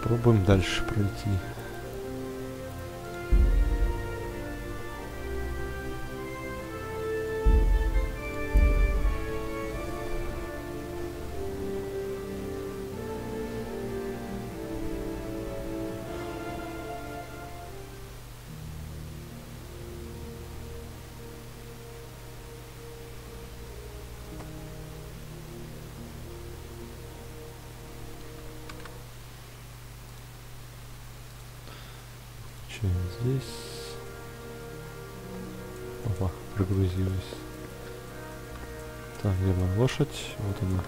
Попробуем дальше пройти. Здесь. Опа, прогрузилась. Так, где моя лошадь? Вот она.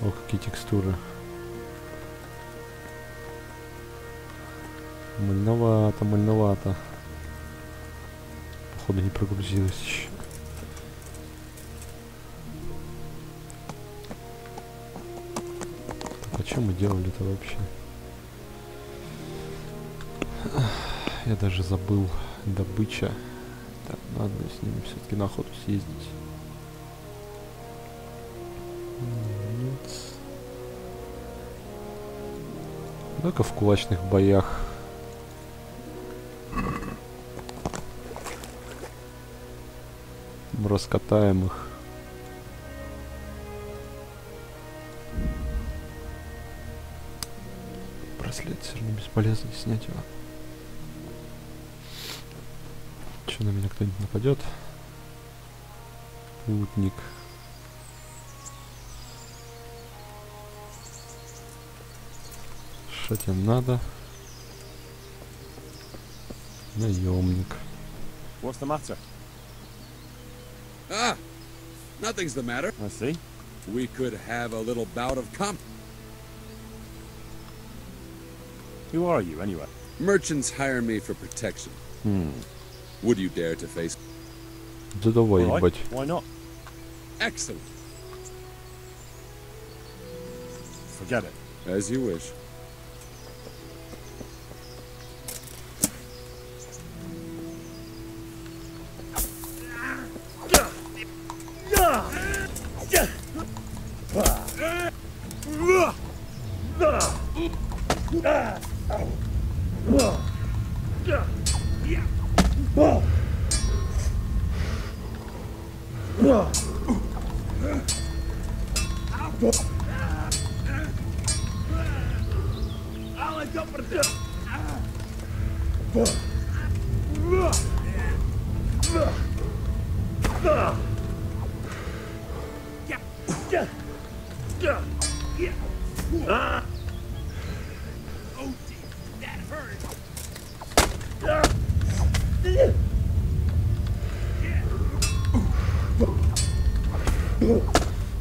О, какие текстуры. Мальновато, мальновато. Походу не прогрузилась еще. Так, а что мы делали-то вообще? Я даже забыл. Добыча. Так, надо с ними все-таки на охоту съездить. Нет. Ну-ка в кулачных боях. Раскатаем их. Браслет все равно бесполезно снять его. Что, на меня кто-нибудь нападет? Путник. Что тебе надо? Наемник. What's the matter? Ah, nothing's the matter. I see. We could have a little bout of Who are you, anyway? Merchants hire me for protection. Would you dare to face? Да давай, All right, ебать. why not? Excellent. Forget it. As you wish.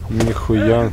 Нихуя.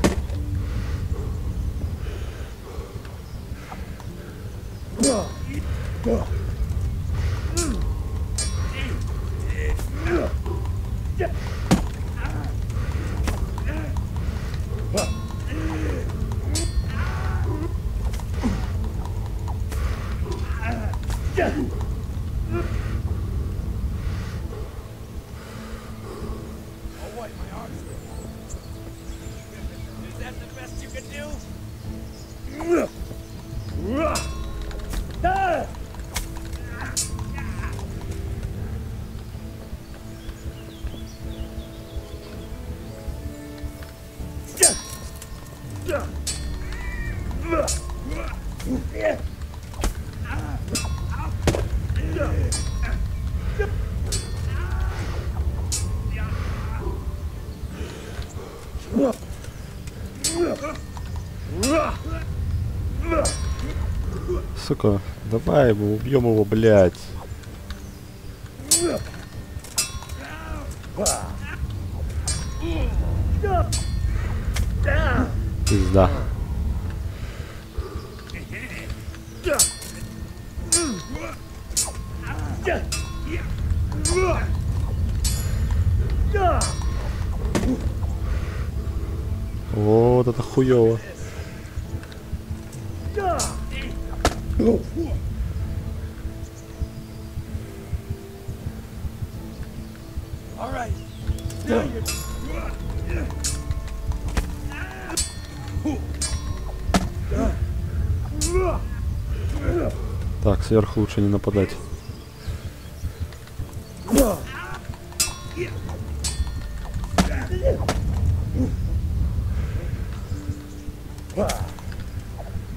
Сука, давай его, убьем его, блядь. Пизда. Вот это хуёво. Так, сверху лучше не нападать.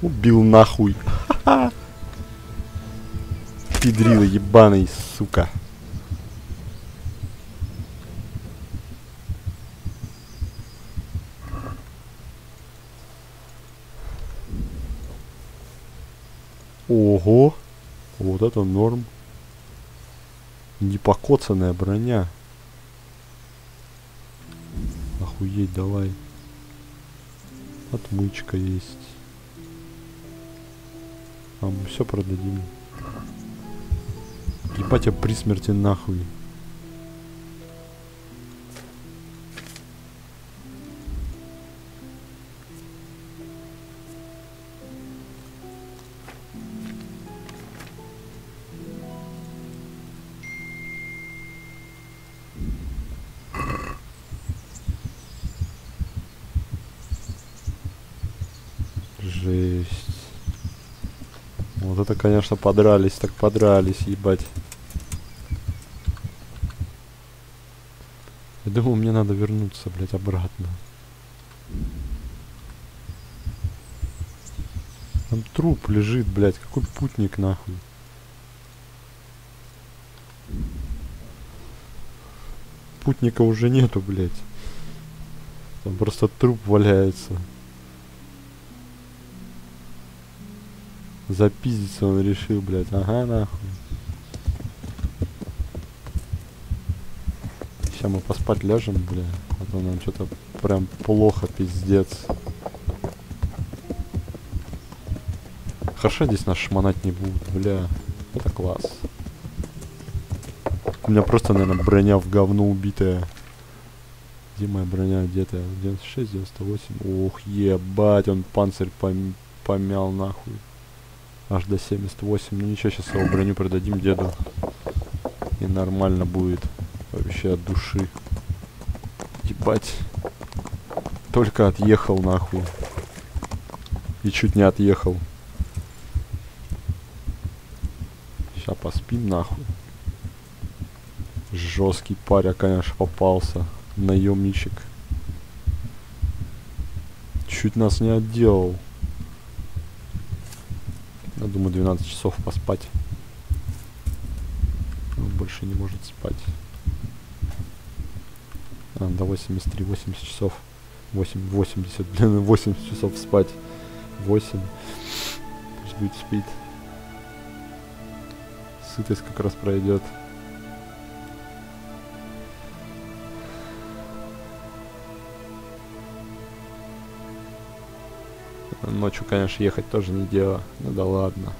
Убил нахуй. Педрила ебаный, сука. Ого. Вот это норм. Непокоцанная броня. Охуеть, давай. Отмычка есть. А мы все продадим. Ебать, я при смерти нахуй. Жесть. Вот это, конечно, подрались, так подрались, ебать. Я думаю, мне надо вернуться, блядь, обратно. Там труп лежит, блядь, какой путник, нахуй. Путника уже нету, блядь. Там просто труп валяется. Запиздиться он решил, блядь. Ага, нахуй. Сейчас мы поспать ляжем, бля. А то нам что-то прям плохо, пиздец. Хорошо, здесь нас шмонать не будут, бля. Это класс. У меня просто, наверное, броня в говно убитая. Где моя броня одетая? 96, 98. Ох, ебать, он панцирь помял, нахуй. Аж до 78. Ну ничего, сейчас его броню продадим деду. И нормально будет. Вообще от души. Ебать. Только отъехал, нахуй. И чуть не отъехал. Сейчас поспим, нахуй. Жесткий паря, конечно, попался. Наемничек. Чуть нас не отделал. Я думаю, 12 часов поспать. Он больше не может спать. До 83, 80 часов. 80, блин, 80 часов спать. 8. Пусть будет спит. Сытость как раз пройдет. Ночью, конечно, ехать тоже не дело. Ну да ладно.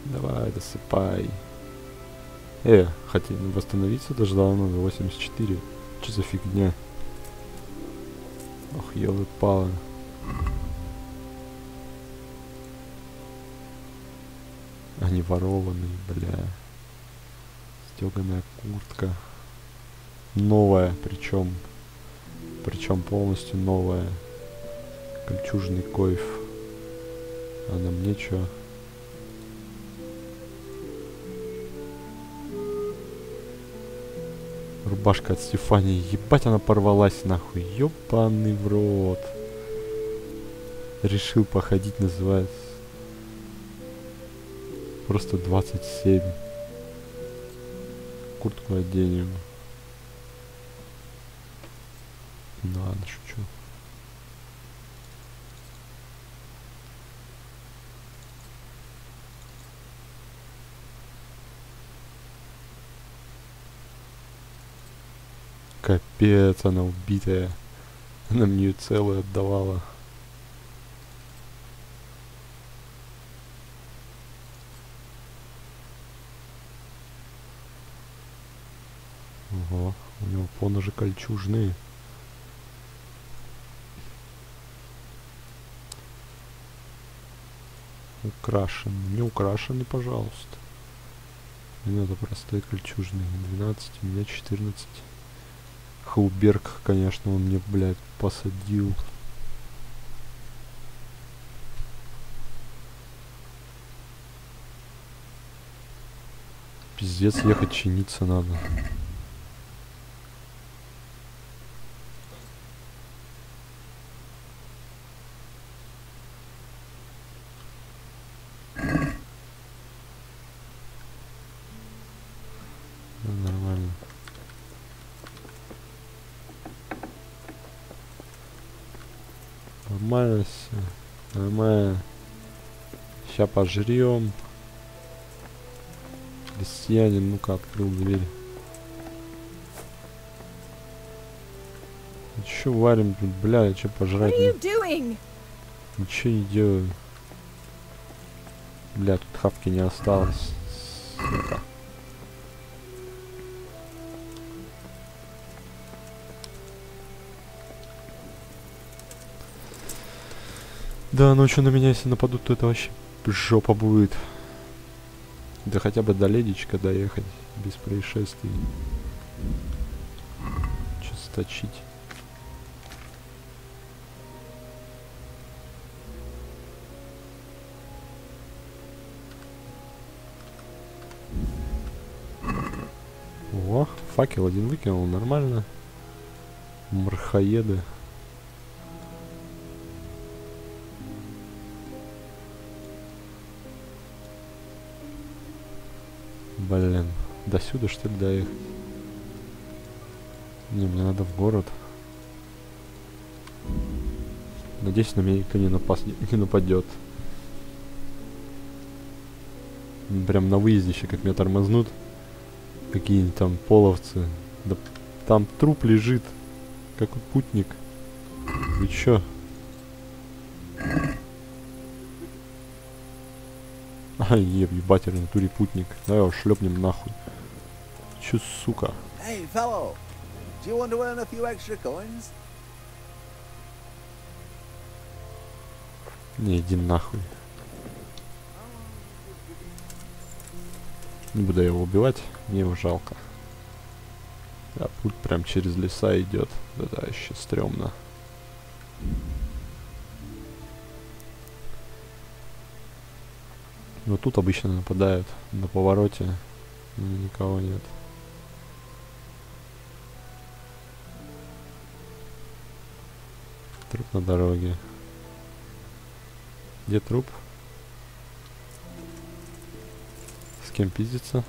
Давай, досыпай. Хотим восстановиться даже давно, до 84. Что за фигня? Ох, ёлы-палы. Они ворованные, бля. Стёганая куртка. Новая, причем полностью новая. Кольчужный койф. А на мне чё? Рубашка от Стефании. Ебать, она порвалась, нахуй. Ёбаный в рот. Решил походить, называется. Просто 27. Куртку оденем. Ну ладно, шучу. Капец, она убитая. Она мне её целую отдавала. Ого, у него поножи кольчужные. Украшен. Не украшены, пожалуйста. Мне надо простой кольчужный. 12, у меня 14. Хулберг, конечно, он мне, блядь, посадил. Пиздец, ехать чиниться надо. Нормально. Нормально все. Нормально. Сейчас пожрем. Крестьянин, ну-ка, открыл дверь. Че варим тут, бля, че пожрать? Ничего не делаю. Бля, тут хавки не осталось. Сука. Да, ночью на меня, если нападут, то это вообще жопа будет. Да хотя бы до ледичка доехать без происшествий. Че сточить? О, факел один выкинул, нормально. Мрхоеды. Блин, до сюда что ли доехать? Не, мне надо в город. Надеюсь, на меня никто не нападет. Прям на выезде еще как меня тормознут. Какие-нибудь там половцы. Да там труп лежит. Какой путник. Вы чё? Ай, ебать, в натуре путник. Давай его шлепнем нахуй. Чё, сука? Hey, fellow, do you want to earn a few extra coins? Не, иди нахуй. Не буду я его убивать, мне его жалко. А путь прям через леса идет. Да, еще стрёмно. Но тут обычно нападают на повороте. Никого нет. Труп на дороге. Где труп? С кем пиздится?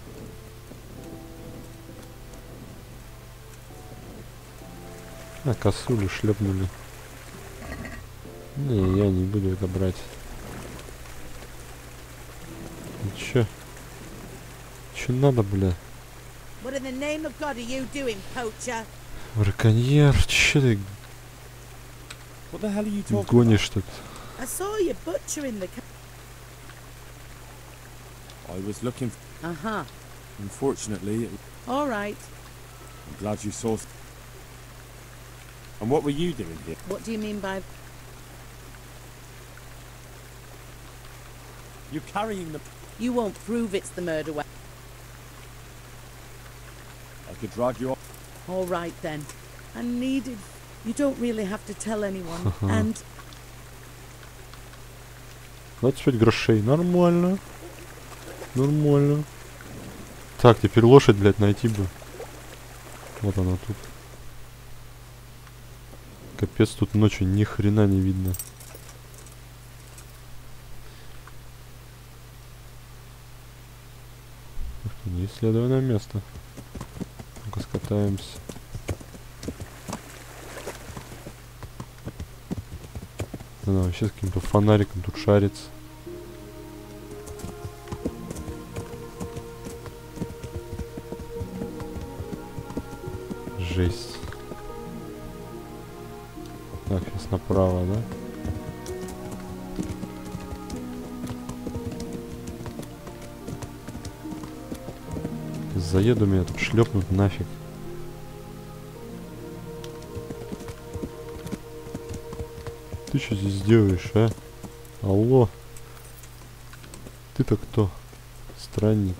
А, косулю шлепнули. Не, я не буду это брать. И чё? Чё надо, бля? Браконьер, чё ты What the hell are you talking гонишь тут? I saw you butchering the cow. about? I was looking. Uh-huh. Unfortunately, All right. I'm glad you saw. And what were you doing here? What do you mean by... You're carrying the. You won't prove it's the murder weapon. I could drag you off. All right, then. I needed... You don't really have to tell anyone. And... 25 грошей. Нормально. Нормально. Так, теперь лошадь, блядь, найти бы. Вот она тут. Капец, тут ночью ни хрена не видно. Неисследованное место. Ну-ка скатаемся. Она вообще с каким-то фонариком тут шарится. Жесть. Так, сейчас направо, да? Заеду, меня тут шлепнут нафиг. Ты что здесь делаешь, а? Алло. Ты-то кто? Странник.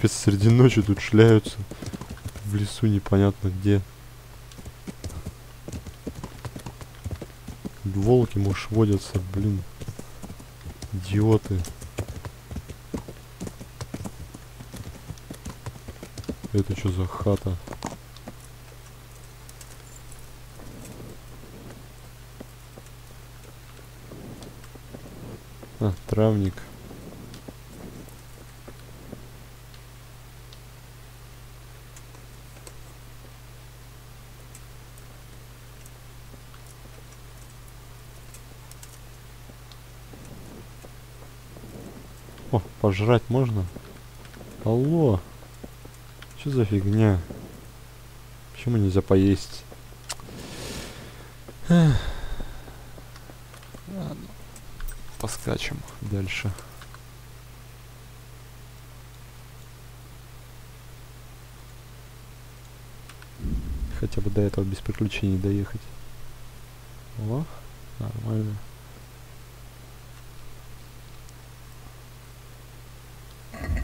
Капец, среди ночи тут шляются. В лесу непонятно где. Волки, может, водятся, блин. Идиоты. Это что за хата? А, травник. О, пожрать можно? Алло. Что за фигня? Почему нельзя поесть? Ладно. Поскачем дальше. Хотя бы до этого без приключений доехать. О, нормально.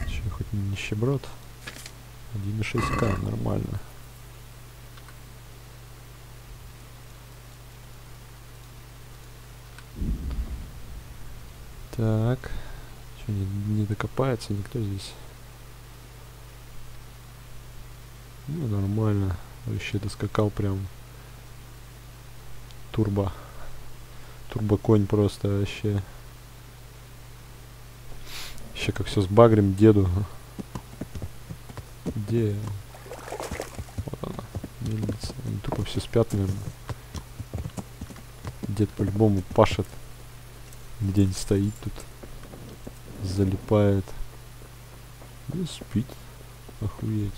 Че, хоть не нищеброд? 1,6К, нормально. Так. Что, не докопается никто здесь? Ну, нормально. Вообще доскакал прям. Турбо. Турбо-конь просто вообще. Вообще как все сбагрим деду. Где? Вот она. Мельница. Они тупо все спят, наверное. Дед по-любому пашет. Где-нибудь стоит тут. Залипает. И спит. Охуеть.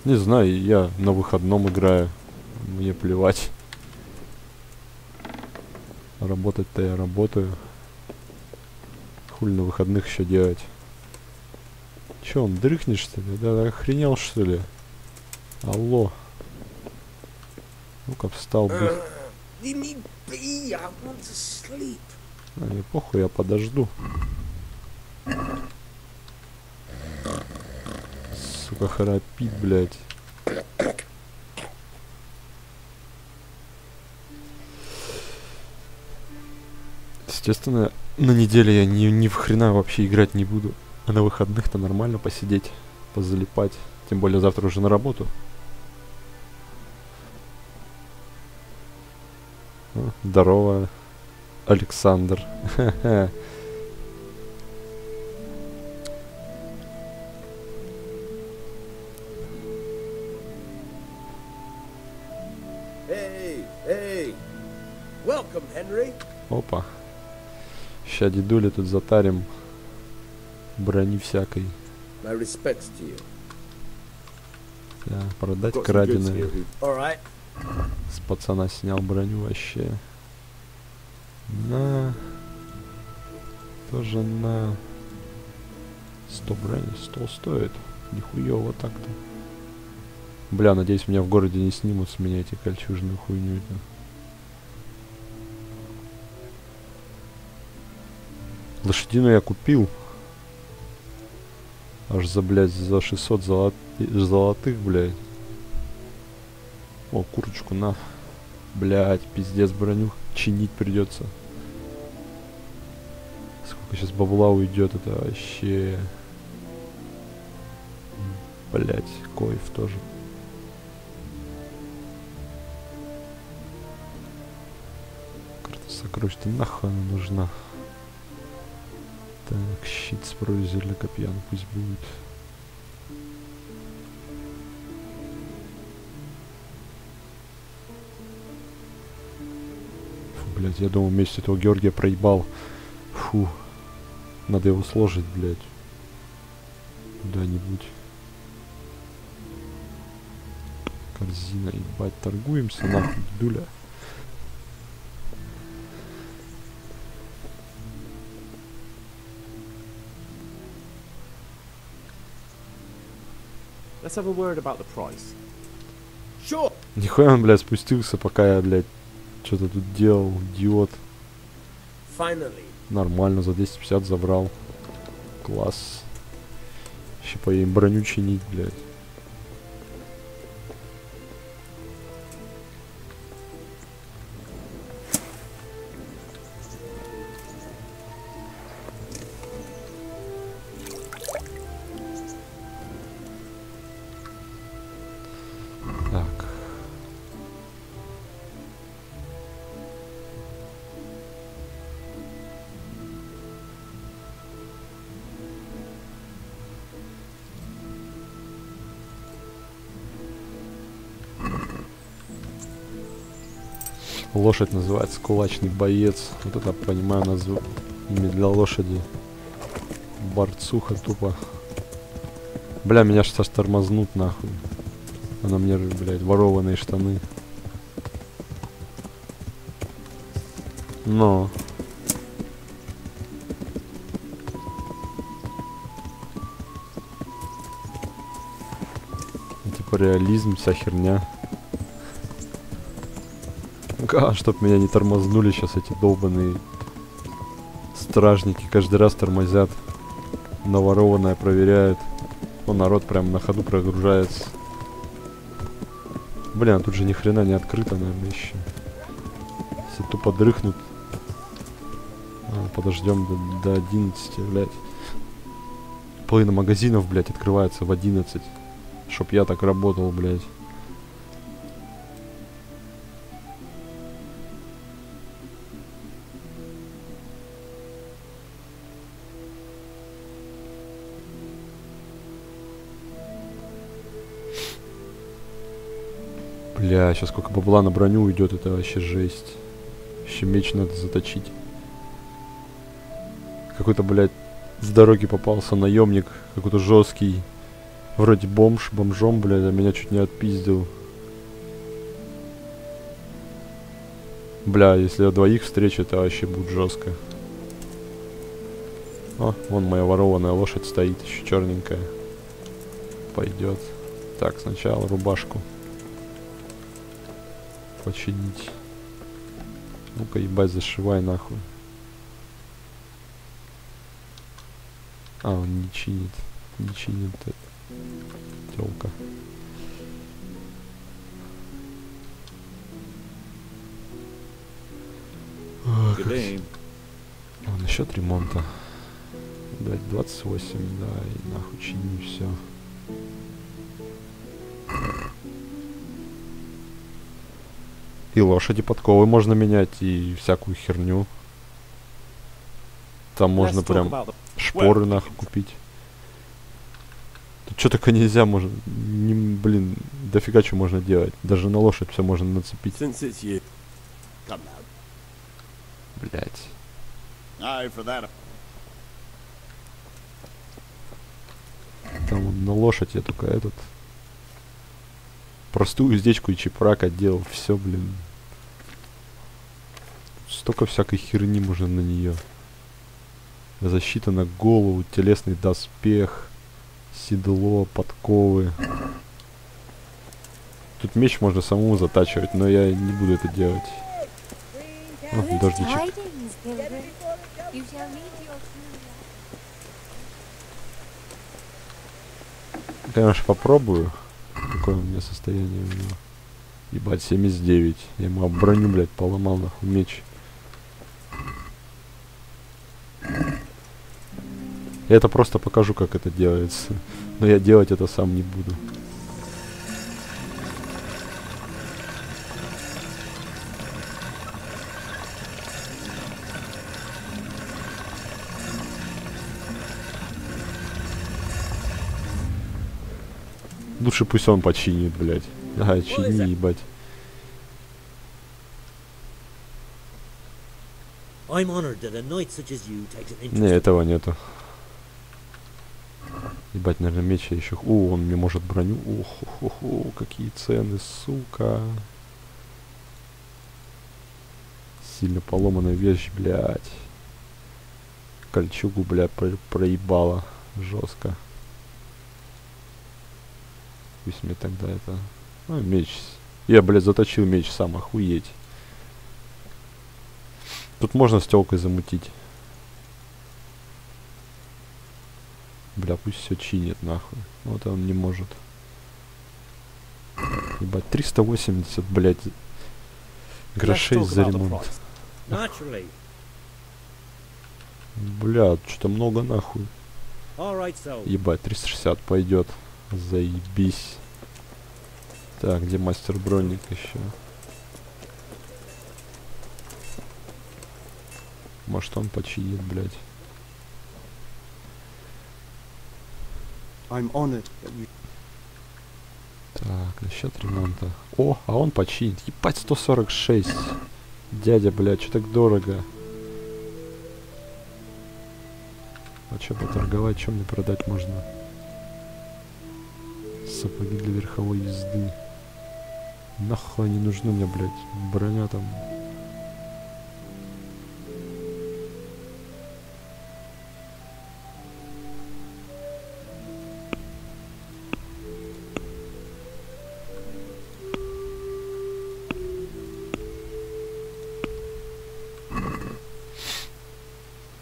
Не знаю, я на выходном играю. Мне плевать. Работать-то я работаю. Хуй на выходных еще делать. Че, он дрыхнет, что ли? Да, охренел, что ли? Алло. Ну-ка, встал бы. А, не похуй, я подожду. Сука, храпит, блядь. Естественно, на неделе я ни в хрена вообще играть не буду. А на выходных-то нормально посидеть, позалипать. Тем более завтра уже на работу. О, здорово, Александр. Опа. Ща дедуля тут затарим брони всякой. Да, продать краденое. С пацана снял броню вообще. На. Тоже на. 100 брони. 100 стоит. Нихуёво так-то. Бля, надеюсь, меня в городе не снимут с меня эти кольчужную хуйню-то. Лошадину я купил. Аж за, блядь, за 600 золотых, блядь. О, курочку на. Блядь, пиздец, броню чинить придется. Сколько сейчас бабла уйдет, это вообще... Блядь, коев тоже. Карта сокровищ, ты нахуй она нужна. Так, щит с прорезью для копья, ну пусть будет. Фу, блядь, я думал, вместе этого Георгия проебал. Фу. Надо его сложить, блядь. Куда-нибудь. Корзина, ебать, торгуемся, нахуй, дедуля. Let's have a word about the price. Sure. Нихуя он, блядь, спустился, пока я, блядь, что-то тут делал, идиот. Finally. Нормально, за 250 забрал. Класс. Еще поедем броню чинить, блядь. Так. Лошадь называется кулачный боец. Вот это, понимаю, назву имя для лошади. Борцуха тупо. Бля, меня сейчас тормознут нахуй. Она мне, блядь, ворованные штаны. Но. Типа реализм, вся херня. Чтоб меня не тормознули сейчас эти долбаные стражники. Каждый раз тормозят. Наворованное проверяют. О, народ прям на ходу прогружается. Блин, а тут же ни хрена не открыто, наверное, еще. Все тупо дрыхнут. Подождем до 11, блядь. Половина магазинов, блядь, открывается в 11. Чтоб я так работал, блядь. Бля, сейчас сколько бабла на броню уйдет, это вообще жесть. Еще меч надо заточить. Какой-то, блядь, с дороги попался наемник. Какой-то жесткий. Вроде бомжом, блядь, а меня чуть не отпиздил. Бля, если я двоих встречу, это вообще будет жестко. О, вон моя ворованная лошадь стоит, еще черненькая. Пойдет. Так, сначала рубашку починить. Ну-ка, ебать, зашивай нахуй. А, он не чинит. Не чинит тёлка. Насчет ремонта. Дать 28, да, и нахуй чини все. И лошади подковы можно менять, и всякую херню. Там можно прям шпоры нахуй купить. Тут что только нельзя, можно. Блин, дофига что можно делать. Даже на лошадь все можно нацепить. Блять. Там на лошадь я только этот простую уздечку и чепрак отделал. Все, блин. Столько всякой херни можно на нее. Защита на голову, телесный доспех, седло, подковы. Тут меч можно самому затачивать, но я не буду это делать. О, дождичек. Конечно, попробую. Какое у меня состояние у него. Ебать, 79. Я ему об броню, блядь, поломал нахуй меч. Я это просто покажу, как это делается. Но я делать это сам не буду. Лучше пусть он починит, блядь. Ага, чини, ебать. Не, этого нету. Ебать, наверное, меч я еще... он мне может броню... Ох, какие цены, сука. Сильно поломанная вещь, блядь. Кольчугу, блядь, проебала. Жестко. Пусть мне тогда это... меч. Я, блядь, заточил меч сам, охуеть. Тут можно с тёлкой замутить. Бля, пусть все чинит нахуй. Вот он не может. Ебать, 380, блядь, грошей за ремонт. Бля, что-то много нахуй. Ебать, 360 пойдет. Заебись. Так, где мастер броник еще? Может он починит, блядь. Так, насчет ремонта. О, а он починит. Ебать, 146. Дядя, блядь, что так дорого? А что поторговать, что мне продать можно? Сапоги для верховой езды. Нахуй они нужны мне, блядь. Броня там.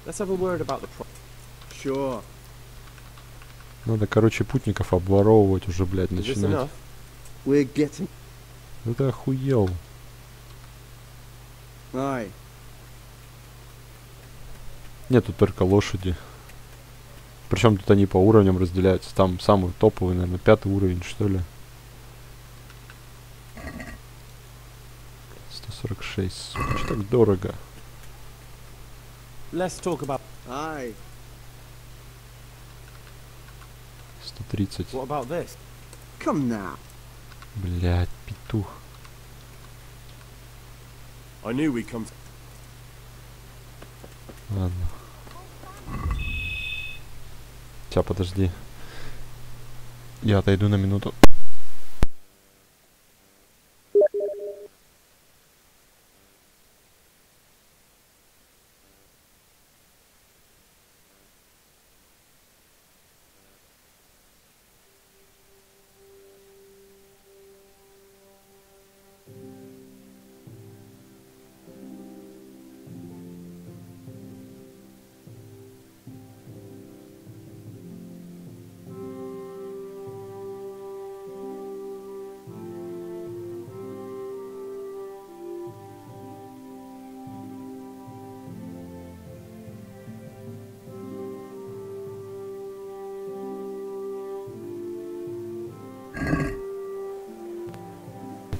Let's have a word about the Sure. Надо, короче, путников обворовывать уже, блядь, начинать. We're getting... Да ты охуел. Aye. Нет, тут только лошади. Причем тут они по уровням разделяются. Там самый топовый, наверное, 5-й уровень, что ли. 146, сука, что так дорого? Let's talk about... Aye. 130. What about this? Come now. Блядь, петух. I knew we'd come... Ладно. Сейчас, подожди. Я отойду на минуту.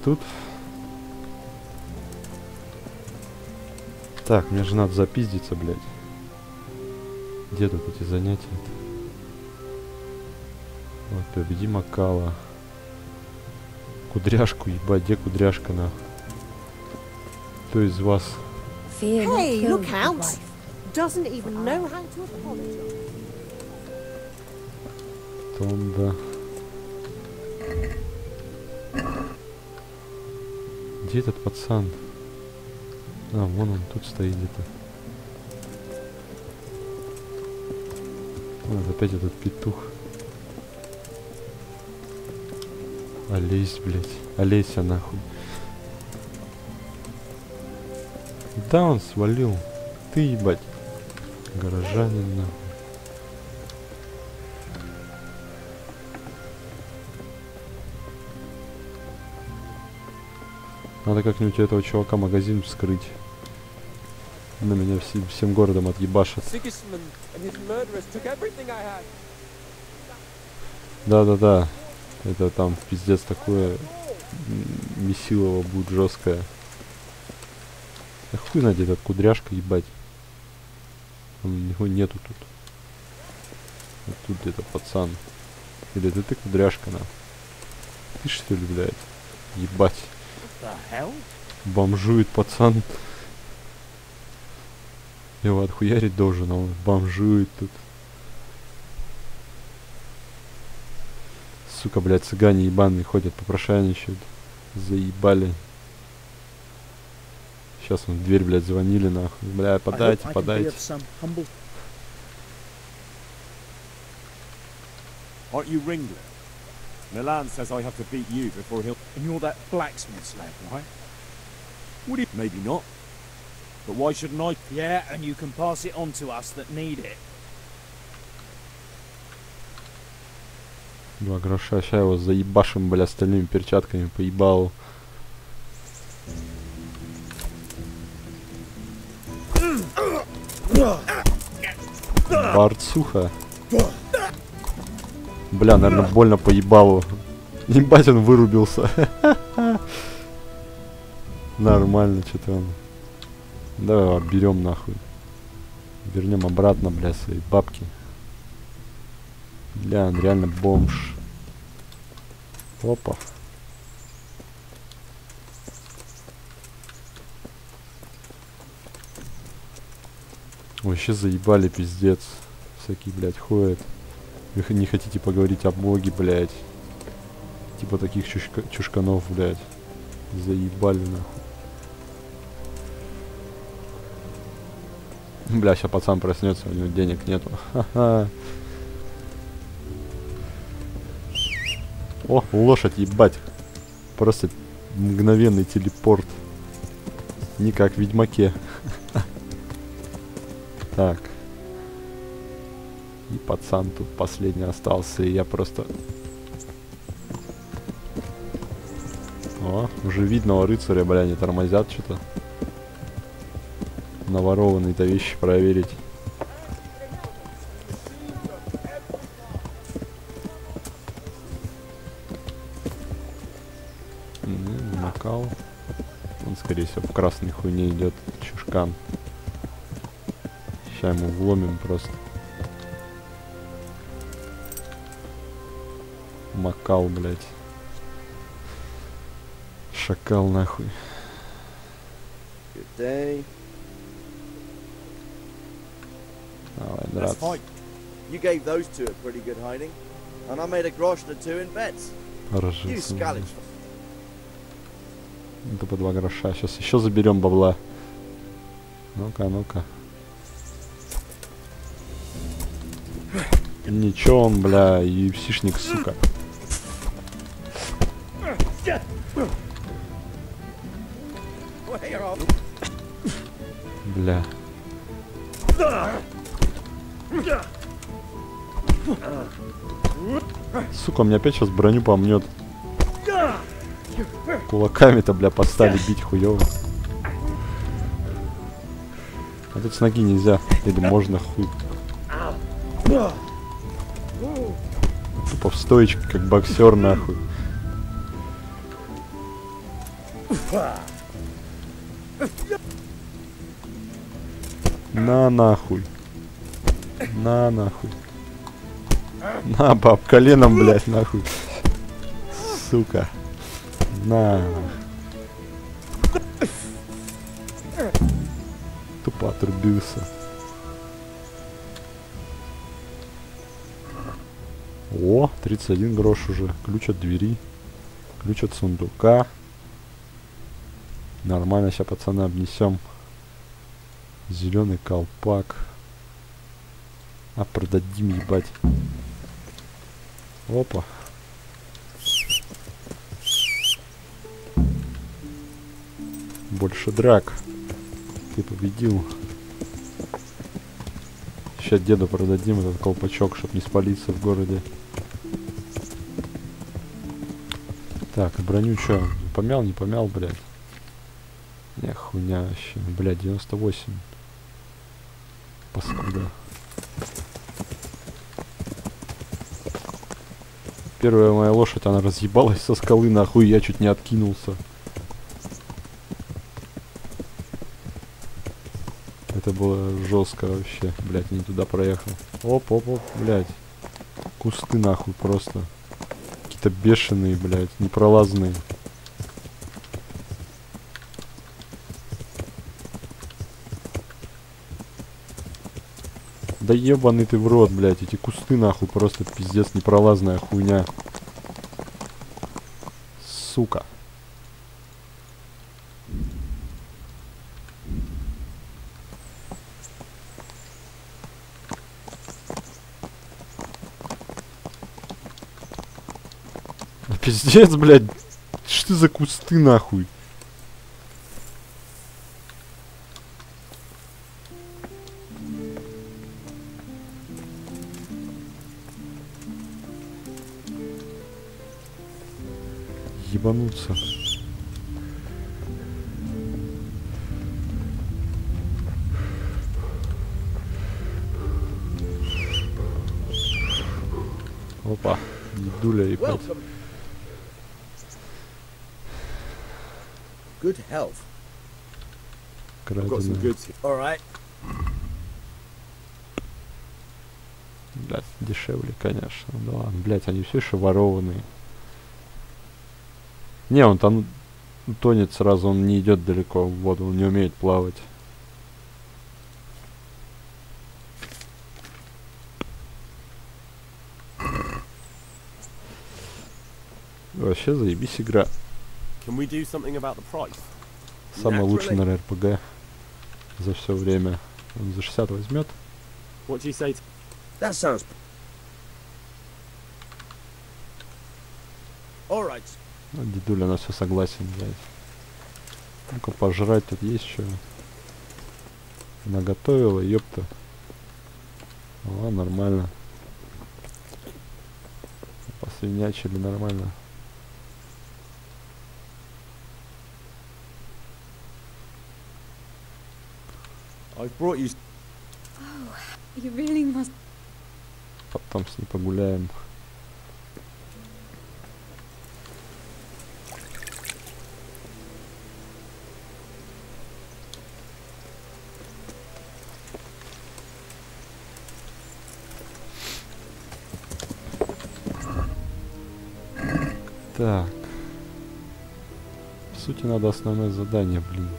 Тут. Так, мне же надо запиздиться, блядь. Где тут эти занятия? Вот, победи Макала. Кудряшку, ебать, где кудряшка, нахуй? Кто из вас? Hey, look out! Doesn't even know how to apologize. Тонда. Где этот пацан? А, вон он тут стоит где-то. Вот опять этот петух. Олесь, блядь. Олеся, нахуй. Да, он свалил. Ты, ебать. Горожанин, нахуй. Надо как-нибудь у этого чувака магазин вскрыть. На меня всем городом отъебашат. Да-да-да. Это там пиздец такое месилово будет жесткое. Да хуй найди этот кудряшка, ебать. Его нету тут. Вот тут где-то пацан. Или это ты кудряшка, на? Ты что ли, блядь? Ебать. Бомжует пацан. Его отхуярить должен, а он бомжует тут. Сука, блядь, цыгане ебаные ходят, попрошайничают. Заебали. Сейчас он в дверь, блядь, звонили, нахуй. Бля, подайте, подайте. Aren't you Ringler? Milan says I have to beat you before he'll... And you're that blacksmith's lad, right? Would he? Maybe not. But why shouldn't I? Yeah, and you can pass it on to us that need it. 2 гроша. Сейчас его заебашим, бля, стальными перчатками поебал. Барцуха. Бля, наверное, больно поебалу. Ебать, он вырубился. Нормально, что-то он. Давай берем нахуй. Вернем обратно, бля, свои бабки. Бля, он реально бомж. Опа. Вообще заебали, пиздец. Всякие, блядь, ходят. Вы не хотите поговорить о Боге, блядь. Типа таких чушканов, блядь. Заебали, нахуй. Бля, сейчас пацан проснется, у него денег нету. Ха-ха. О, лошадь, ебать. Просто мгновенный телепорт. Не как в Ведьмаке. Так. И пацан тут последний остался, и я просто... О, уже видного рыцаря, бля, не тормозят что-то. Наворованные-то вещи проверить. Накал. Он, скорее всего, в красной хуйне идет. Чушкан. Сейчас ему вломим просто. Макал, блядь. Шакал, нахуй. Day. Давай, Let's драться. fight. You gave those two a pretty good hiding, and I made a grosh or two in bets. You Разжился. scalloped. Это по 2 гроша. Сейчас еще заберем бабла. Ну-ка, ну-ка. Ничего он, бля, и псишник, сука. Бля. Сука, мне опять сейчас броню помнет. Кулаками-то, бля, подстали бить хуёво. А тут с ноги нельзя. Или можно, хуй. Тупо в стоечке, как боксер, нахуй. На нахуй. На нахуй. На, баб, коленом, блядь, нахуй. Сука. На. Тупо отрубился. О, 31 грош уже. Ключ от двери. Ключ от сундука. Нормально, сейчас пацаны обнесем. Зеленый колпак. А продадим, ебать. Опа. Больше драк. Ты победил. Сейчас деду продадим этот колпачок, чтобы не спалиться в городе. Так, а броню что? Помял, не помял, блядь? Не, хуйня вообще. Блядь, 98. Паскуда. Первая моя лошадь, она разъебалась со скалы, нахуй, я чуть не откинулся. Это было жестко вообще. Блядь, не туда проехал. Оп, оп, оп, блядь. Кусты, нахуй, просто. Какие-то бешеные, блядь, непролазные. Да ебаный ты в рот, блядь, эти кусты, нахуй, просто пиздец непролазная хуйня. Сука. Пиздец, блядь. Что за кусты, нахуй? ебануться. Опа, дедуля ебать. Good health. I've got some Краденая. goods here. All right. Блядь, дешевле, конечно. Да, блядь, они все еще ворованные. Не, он там тонет сразу, он не идет далеко в воду, он не умеет плавать. Вообще заебись игра. Can we do something about the price? Самый лучший, наверное, РПГ за все время. Он за 60 возьмет. What do you say? That sounds. All right. Ну, дедуля на все согласен, блядь. Ну-ка, пожрать тут есть что. Наготовила, ёпта. О, нормально. Посвинячили нормально. I've brought you. You really must. Потом с ней погуляем. Так. В сути, надо основное задание, блин.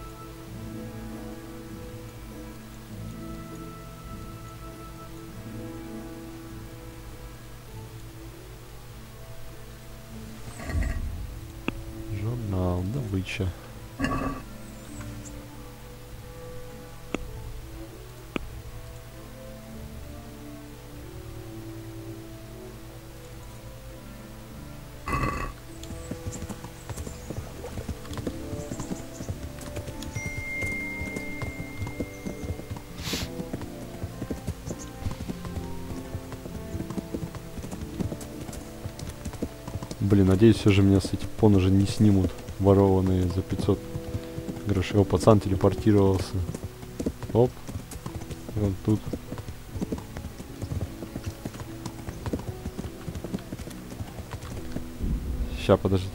Журнал, добыча. Блин, надеюсь, все же меня с этих пон уже не снимут, ворованные за 500 грошей. О, пацан телепортировался. Оп. И он тут. Ща, подожди.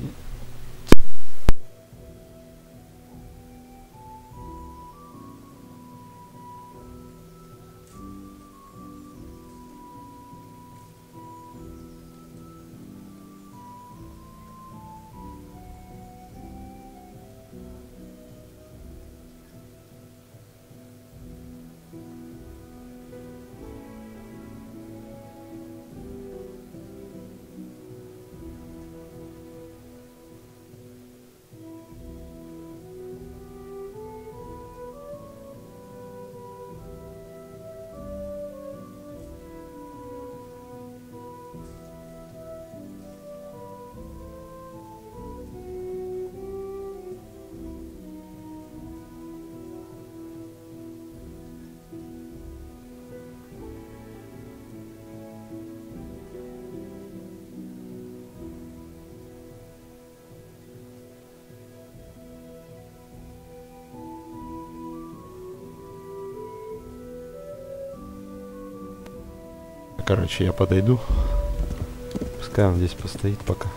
Короче, я подойду. Пускай он здесь постоит пока.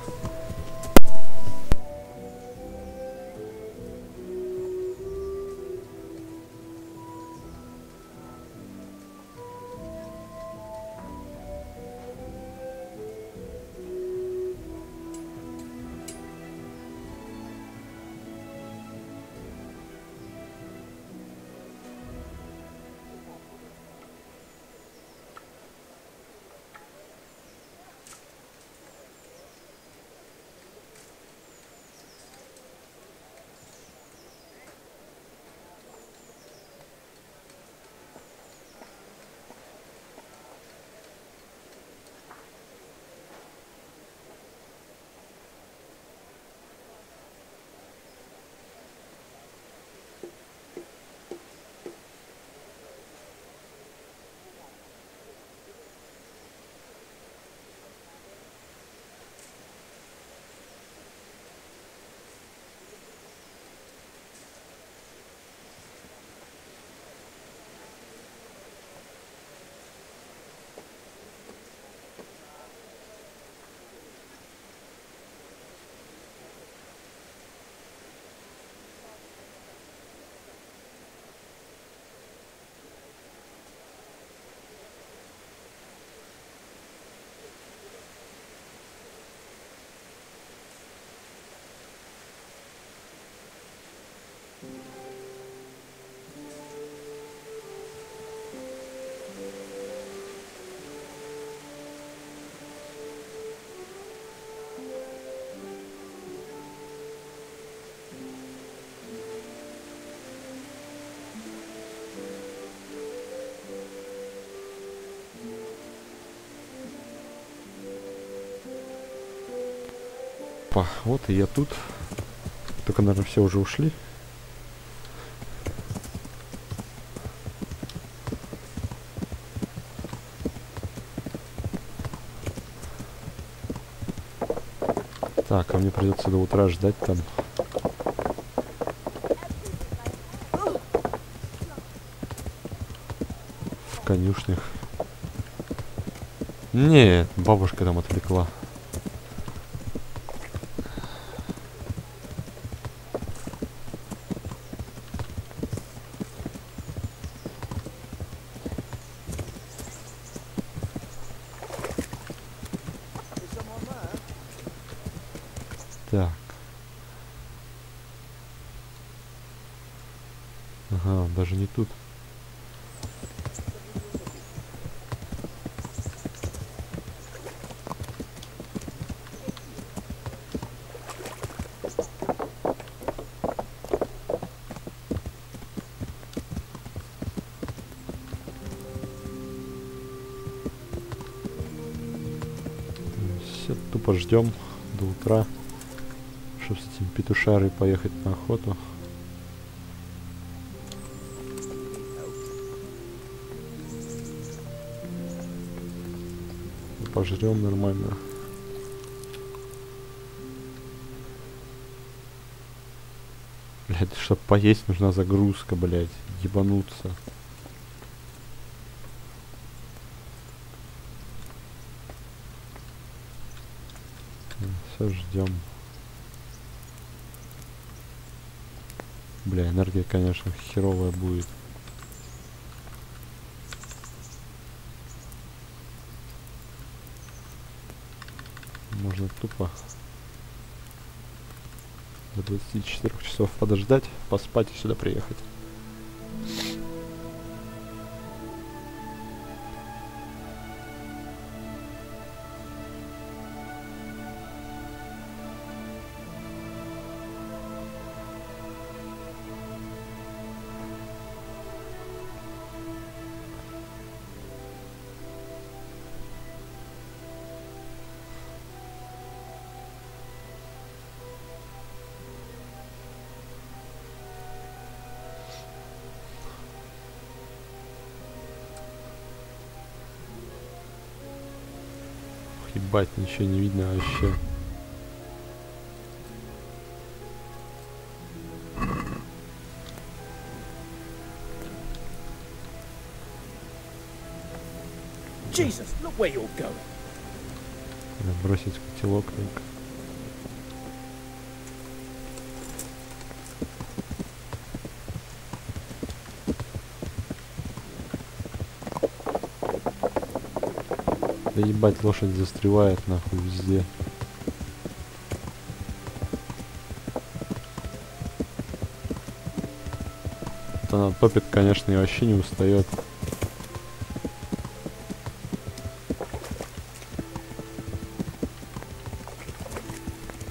Опа, вот и я тут. Только, наверное, все уже ушли. Так, а мне придется до утра ждать там. В конюшнях. Нет, бабушка там отвлекла. Так. Ага, даже не тут. Все, тупо ждем до утра, чтобы с этим петушарой поехать на охоту. Пожрем нормально. Блять, чтобы поесть, нужна загрузка, блять. Ебануться. Все, ждем. Бля, энергия, конечно, херовая будет. Можно тупо до 24 часов подождать, поспать и сюда приехать. Ебать, ничего не видно вообще. Jesus, look where you're going. Надо бросить котелок только. Да ебать, лошадь застревает нахуй везде. Она топит, конечно, и вообще не устает.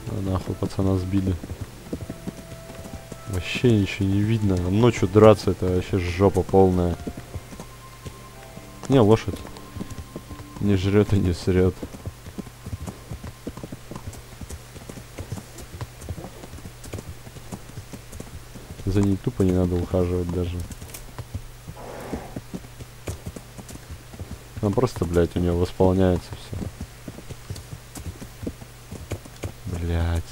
А нахуй пацана сбили. Вообще ничего не видно. А ночью драться — это вообще жопа полная. Не, лошадь не жрет и не срет. За ней тупо не надо ухаживать даже. Она просто, блядь, у нее восполняется все. Блядь.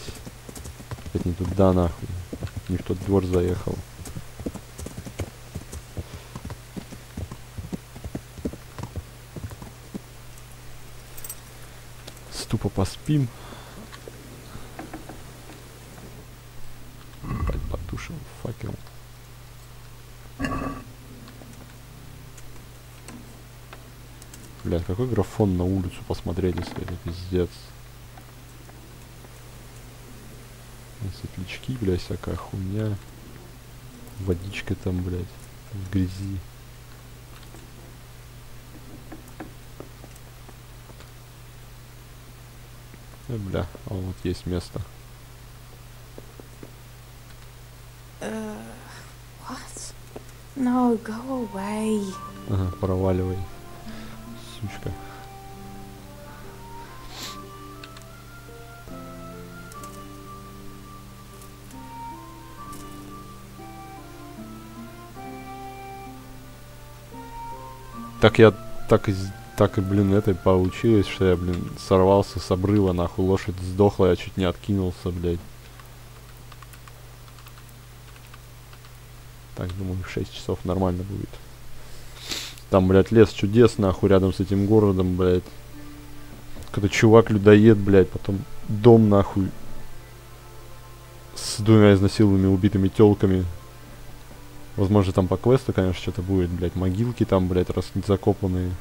Опять не туда нахуй. Не в тот двор заехал. Тупо поспим. Ебать, потушим факел. Блядь, какой графон на улицу посмотреть, если это пиздец. Светлячки, блядь, всякая хуйня. Водичка там, блядь, в грязи. Бля, а вот есть место. What? No, go away. Ага, проваливай, сучка. Так я, так и, блин, это получилось, что я, блин, сорвался с обрыва, нахуй, лошадь сдохла, я чуть не откинулся, блядь. Так, думаю, 6 часов нормально будет. Там, блядь, лес чудес, нахуй, рядом с этим городом, блядь. Какой-то чувак-людоед, блядь, потом дом, нахуй. С 2 изнасилованными убитыми тёлками. Возможно, там по квесту, конечно, что-то будет, блядь. Могилки там, блядь, закопанные.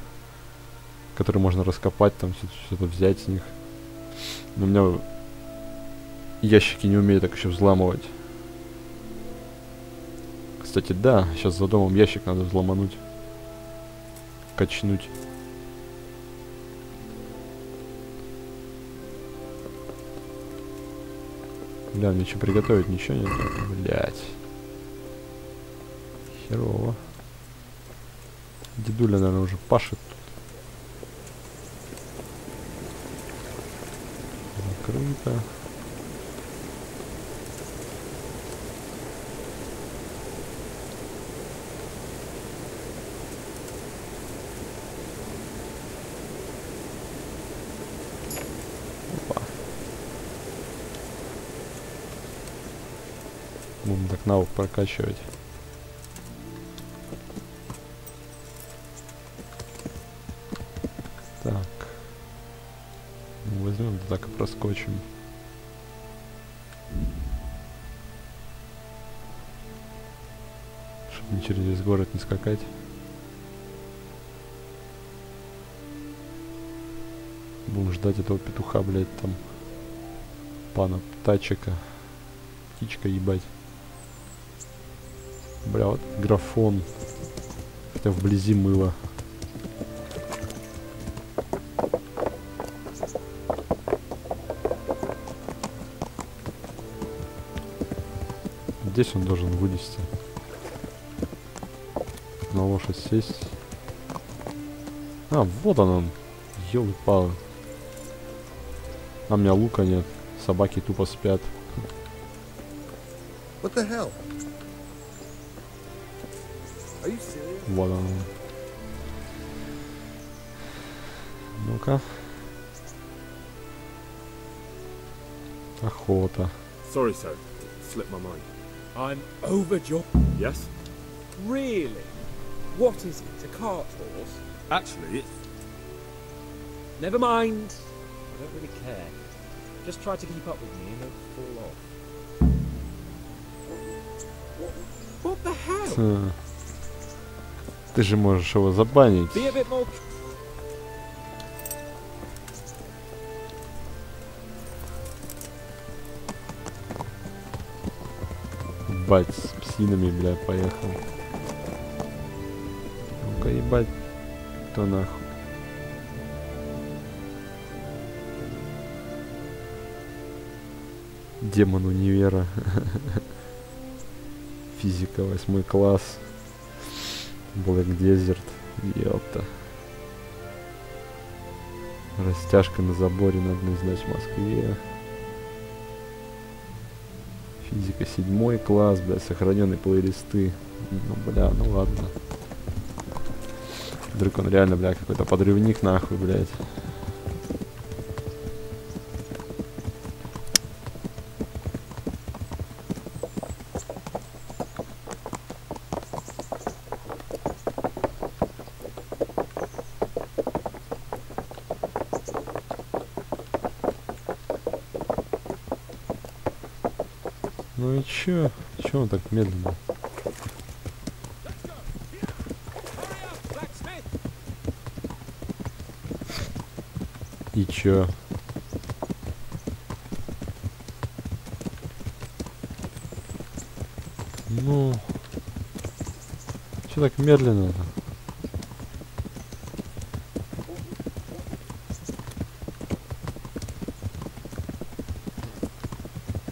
Которые можно раскопать, там что-то взять с них. Но у меня ящики не умею так еще взламывать. Кстати, да, сейчас за домом ящик надо взломануть. Качнуть. Бля, мне что приготовить? Ничего нет? Блять. Херово. Дедуля, наверное, уже пашет тут. Закрыто. Будем так навык прокачивать. Так. Ну, возьмем, так и проскочим. Чтобы не через весь город не скакать. Будем ждать этого петуха, блядь, там. Пана Птачика. Птичка, ебать. Бля, вот графон. Хотя вблизи мыло. Здесь он должен вылезти. На лошадь сесть. А, вот он. Ёлы-палы. А у меня лука нет. Собаки тупо спят. What the hell? Are you serious? Вот он. Ну-ка. Охота. Sorry, sir. It slipped my mind. I'm overjoyed. Yes? Really? What is it? A cart horse? Actually, it's... Never mind. I don't really care. Just try to keep up with me and don't fall off. What the hell? Ты же можешь его забанить. Be a bit more... Ебать, с псинами, бля, поехал. Ну-ка, ебать, кто нахуй. Демон универа. Физика, 8 класс. Black Desert. Ёпта. Растяжка на заборе надо знать в Москве. Физика 7 класс, бля, сохраненные плейлисты. Ну, бля, ну ладно. Вдруг он реально, бля, какой-то подрывник, нахуй, блядь. Ну и чё? Чё он так медленно? И чё? Ну... Чё так медленно-то?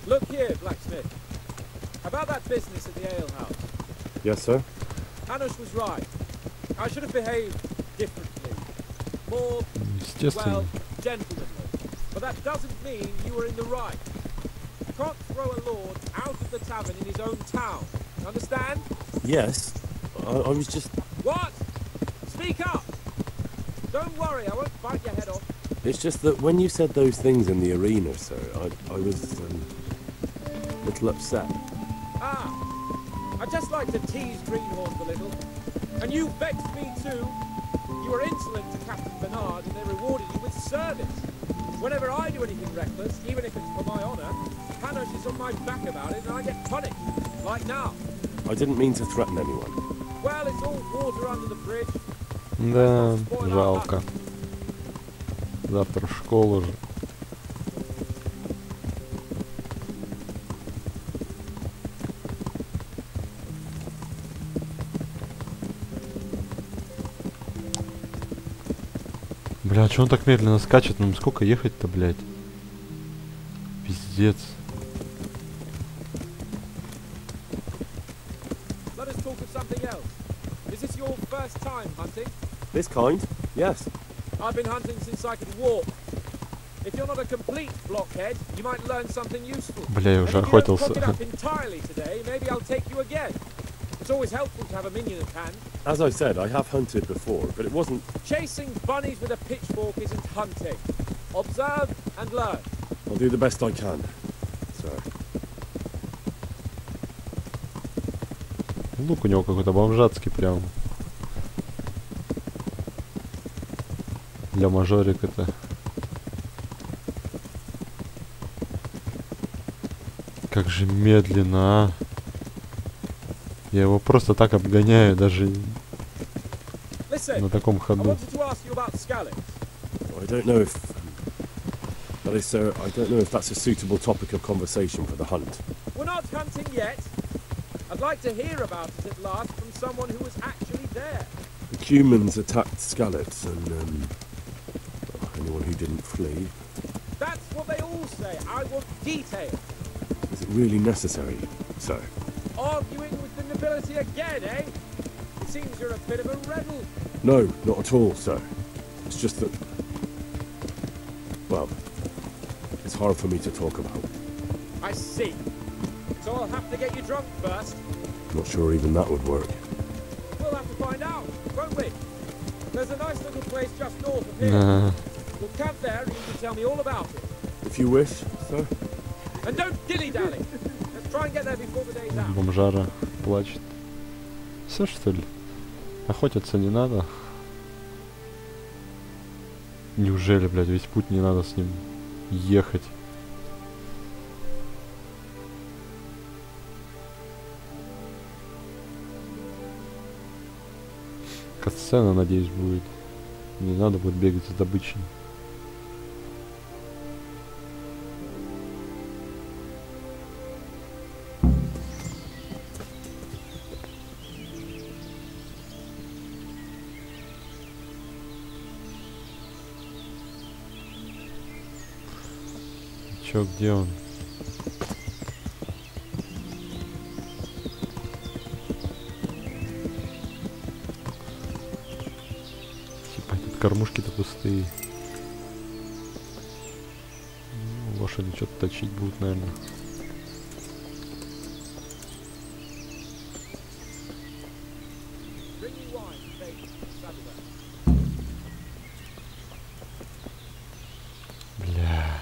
Look here, blacksmith. About that business at the alehouse. Yes, sir? Anush was right. I should have behaved differently. More, Естественно. well, gentlemanly. But that doesn't mean you were in the right. You can't throw a lord out of the tavern in his own town. Understand? Yes. I was just... What? Speak up! Don't worry, I won't bite your head off. It's just that when you said those things in the arena, sir, I was a little upset. Ah, I just like to tease greenhorns a little. And you vexed me too. You were insolent to Captain Bernard and they rewarded you with service. Whenever I do anything reckless, even if it's for my honour, Hanush is on my back about it and I get punished. Like now. I didn't mean to threaten anyone. Well, it's all water under the bridge. Да, жалко. Завтра в школу же. Бля, чё он так медленно скачет? Ну сколько ехать-то, блядь? Пиздец. Let us talk of something else. Is this your first time hunting? This kind? Yes. I've been hunting since I could walk. If you're not a complete blockhead, you might learn something useful. Бля, я уже And if you don't охотился. cock it up entirely today, maybe I'll take you again. It's always helpful to have a minion at hand. As I said, I have hunted before, but it wasn't... Chasing bunnies with a pitchfork isn't hunting. Observe and learn. I'll do the best I can, sir. Лук у него какой-то бомжатский прям. Для мажорик это. Как же медленно, а. Я его просто так обгоняю, даже на таком ходу. I don't know if... That is, sir, I don't know if that's a suitable topic of conversation for the hunt. We're not hunting yet. I'd like to hear about it at last from someone who was actually there. The humans attacked Skallets and, anyone who didn't flee. That's what they all say. I want details. Is it really necessary, sir? Arguing with the nobility again, eh? It seems you're a bit of a rebel. No, not at all, sir. It's just that... Well, it's hard for me to talk about. I see. So I'll have to get you drunk first. Not sure even that would work. We'll have to find out, won't we? There's a nice little place just north of here. We'll camp there and you can tell me all about it. If you wish, sir. And don't dilly-dally. Let's try and get there before the day's out. Бомжара плачет. Все что ли? Охотиться не надо. Неужели, блядь, весь путь не надо с ним ехать? Катсцена, надеюсь, будет. Не надо будет бегать за добычей. Чё, где он? Типа тут кормушки-то пустые. Ну, лошади что-то точить будут, наверное. Бля.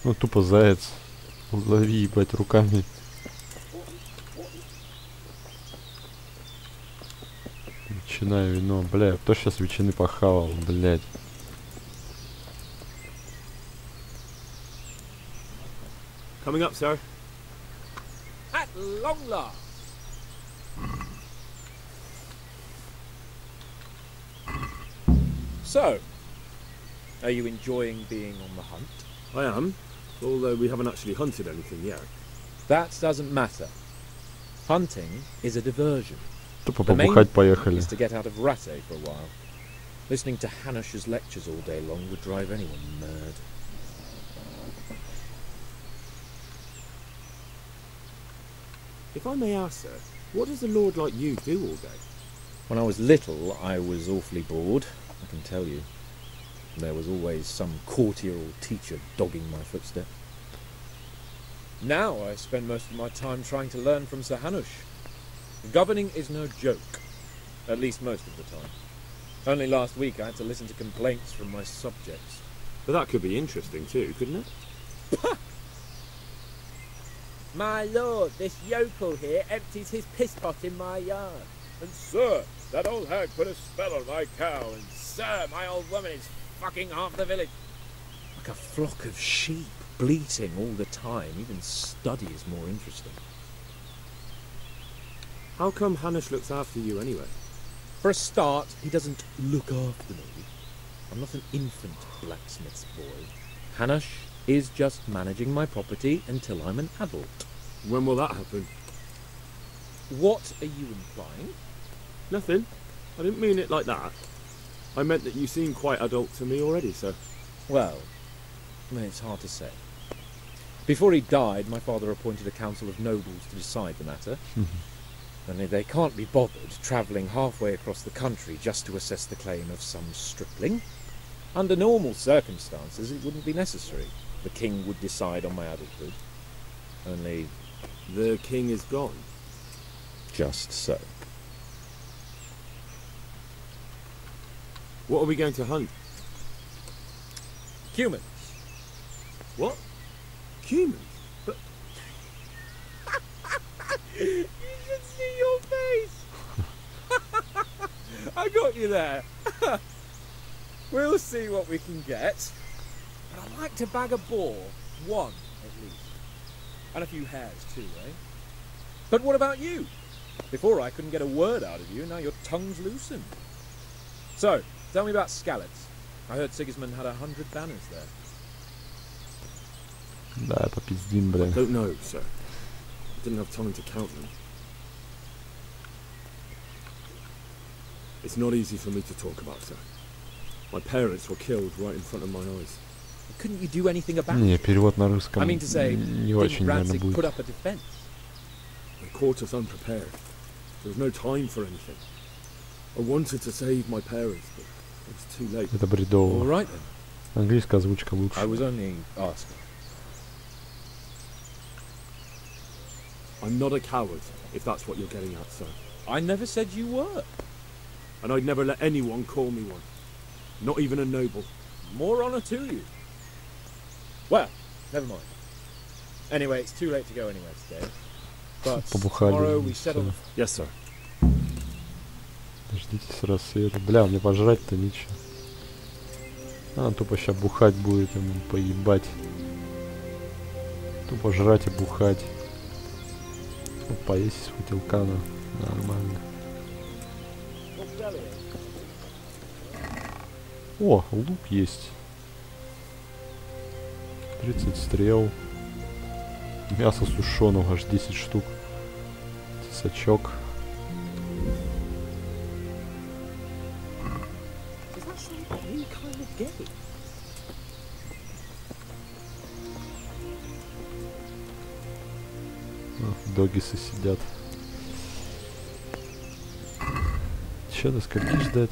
Ну тупо заяц. Лови, ебать, руками. Ветчина и вино. Бля, кто сейчас ветчины похавал, блядь. Coming up, sir. At long last. So, are you enjoying being on the hunt? I am, although we haven't actually hunted anything yet. That doesn't matter. Hunting is a diversion. Тупо The main побухать thing поехали. is to get out of Ratte for a while. Listening to Hanush's lectures all day long would drive anyone mad. If I may ask, sir, what does a lord like you do all day? When I was little, I was awfully bored, I can tell you. There was always some courtier or teacher dogging my footsteps. Now I spend most of my time trying to learn from Sir Hanush. Governing is no joke. At least most of the time. Only last week I had to listen to complaints from my subjects. But that could be interesting too, couldn't it? My lord, this yokel here empties his piss pot in my yard. And sir, that old hag put a spell on my cow. And sir, my old woman is fucking half the village. Like a flock of sheep, bleating all the time. Even study is more interesting. How come Hanish looks after you anyway? For a start, he doesn't look after me. I'm not an infant blacksmith's boy. Hanish is just managing my property until I'm an adult. When will that happen? What are you implying? Nothing. I didn't mean it like that. I meant that you seem quite adult to me already, sir. Well, it's hard to say. Before he died, my father appointed a council of nobles to decide the matter. Only they can't be bothered travelling halfway across the country just to assess the claim of some stripling. Under normal circumstances, it wouldn't be necessary. The king would decide on my adulthood. Only... The king is gone. just so. What are we going to hunt? Humans. What? Humans? But... You should see your face! I got you there. We'll see what we can get. But I'd like to bag a boar. One, at least. And a few hares too, eh? But what about you? Before I couldn't get a word out of you, now your tongue's loosened. So, tell me about Skalitz. I heard Sigismund had 100 banners there. Да, попиздим, I блин. don't know, sir. I didn't have time to count them. It's not easy for me to talk about, sir. My parents were killed right in front of my eyes. Couldn't you do anything about Не, it? перевод на русском I mean to say, не очень, didn't наверное, Rancic будет. put up a defense? They caught us unprepared. There was no time for anything. I wanted to save my parents, but it was too late. Это All бредово. right then. Английская озвучка лучше. I was only asking. I'm not a coward, if that's what you're getting at, sir. I never said you were. And I'd never let anyone call me one. Not even a noble. More honour to you. Well, never mind. Anyway, it's too late to go anywhere today. But Побухали, tomorrow we всё. settle. Yes, sir. Дождитесь рассвета. Бля, мне пожрать-то нечего. А, тупо ща бухать будет ему, поебать. Тупо жрать и бухать. Ну, поесть из футилкана. Нормально. О, лук есть. 30 стрел. Мясо сушеного аж 10 штук. Тесачок. Does that sound like any kind of gay? Догисы сидят. Че до скольки ждать?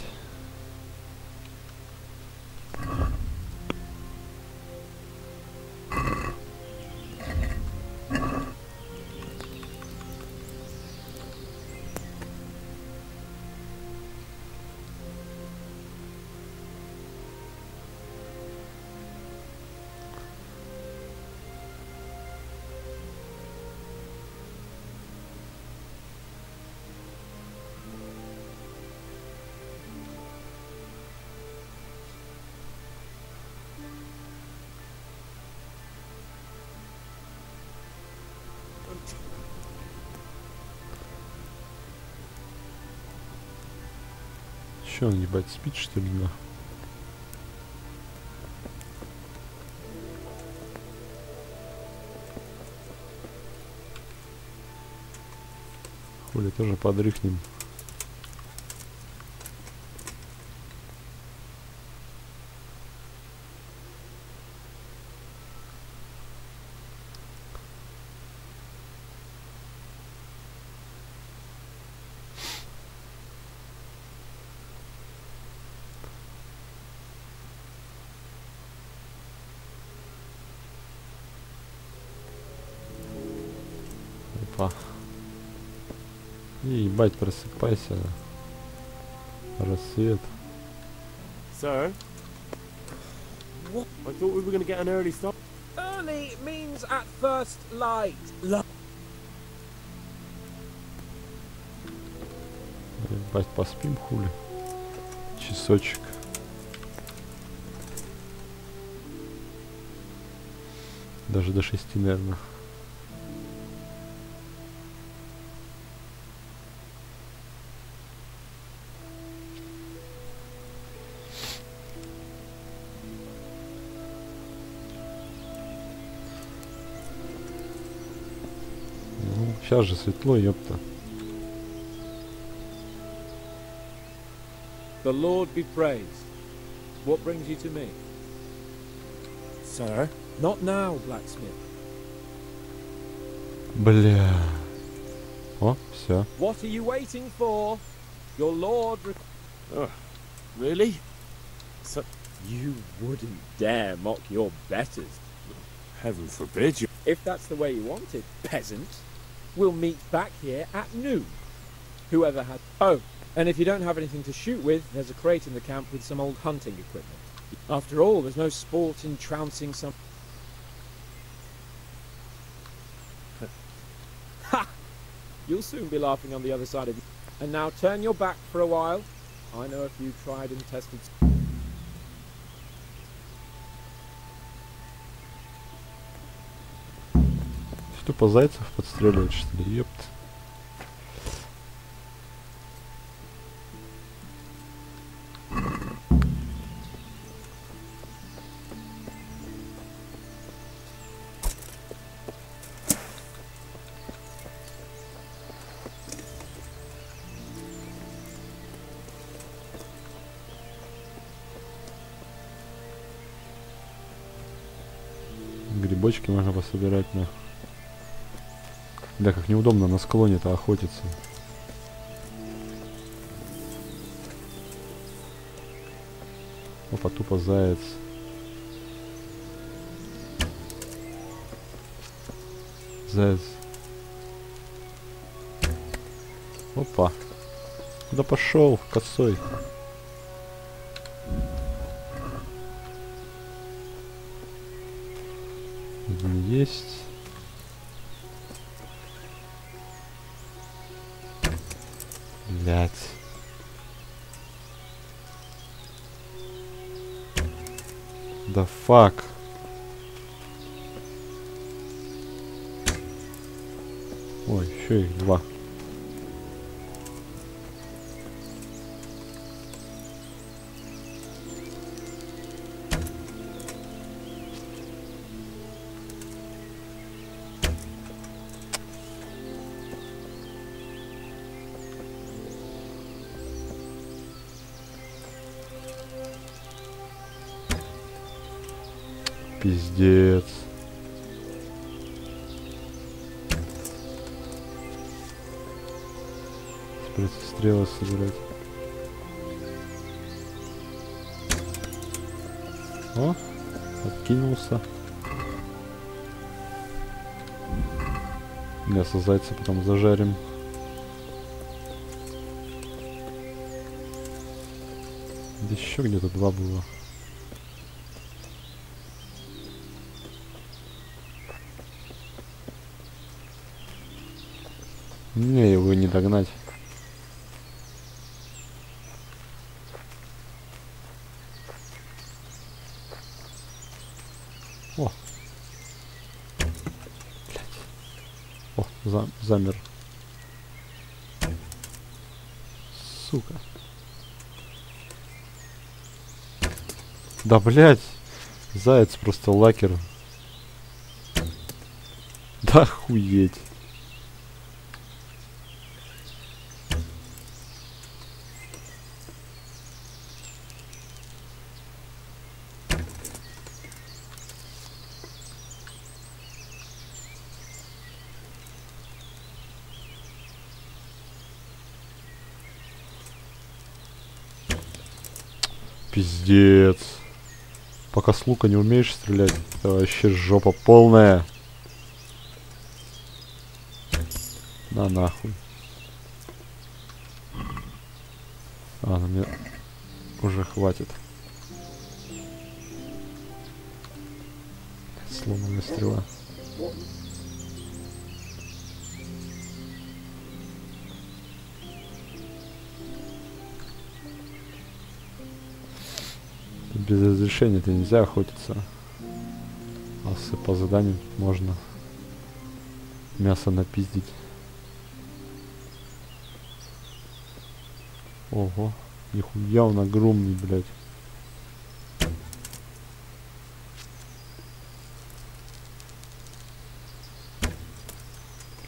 Че он, ебать, спит что ли, нахуй? Хули, тоже подрыхнем. Опа. И ебать, просыпайся. Рассвет. Sir? What? I thought we were going to get an early start. Early means at first light. Ебать, поспим хули. Часочек. Даже до 6, наверное. Ну, сейчас же светло, ёпта. The Lord be praised. What brings you to me? Sir? Not now, blacksmith. Бля. О, все. What are you waiting for? Your Lord Really? So you wouldn't dare mock your betters. Heaven forbid you. If that's the way you want it, peasant, we'll meet back here at noon. Whoever had... Oh, and if you don't have anything to shoot with, there's a crate in the camp with some old hunting equipment. After all, there's no sport in trouncing some... Ha! You'll soon be laughing on the other side of you. And now turn your back for a while. I know a few tried and tested... Тупо зайцев подстреливать, что ли, ёпт. Грибочки можно пособирать на... Да, как неудобно на склоне-то охотиться. Опа, тупо заяц. Заяц. Опа. Куда пошел, косой? Есть. Блять. Да фак. Ой, еще их 2. Пиздец. Теперь стрелы собирать. О, откинулся. Мясо зайца потом зажарим. Да еще где-то 2 было. Не, его не догнать. О. Блядь. О, замер. Сука. Да, блядь. Заяц просто лакер. Да охуеть. Пиздец. Пока с лука не умеешь стрелять, это вообще жопа полная. На нахуй. А, на мне уже хватит. Сломанная стрела. Без разрешения-то нельзя охотиться. А по заданию можно мясо напиздить. Ого, нихуя он огромный, блядь.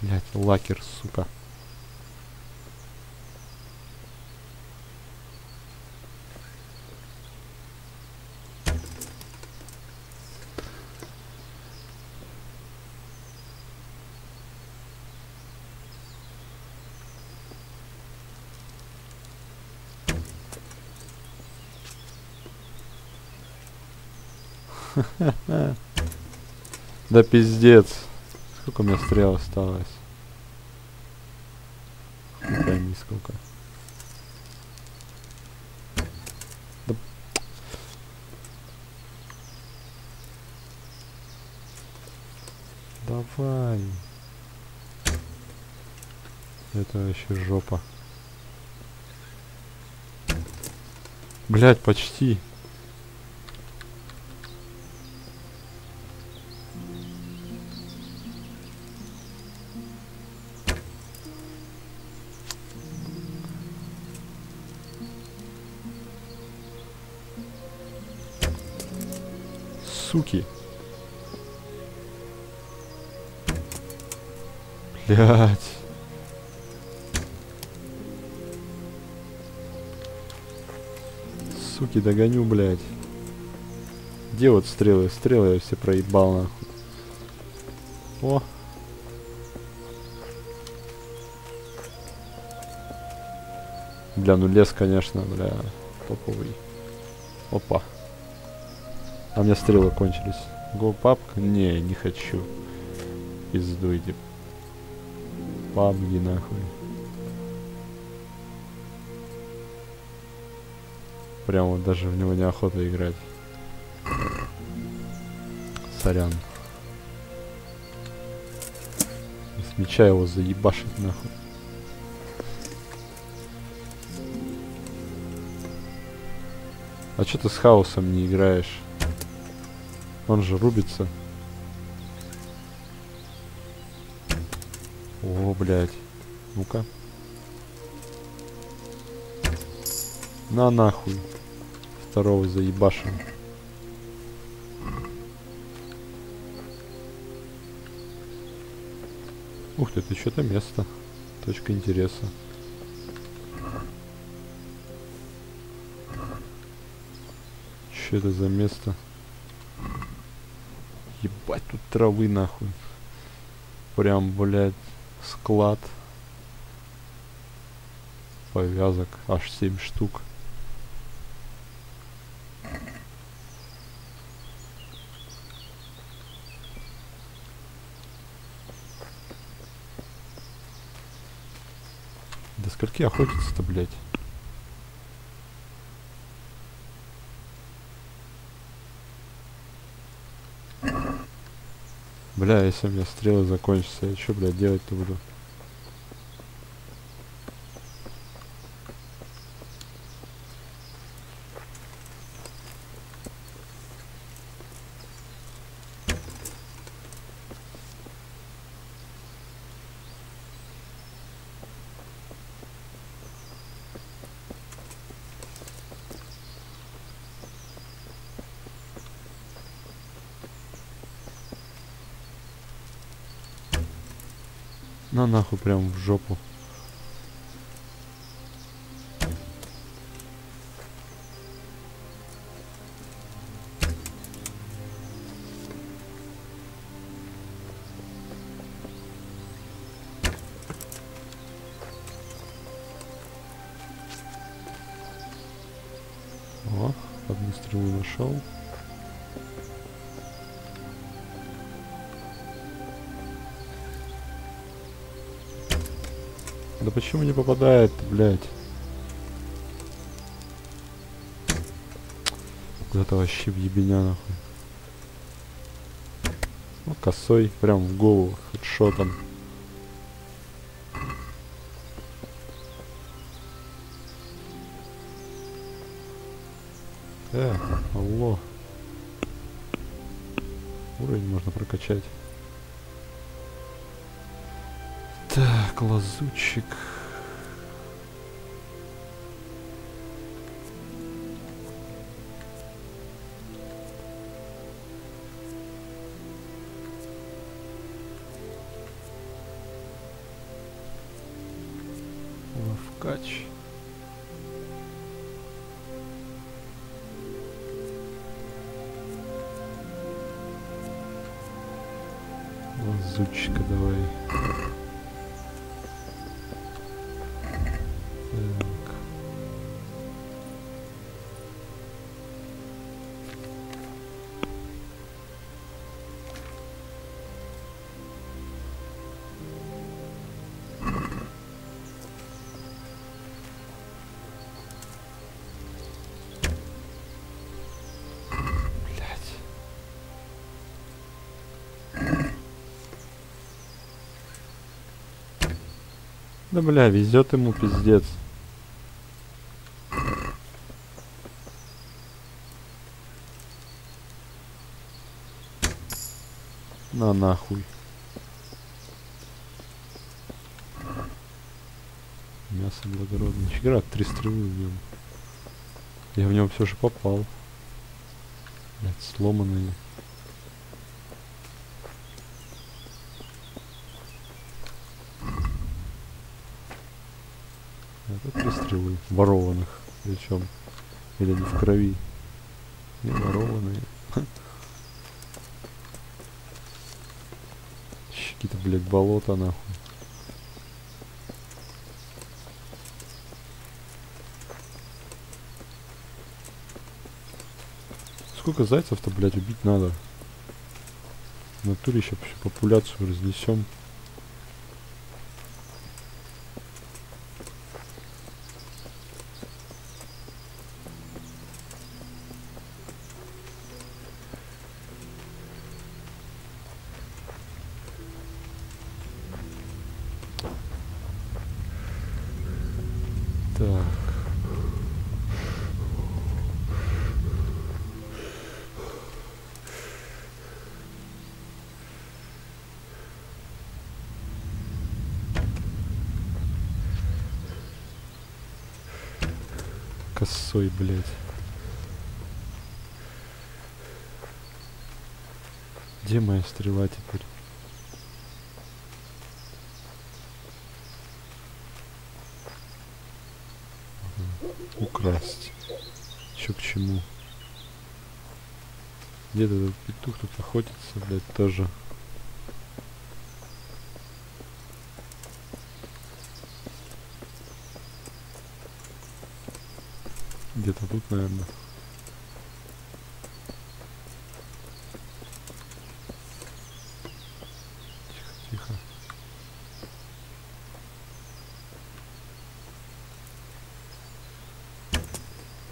Блядь, лакер, сука. Да пиздец. Сколько у меня стрел осталось? Не пойми сколько. Да... Давай. Это вообще жопа. Блять, почти. Суки. Блять. Суки, догоню, блять. Где вот стрелы? Стрелы я все проебал, нахуй. О. Бля, ну лес, конечно, бля, топовый. Опа. А у меня стрелы кончились. Go папка? Не, не хочу. Пиздуйте. Пабги, нахуй. Прям вот даже в него неохота играть. Сорян. С меча его заебашить, нахуй. А чё ты с хаосом не играешь? Он же рубится. О, блядь. Ну-ка. На нахуй. Второго заебашим. Ух ты, это что-то место. Точка интереса. Что это за место? Ебать, тут травы нахуй. Прям, блядь, склад. Повязок. Аж 7 штук. До скольки охотиться-то, блядь? Бля, если у меня стрелы закончатся, я что, блядь, делать-то буду? На нахуй прям в жопу. О, одну стрелу нашел. Да почему не попадает, блядь? Это вообще в ебеня нахуй. Ну, косой, прям в голову, хедшотом. Алло. Уровень можно прокачать. Так, лазутчик. Ловкач. Лазутчика давай. Так. Да бля, везет ему пиздец. На нахуй. Мясо благородное. Чигра 3 стрелы в нем. Я в него все же попал. Блять, сломанные. Это 3 стрелы. Ворованных. Причем. Или не в крови. Не ворованные. Какие-то, блядь, болота нахуй. Сколько зайцев-то, блядь, убить надо? В натуре еще всю популяцию разнесем. Так. Косой, блядь. Где моя стрела теперь? Украсть. Чё к чему? Где-то этот петух тут охотится, блядь, тоже. Где-то тут, наверное. Тихо, тихо.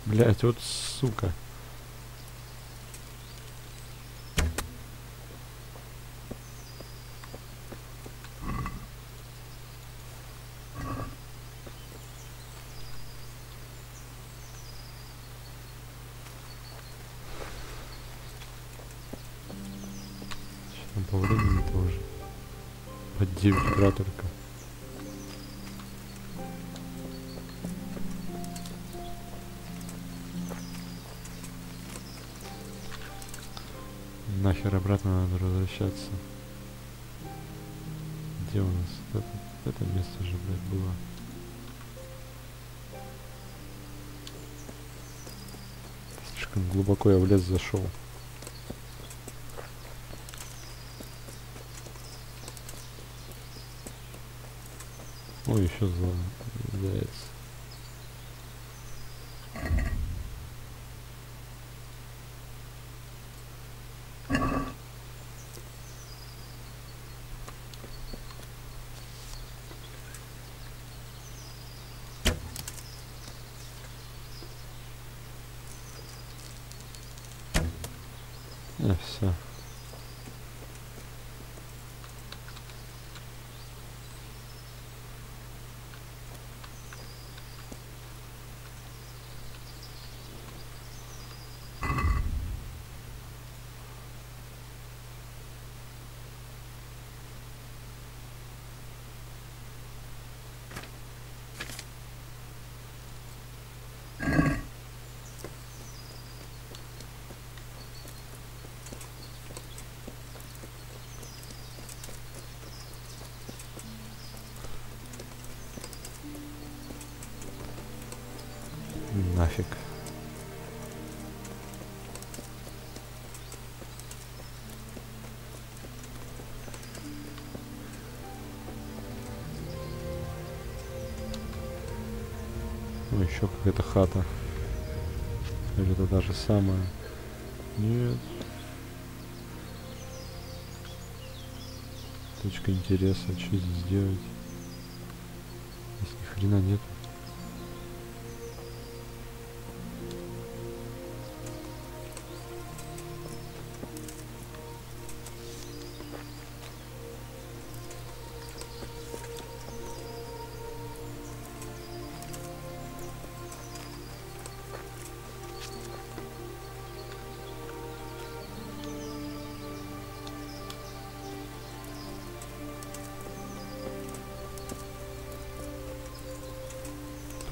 Блять, вот сука. Сейчас по времени тоже. Под 9 утра только. Нахер обратно надо возвращаться. Где у нас? Это место же, блядь, было. Слишком глубоко я в лес зашел. Ой, еще заяц. Все. Нафиг. Ну, еще какая-то хата. Или это та же самая? Нет. Точка интереса. Что здесь делать? Здесь ни хрена нет.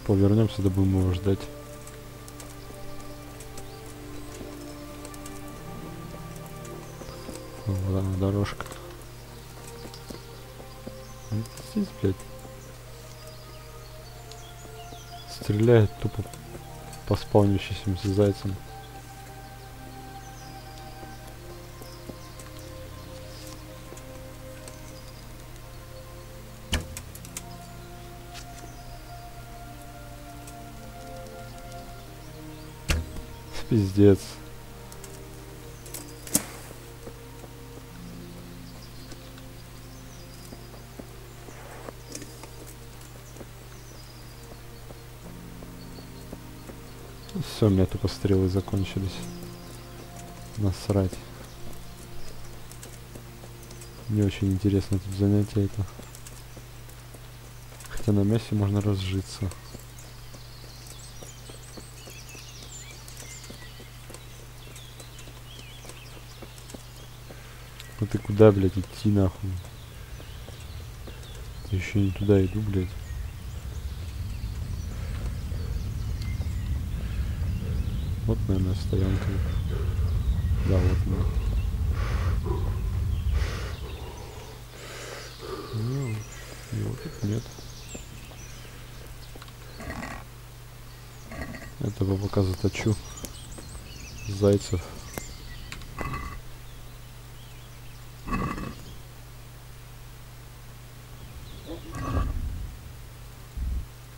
Повернемся, да будем его ждать. Вот она, дорожка. Здесь, блядь. Стреляет тупо по спавнящимся зайцам. Пиздец. Все, у меня тупо стрелы закончились. Насрать. Не очень интересно тут занятие это. Хотя на мясе можно разжиться. Ну ты куда, блядь, идти нахуй? Я еще не туда иду, блядь. Вот, наверное, стоянка. Да, вот она. Ну, его тут нет. Этого пока заточу. Зайцев.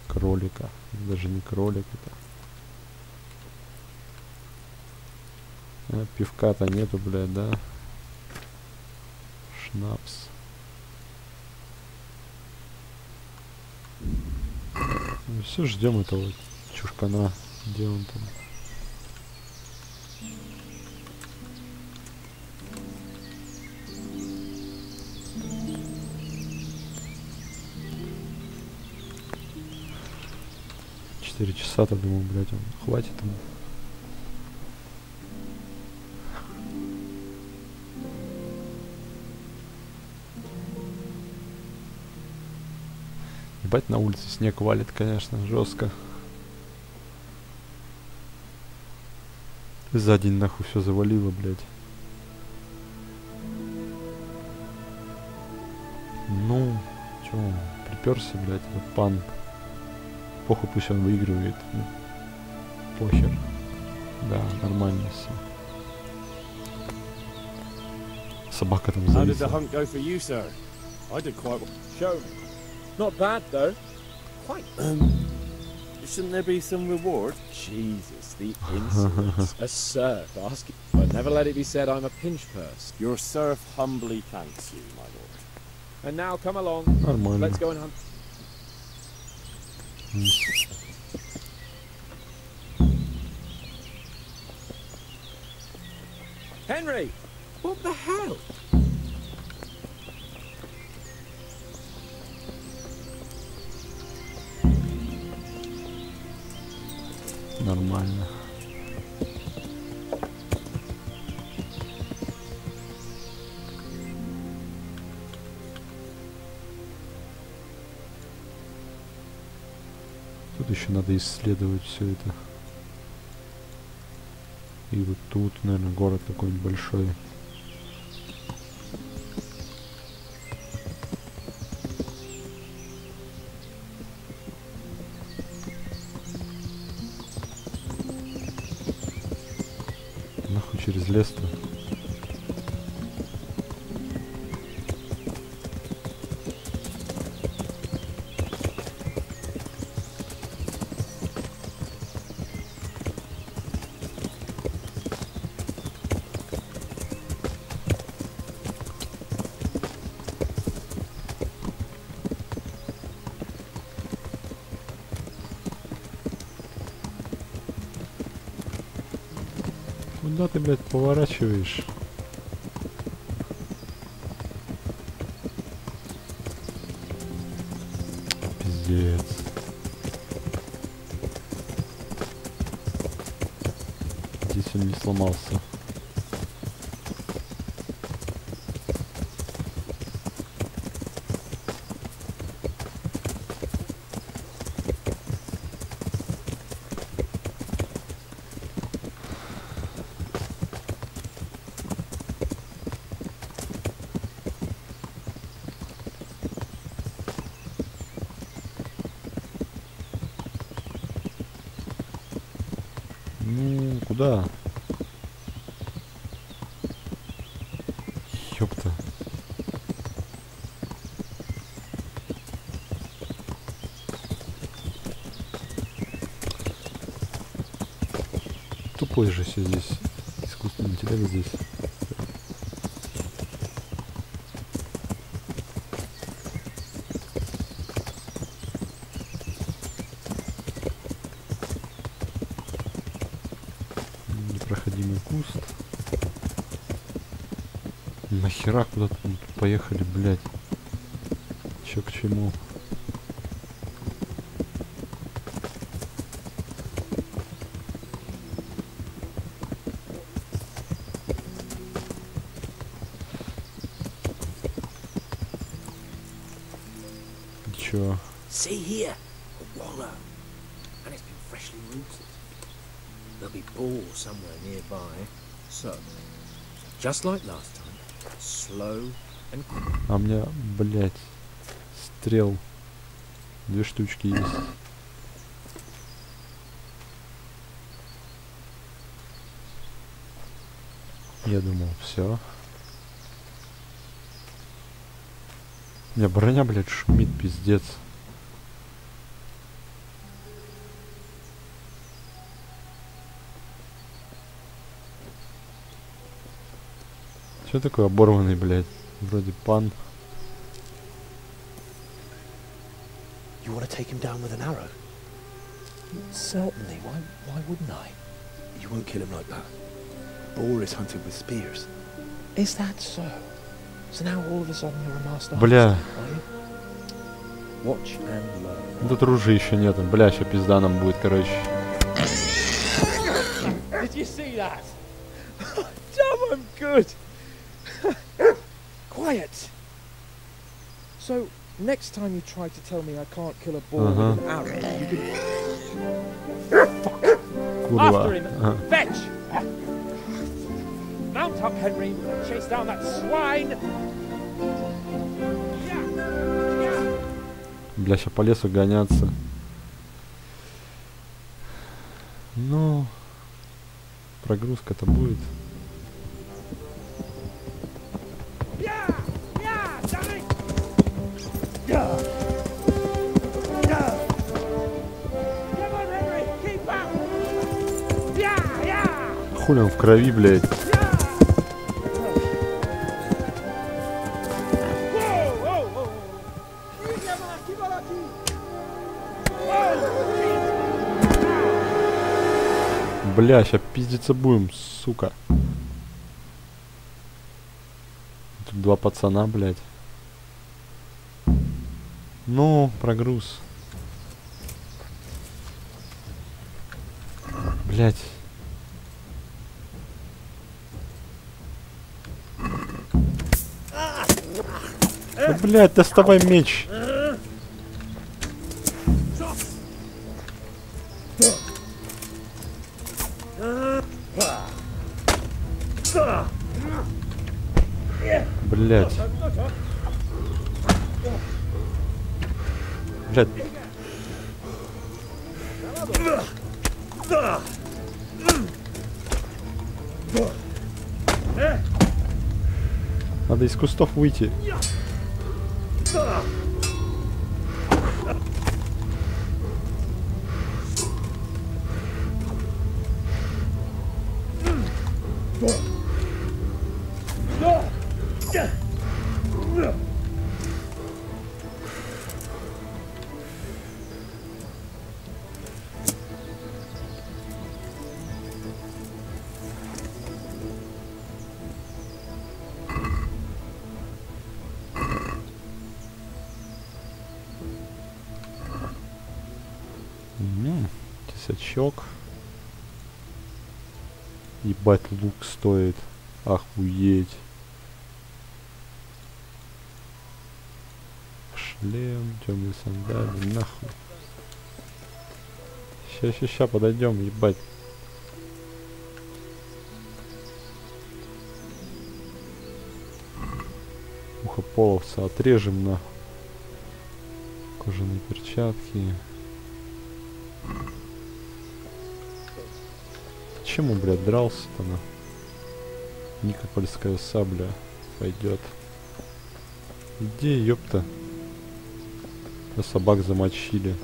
Кролика. Даже не кролик это. А, пивка-то нету, блядь, да? Шнапс. Ну, все, ждем этого чушкана. Где он там? Четыре часа-то, думаю, блядь, он хватит ему. Ебать, на улице снег валит, конечно, жестко. За день нахуй все завалило, блядь. Ну, чё он приперся, блядь, этот пан. Похуй, пусть он выигрывает. Ну, похер. Да, нормально все. Собака там зависла. Not bad, though. Quite. Shouldn't there be some reward? Jesus, the insolence. A serf asking. But never let it be said I'm a pinch purse. Your serf humbly thanks you, my lord. And now come along. Нормально. Let's go and hunt. Henry! What the hell? Нормально. Тут еще надо исследовать все это. И вот тут, наверное, город какой-нибудь большой. Нахуй через лес-то. Куда ты, блядь, поворачиваешь? Пиздец. Здесь он не сломался. Ну, куда? Ёпта. Тупой же все здесь. Искусственный интеллект здесь. Непроходимый куст. Нахера куда-то поехали, блядь? Чё к чему? Чё? See here, a wallow, and it's been freshly rooted. There'll be balls somewhere nearby. So, just like last time, slow and... А у меня, блядь, стрел. 2 штучки есть. Я думал, все. У меня броня, блядь, шумит, пиздец. Что такое оборванный, блядь? Вроде пан. You want to take him down with an arrow? Certainly. Why wouldn't I? You won't kill him like that. Boar is hunted with spears. Is that so? So now all of a sudden you're a master Бля. hunter, are you? Watch and learn. Тут ружья еще нету. Бля, сейчас пизда нам будет, короче. Did you see that? Damn, I'm good. Quiet. So, next time you try to tell me I can't kill a boar with an arrow, you can... Fuck! After him! Fetch! Mount up, Henry. Chase down that swine! Бля, сейчас по лесу гоняться. Ну, прогрузка-то будет. Хули он в крови, блядь. Бля, сейчас пиздиться будем, сука. Тут два пацана, блядь. Ну, прогруз. Блядь. Да, блядь, доставай меч. Блядь. Блядь. Надо из кустов выйти. Тесачок. Ебать, лук стоит. Охуеть. Шлем, темные сандали, нахуй. Ща, подойдем, ебать. Ухо половца отрежем, нахуй. Кожаные перчатки. Почему, блядь, дрался-то на? Никопольская сабля пойдет. Иди, ёпта. А собак замочили.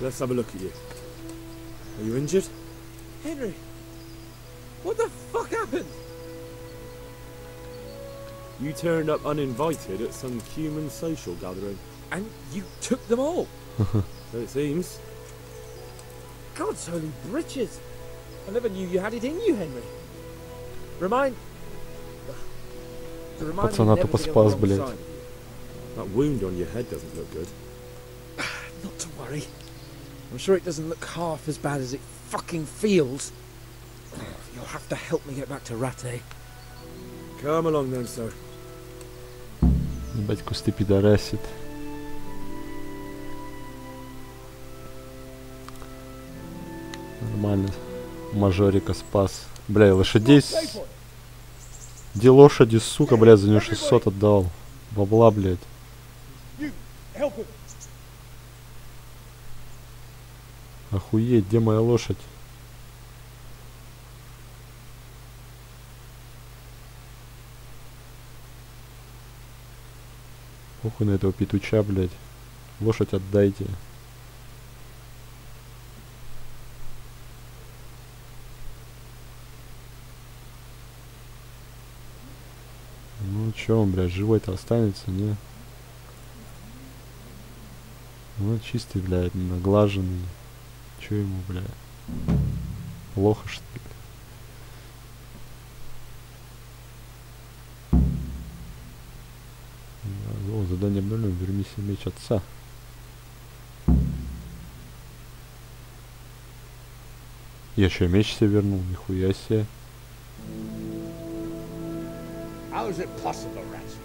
Let's have a look at you. Are you injured? Henry, what the fuck happened? You turned up uninvited at some human social gathering. And you took them all? So it seems. God's holy britches! I never knew you had it in you, Henry. Remind me Пацана never тупо to go спас, alongside блядь. of you. That wound on your head doesn't look good. Not to worry. I'm sure it doesn't look half as bad as it fucking feels. You'll have to help me get back to Ratte. Come along then, sir. Ебать, кусты пидорасит. Нормально. Мажорика спас. Бля, лошадей... Где лошади, сука, бля, за нее 600 отдал. Бабла, блядь. Охуеть, где моя лошадь? Похуй на этого петуча, блядь. Лошадь отдайте. Ну чё он, блядь, живой-то останется, не? Ну чистый, блядь, наглаженный. Чё ему, блядь? Плохо, что ли? О, задание обновлено. Верни себе меч отца. Я что, меч себе вернул? Нихуя себе. How is it possible, Ransom?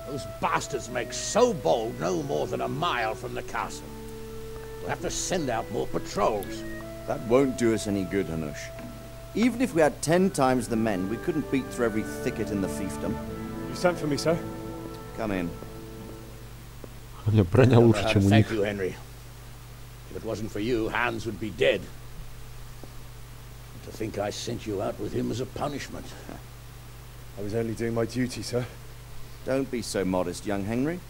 Those bastards make so bold no more than a mile from the castle. We'll have to send out more patrols. That won't do us any good, Hanush. Even if we had 10 times the men, we couldn't beat through every thicket in the fiefdom. You sent for me, sir? Come in. У меня броня лучше, чем у них. Thank you, Henry. If it wasn't for you, Hans would be dead. To think I sent you out with him as a punishment. I was only doing my duty, sir. Don't be so modest, young Henry.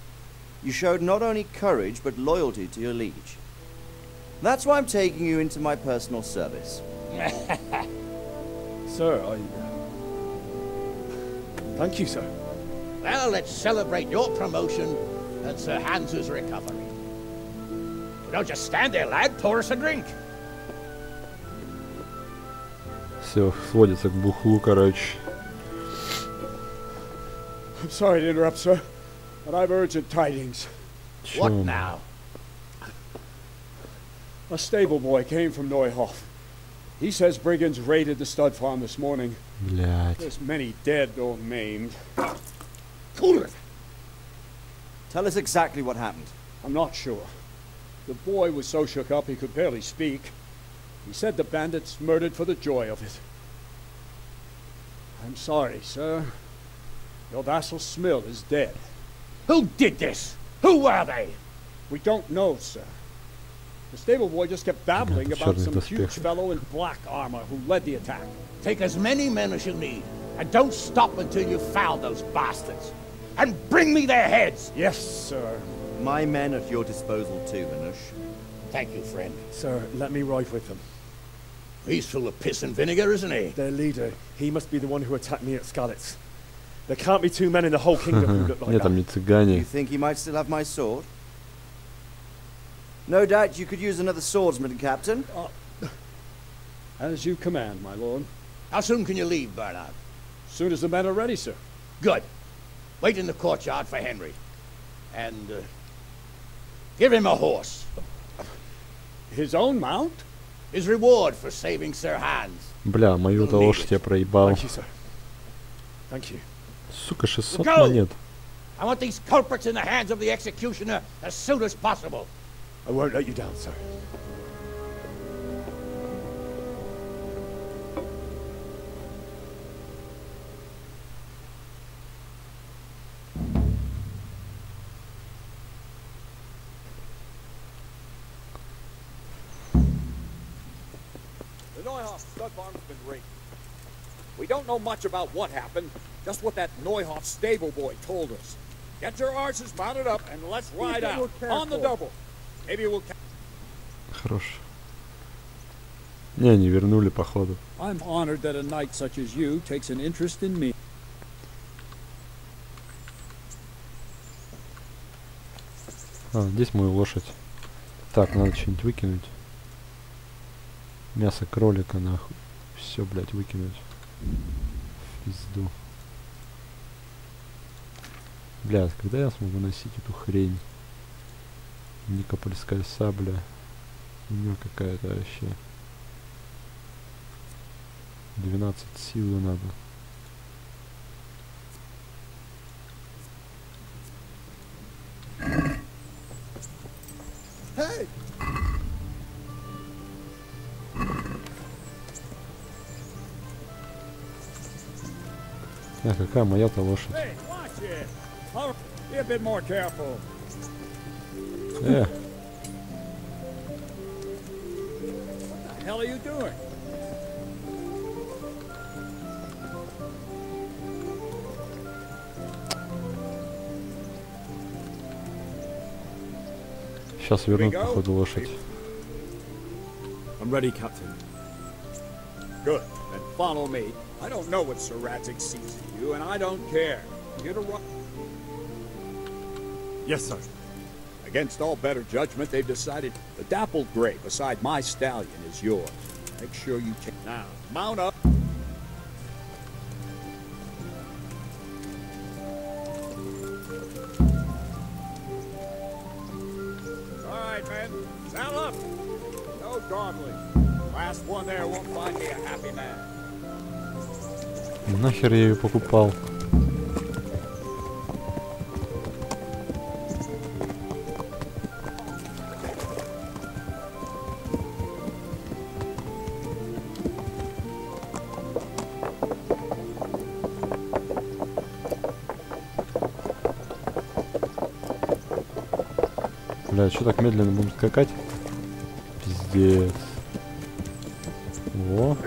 You showed not only courage, but loyalty to your liege. That's why I'm taking you into my personal service. Sir, thank you, sir. Well, let's celebrate your promotion and Sir Hans's recovery. Don't just stand there, lad. Pour us a drink. Все сводится к бухлу, короче. I'm sorry to interrupt, sir, but I've urgent tidings. What now? A stable boy came from Neuhof. He says brigands raided the stud farm this morning. Блять. There's many dead or maimed. Cool it. Tell us exactly what happened. I'm not sure. The boy was so shook up he could barely speak. He said the bandits murdered for the joy of it. I'm sorry, sir. Your vassal Smill is dead. Who did this? Who were they? We don't know, sir. The stable boy just kept babbling about some huge fellow in black armor who led the attack. Take as many men as you need, and don't stop until you've found those bastards. And bring me their heads! Yes, sir. My men at your disposal too, Hanush. Thank you, friend. Sir, let me ride with them. He's full of piss and vinegar, isn't he? Their leader. He must be the one who attacked me at Skalitz. There can't be two men in the whole kingdom who look like Нет, там не цыгане. You think he might still have my sword? No doubt you could use another swordsman, Captain. As you command, my lord. How soon can you leave, Bernard? Soon as the men are ready, sir. Good. Wait in the courtyard for Henry. And, give him a horse. His own mount? His reward for saving Sir Hans. Бля, мою-то лошадь я проебал. Thank you, sir. Thank you. Сука, 600 монет. I want these culprits in the hands of the executioner as soon as possible. I won't let you down, sir. The Neuhoff stud farm's been raided. We don't know much about what happened, just what that Neuhoff stable boy told us. Get your horses mounted up and let's ride out on the double. Maybe we'll. Хорош. Не, не вернули, походу. I'm honored that a knight such as you takes an interest in me. А, здесь мою лошадь. Так, надо что-нибудь выкинуть. Мясо кролика, нахуй. Все, блядь, выкинуть. Пизду. Блядь, когда я смогу носить эту хрень? Никопольская сабля. У нее какая-то вообще. 12 силы надо. Hey! А, какая моя-то лошадь? Hey, watch it. Be a bit more careful. What the hell are you doing? Сейчас вернут, походу, лошадь. I'm ready, Captain. Good. Then follow me. I don't know what Sir Radzik sees in you, and I don't care. You're to run. Yes, sir. Against all better judgment, they've decided the dappled gray beside my stallion is yours. Make sure you take now. Mount up. All right, men. Saddle up. No dawdling. Last one there won't find me a happy man. Нахер я ее покупал? Бля, что так медленно будем скакать? Пиздец. Во.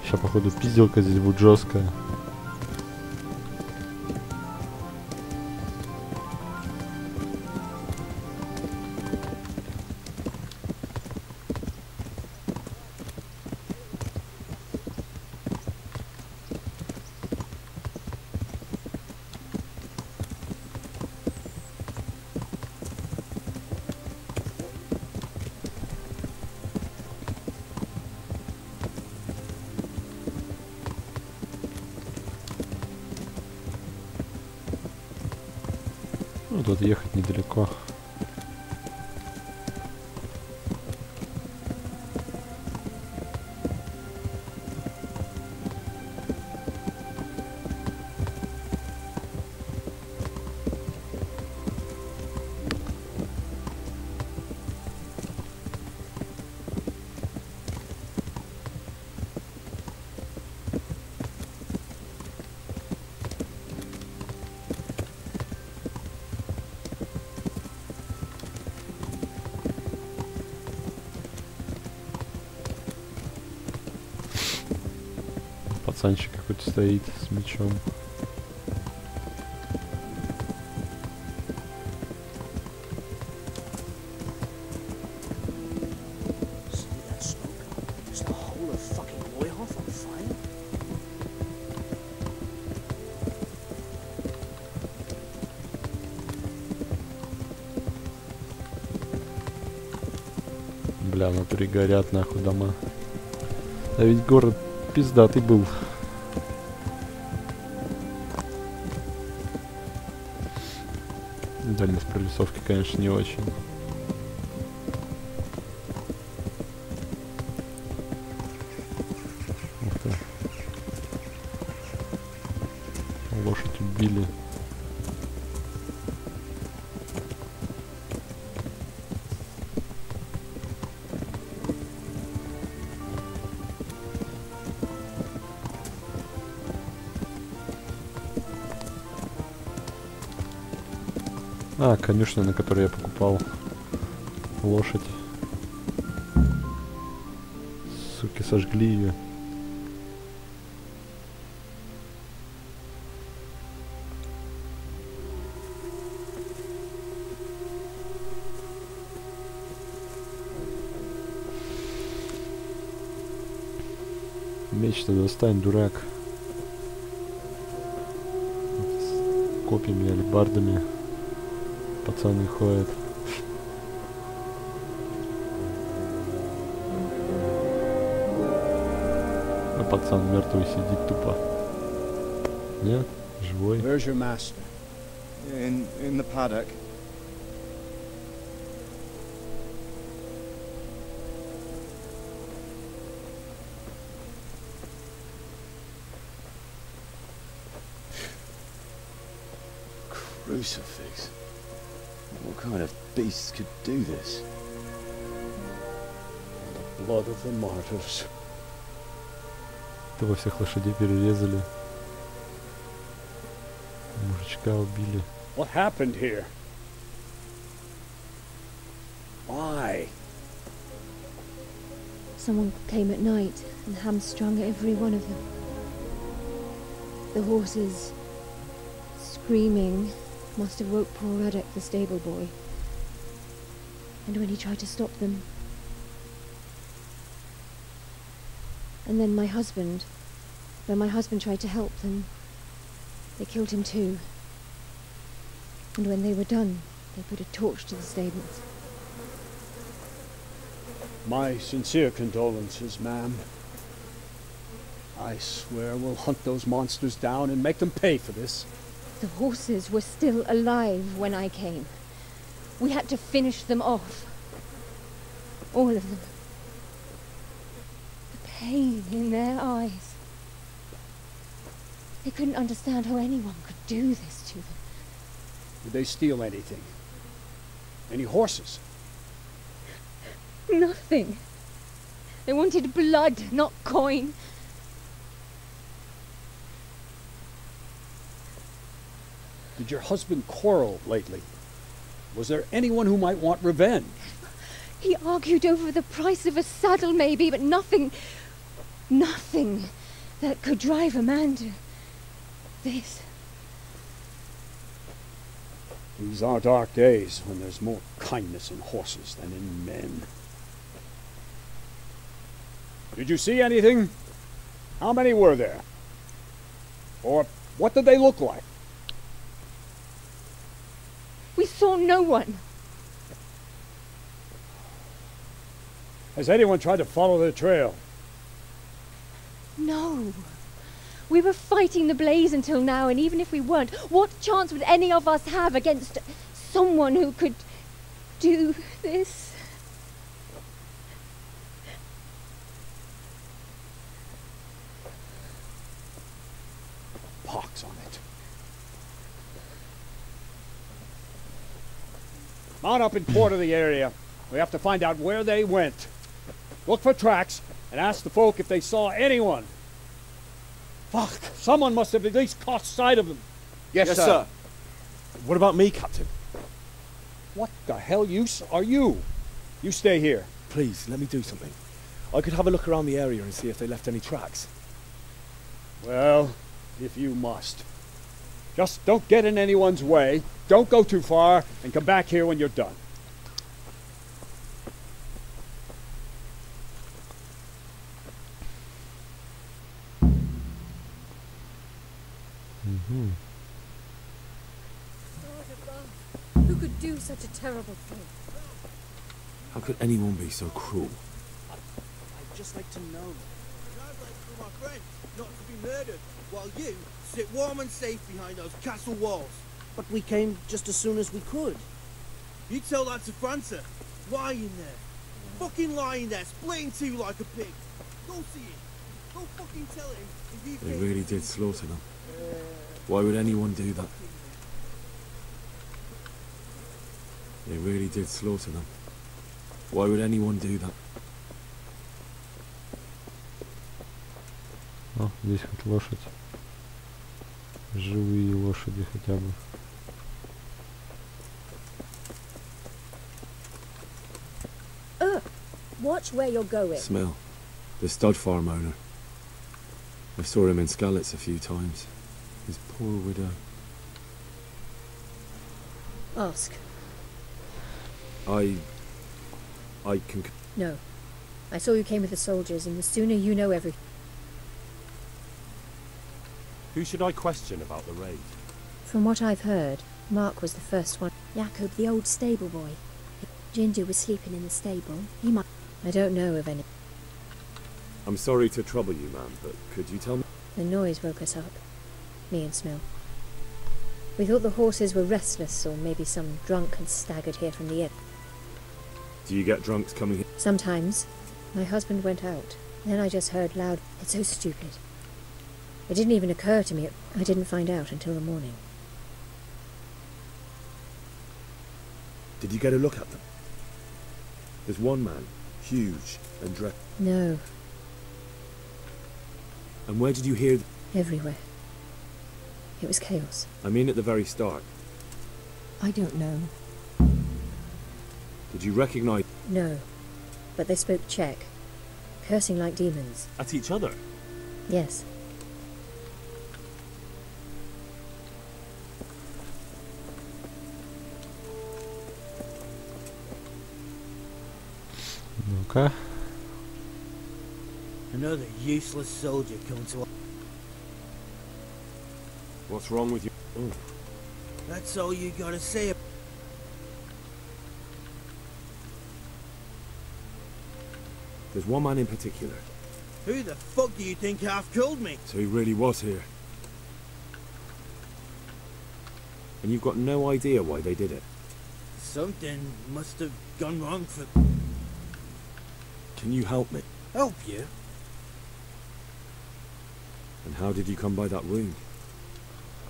Сейчас, походу, пизделка здесь будет жесткая. Тут ехать недалеко. Пацанчик какой-то стоит с мечом. Бля, внутри горят нахуй дома. А ведь город пиздатый был. Дальность прорисовки, конечно, не очень. Ух ты. Лошадь убили. А, конюшня, на которой я покупал лошадь. Суки, сожгли ее. Меч-то достань, дурак. С копьями, алебардами пацаны ходят. А пацан мертвый сидит тупо. Нет? Живой. Where's your master? In the paddock. Crucifix. What kind of beast could do this? The blood of the martyrs. Того всех лошадей перерезали. Мужичка убили. What happened here? Why? Someone came at night and hamstrung every one of them. The horses, screaming, must have woke poor Radek, the stable boy. And when he tried to stop them... And then my husband... When my husband tried to help them, they killed him too. And when they were done, they put a torch to the stables. My sincere condolences, ma'am. I swear we'll hunt those monsters down and make them pay for this. The horses were still alive when I came. We had to finish them off. All of them. The pain in their eyes. They couldn't understand how anyone could do this to them. Did they steal anything? Any horses? Nothing. They wanted blood, not coin. Did your husband quarrel lately? Was there anyone who might want revenge? He argued over the price of a saddle, maybe, but nothing that could drive a man to this. These are dark days when there's more kindness in horses than in men. Did you see anything? How many were there? Or what did they look like? We saw no one. Has anyone tried to follow their trail? No. We were fighting the blaze until now, and even if we weren't, what chance would any of us have against someone who could do this. Pox on it. Mount up in port of the area. We have to find out where they went. Look for tracks and ask the folk if they saw anyone. Fuck, someone must have at least caught sight of them. Yes, sir. What about me, Captain? What the hell use are you? You stay here. Please, let me do something. I could have a look around the area and see if they left any tracks. Well, if you must. Just don't get in anyone's way, don't go too far, and come back here when you're done. Who could do such a terrible thing? How could anyone be so cruel? I'd just like to know. For my friend, not to be murdered, while you sit warm and safe behind those castle walls. But we came just as soon as we could. You tell that to França. Lying there. Fucking lying there, splitting two like a pig. Go see him. Go fucking tell him if you They really did slaughter them. Why would anyone do that? They really did slaughter them. Why would anyone do that? О, здесь хоть лошадь. Живые лошади хотя бы. Watch where you're going. Smell. The stud farm owner. I saw him in Skalitz a few times. His poor widow. Ask. I can... No. I saw you came with the soldiers, and the sooner you know everything. Who should I question about the raid? From what I've heard, Mark was the first one. Jakob, the old stable boy. Jindu was sleeping in the stable. He might... I don't know of any. I'm sorry to trouble you, ma'am, but could you tell me? The noise woke us up. Me and Smil. We thought the horses were restless, or maybe some drunk had staggered here from the inn. Do you get drunks coming here? Sometimes. My husband went out. Then I just heard loud... It's so stupid. It didn't even occur to me. I didn't find out until the morning. Did you get a look at them? There's one man, huge and dressed. No. And where did you hear? Everywhere. It was chaos. I mean at the very start. I don't know. Did you recognize? No. But they spoke Czech. Cursing like demons. At each other? Yes. Ну-ка. Another useless soldier come to... What's wrong with you? Oh. That's all you gotta say. There's one man in particular. Who the fuck do you think half killed me? So he really was here. And you've got no idea why they did it. Something must have gone wrong for... Can you help me? Help you? And how did you come by that wound?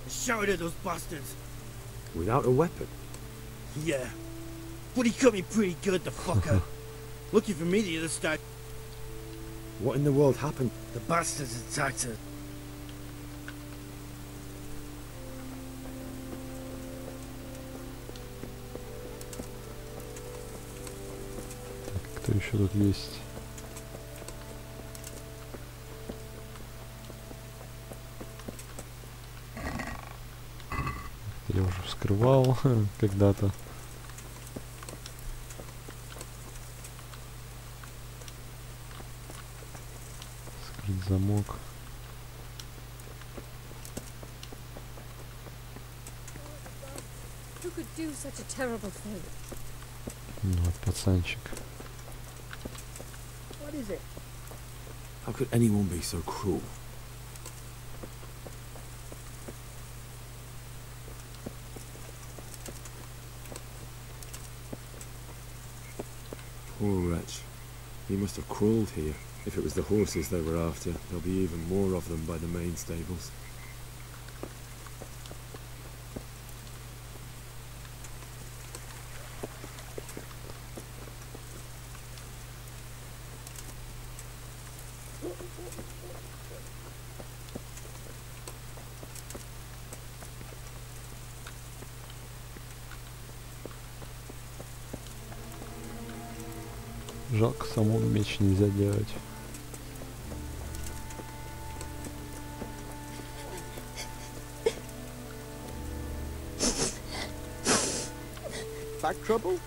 I shot at those bastards. Without a weapon? Yeah. But he cut me pretty good, the fucker. Lucky for me the other start. What in the world happened? The bastards attacked her. Кто еще тут есть? Я уже вскрывал когда-то. Скрыть замок. Who could do such a terrible thing? Ну вот пацанчик. What is it? How could anyone be so cruel? Poor wretch. He must have crawled here. If it was the horses they were after, there'll be even more of them by the main stables. Жалко, самому меч нельзя делать. Back trouble?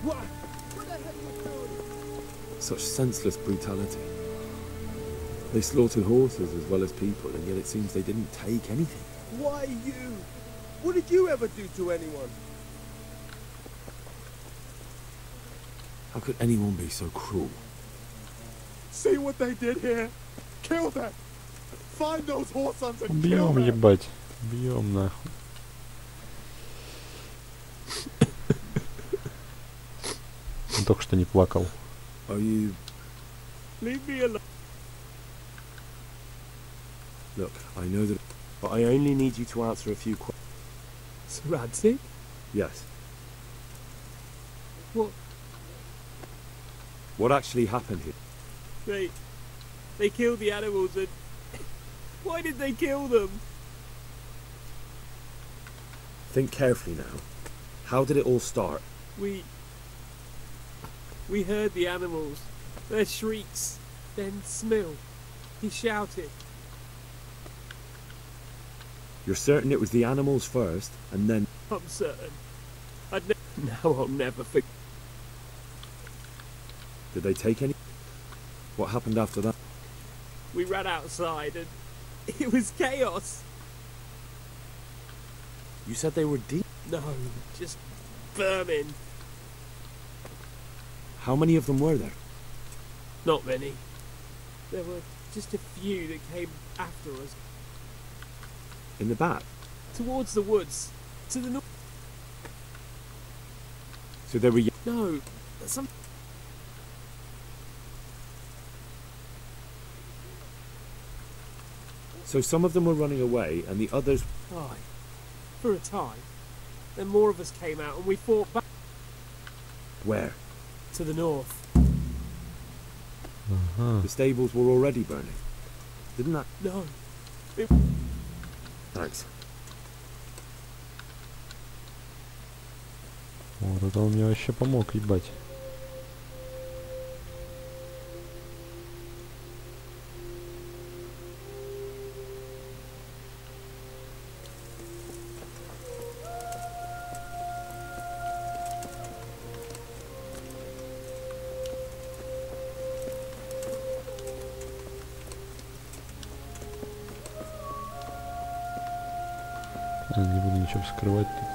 What? What the hell are you doing? Such senseless brutality. They slaughtered horses as well as people, and yet it seems they didn't take anything. Why you? What did you ever do to anyone? How could anyone be so cruel? See what they did here? Kill them! Find those whoresons and kill Бьем, them! ебать. Бьем нахуй. Он только что не плакал. Are you... Leave me alone. Look, I know that... But I only need you to answer a few questions. Radzik? Yes. What? What actually happened here? They killed the animals and... Why did they kill them? Think carefully now. How did it all start? We heard the animals, their shrieks, then Smill. He shouted. You're certain it was the animals first, and then... I'm certain. Now I'll never forget. Did they take any... What happened after that? We ran outside and it was chaos. You said they were deep? No, just vermin. How many of them were there? Not many. There were just a few that came after us. In the back? Towards the woods. To the north. So they were... No, some... So some of them were running away, and the others... Aye. For a time. Then more of us came out and we fought back. Where? To the north. The stables were already burning. Didn't that... No. Thanks. Вот это он мне вообще помог, ебать. Не буду ничего скрывать тут.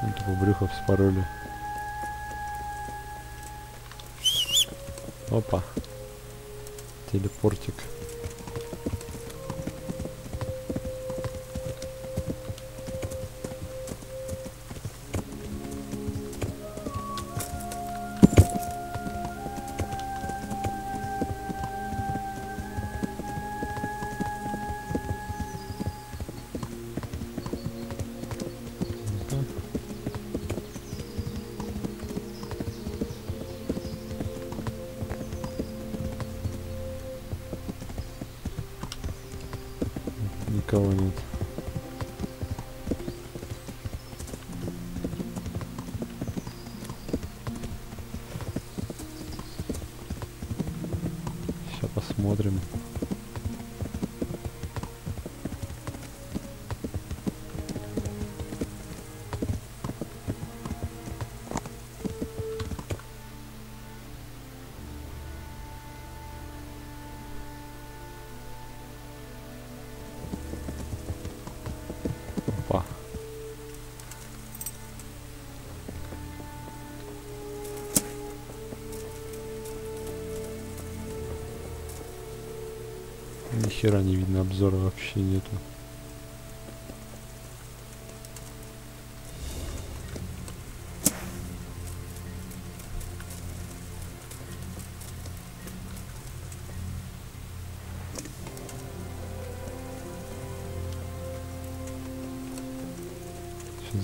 Ну, тупо брюхо вспороли. Опа. Телепортик. Никого нет. Сейчас посмотрим. Опа. Ни хера не видно, обзора вообще нету.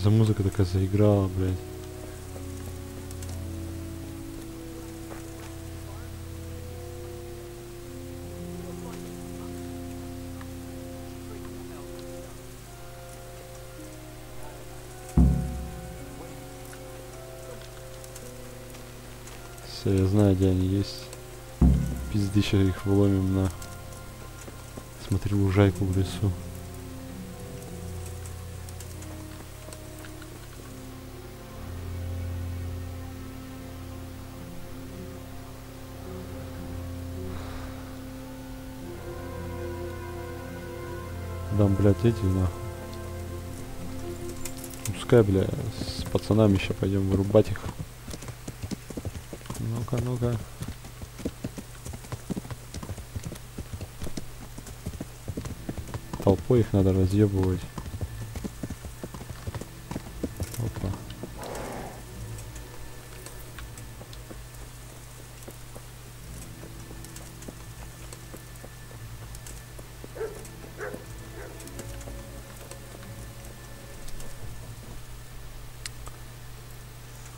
За музыка такая заиграла, блядь. Все, я знаю, где они есть. Пиздища их вломим на. Смотри, лужайку в лесу. Дам, блядь, эти нахуй. Пускай, бля, с пацанами еще пойдем вырубать их. Ну-ка, ну-ка. Толпой их надо разъебывать. Опа.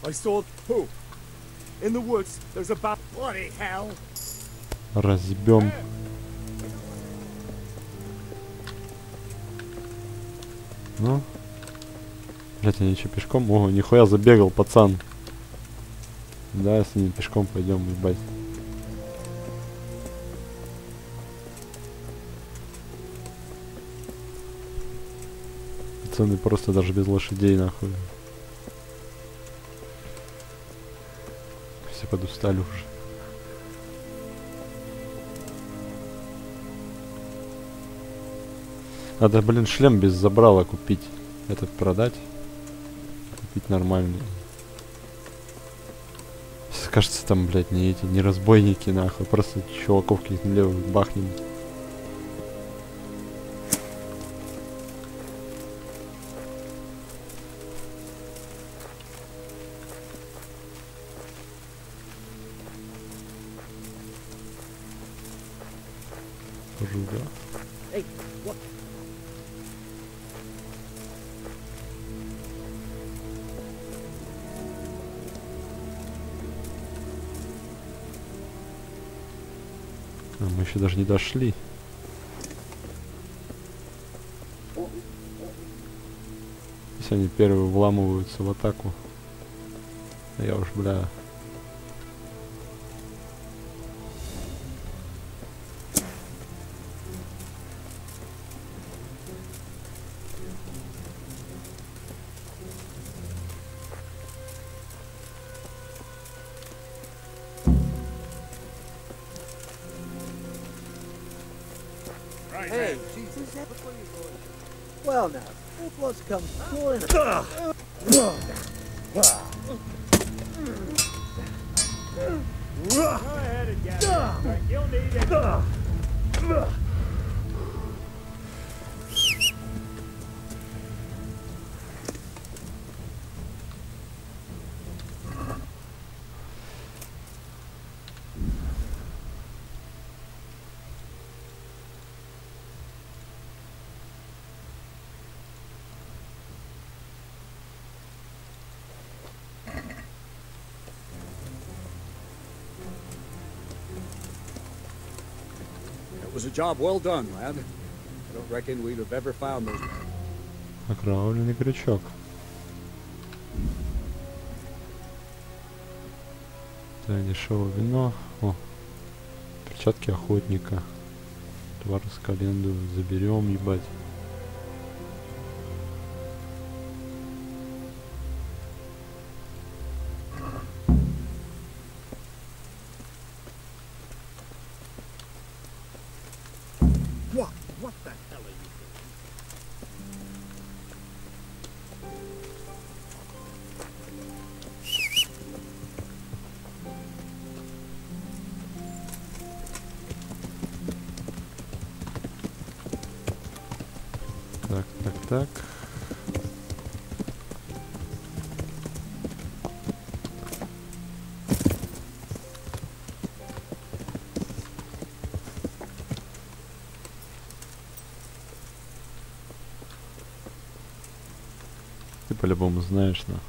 I saw who? In the woods, there's a bloody hell. Разъебем. Ну. Блять, они что, пешком? Ого, нихуя забегал, пацан. Да, с ним пешком пойдем, ебать. Пацаны просто даже без лошадей, нахуй. Все подустали уже. Надо, блин, шлем без забрала купить. Этот продать. Купить нормальный. Кажется, там, блядь, не эти, не разбойники, нахуй. Просто чуваков каких-то левых бахнем. Жуда. Hey, what? А, мы еще даже не дошли. Если они первые вламываются в атаку. А я уж, бля. Hey, Jesus. Well now, if what's come pouring Go ahead and get it. You'll need it. It was a job well done, lad. I don't reckon we'd have ever found those. Окровавленный крючок. Да, дешевое вино. О, перчатки охотника. Товар с календу заберем, ебать. What the hell are you Так, так, так. по-любому знаешь, на.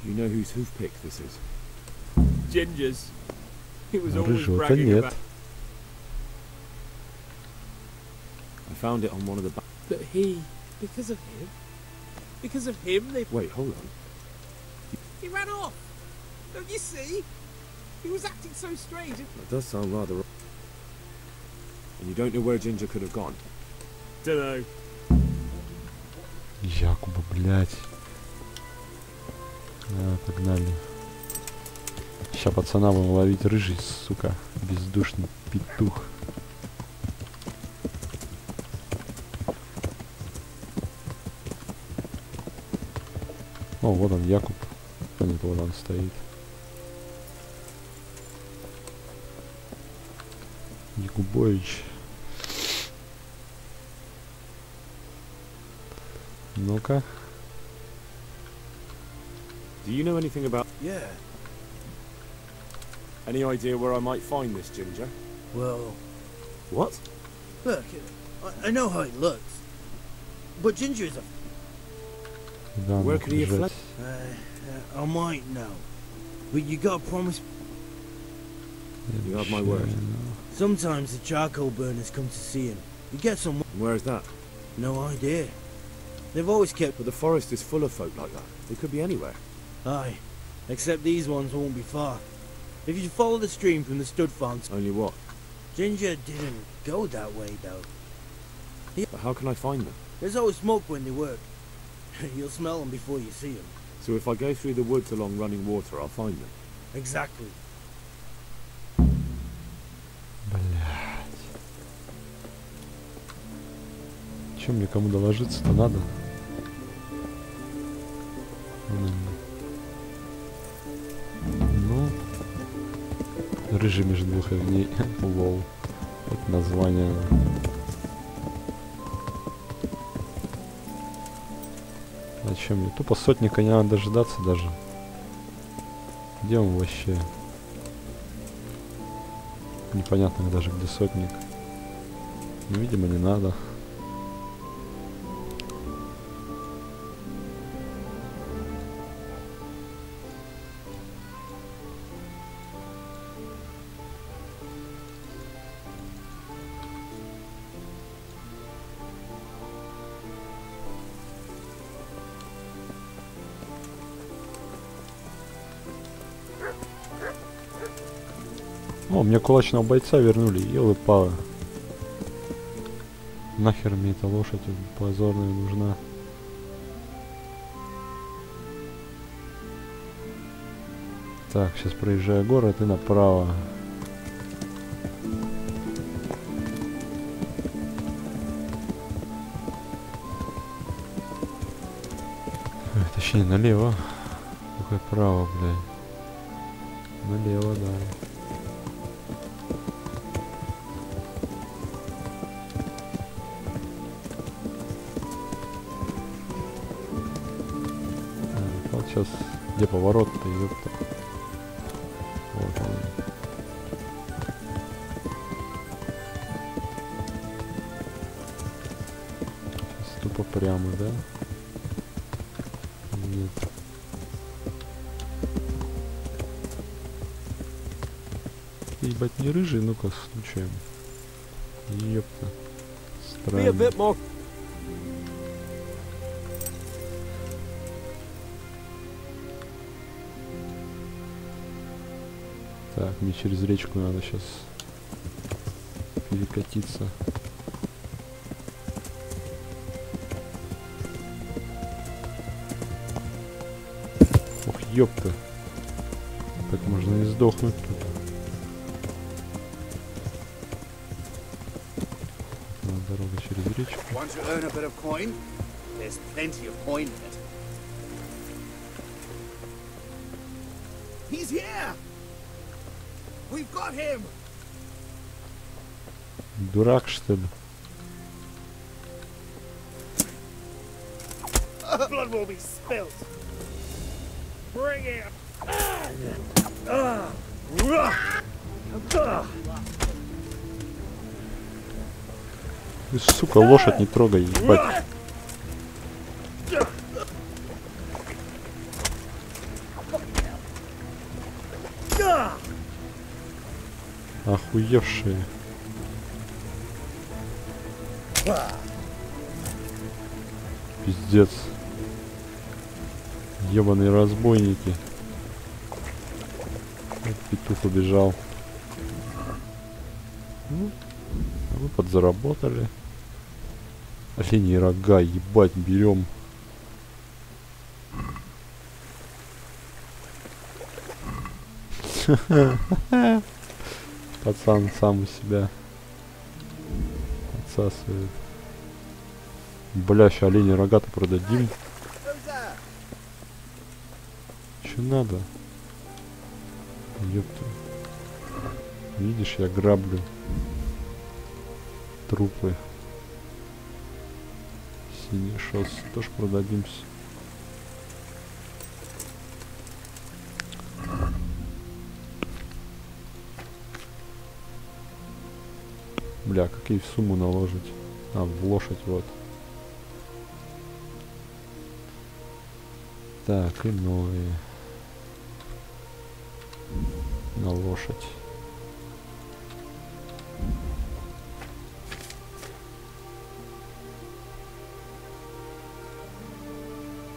You know whose hoof pick this is? Ginger's. He was always Рыжего-то bragging нет. about. I found it on one of the. But because of him, they. Wait, hold on. He ran off. Don't you see? He was acting so strange. That does sound rather. And you don't know where Ginger could have gone? Dunno. Якуба, блядь. Погнали. Ща пацана будем ловить, рыжий, сука, бездушный петух. О, вот он, Якуб. А нет, вот он стоит. Якубович. Ну-ка. Do you know anything about? Yeah. Any idea where I might find this Ginger? Well, What? look, I know how it looks, but Ginger is a. Да, Where ну, could he have бежать. fled? I might know, but you gotta promise. You have my word. Sometimes the charcoal burners come to see him. You get some. Where is that? No idea. They've always kept. But the forest is full of folk like that. They could be anywhere. Aye, except these ones won't be far. If you follow the stream from the stud farms. Only what? Ginger didn't go that way though. But how can I find them? There's always smoke when they work. You'll smell them before you see them. So if I go through the woods along running water, I'll find them. Exactly. Блядь. Чем мне кому доложиться-то надо? Ну, рыжий между двух огней. Лол. Это название. Зачем мне? Тупо сотника не надо дожидаться даже. Где он вообще? Непонятно даже, где сотник. Ну, видимо, не надо. О, мне кулачного бойца вернули, елы-палы. Нахер мне эта лошадь позорная нужна. Так, сейчас проезжаю город и направо. Точнее, налево. Какое право, блядь. Налево, да. Сейчас где поворот-то, ёпта. Вот он. Сейчас тупо прямо, да? Нет. Ебать, не рыжий, ну-ка случаем. Ёпта. Странно. Так, мне через речку надо сейчас перекатиться. Ох, ёпта. Так можно и сдохнуть тут. Дорога через речку. He's here! We've got him! Дурак, что ли? Blood will be spilt! Bring him! Ты, сука, лошадь не трогай, ебать. Охуевшие. Пиздец. Ебаные разбойники. Вот петух убежал. Ну, а мы подзаработали. Оленьи рога, ебать, берем. Пацан сам у себя отсасывает. Бля, ща оленьи рога-то продадим. Че надо? Ёпта. Видишь, я граблю трупы. Синий шос тоже продадимся. Бля, какие в сумму наложить? А, в лошадь, вот. Так, и новые. На лошадь.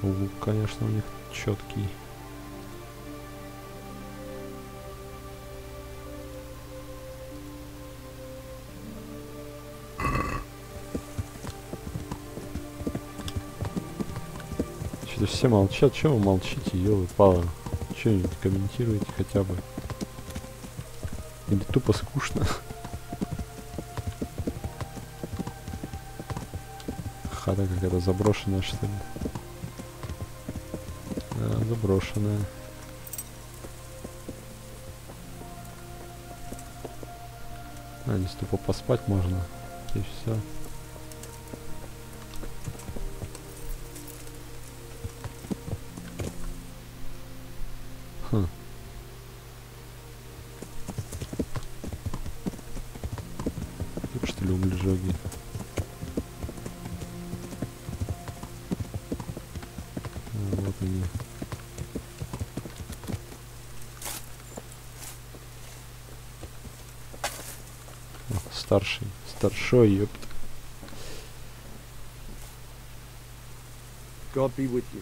Лук, конечно, у них четкий. Что-то все молчат. Чего вы молчите, ёлы-палы? Что-нибудь комментируете хотя бы? Или тупо скучно? Хата какая-то заброшенная, что ли? Да, заброшенная. А, здесь тупо поспать можно. И все. Хм. Тут что ли углежоги? Вот они. О, старшой, ёпт. God be with you.